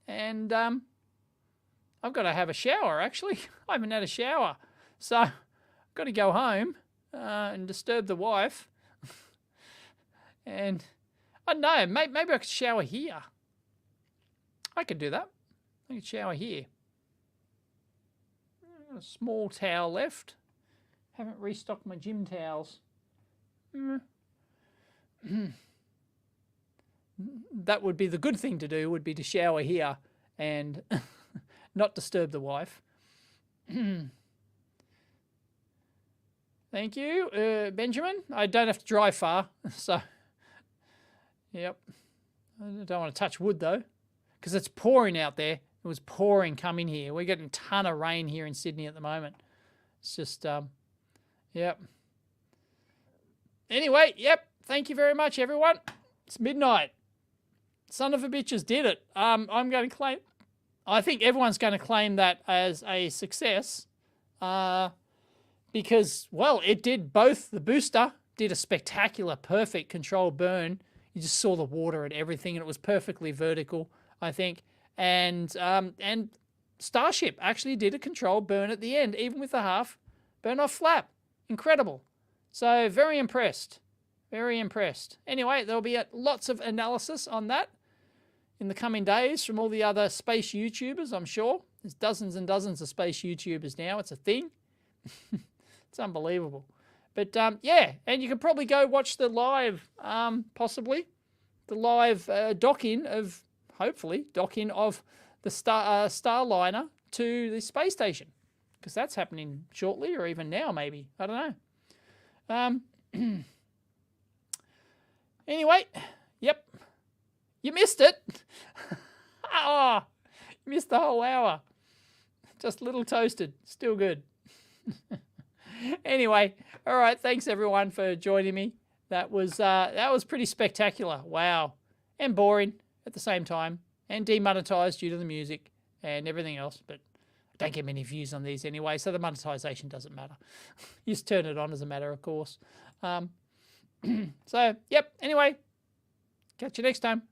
And I've got to have a shower, actually. I haven't had a shower. So I've got to go home and disturb the wife. And I don't know, maybe I could shower here. I could do that. I could shower here. A small towel left. Haven't restocked my gym towels. That would be the good thing to do, would be to shower here and not disturb the wife. Thank you, Benjamin. I don't have to drive far, so yep. I don't want to touch wood though, because it's pouring out there. It was pouring coming here. We're getting a ton of rain here in Sydney at the moment. It's just, yep. Anyway, yep. Thank you very much, everyone. It's midnight. Son of a bitches did it. I'm going to claim, I think everyone's going to claim that as a success because, well, it did both. The booster did a spectacular, perfect controlled burn. You just saw the water and everything, and it was perfectly vertical, I think. And Starship actually did a controlled burn at the end, even with the half burn off flap. Incredible. So very impressed. Very impressed. Anyway, there'll be lots of analysis on that in the coming days from all the other space YouTubers, I'm sure. There's dozens and dozens of space YouTubers now. It's a thing. It's unbelievable. But, yeah, and you can probably go watch the live, possibly, the live docking of, hopefully, docking of the Starliner to the space station. Because that's happening shortly, or even now, maybe. I don't know. Anyway, yep, you missed it. Oh, you missed the whole hour. Just a little toasted, still good. Anyway, all right, thanks everyone for joining me. That was pretty spectacular. Wow, and boring at the same time, and demonetized due to the music and everything else. But I don't get many views on these anyway, so the monetization doesn't matter. You just turn it on as a matter of course. So, yep, anyway, catch you next time.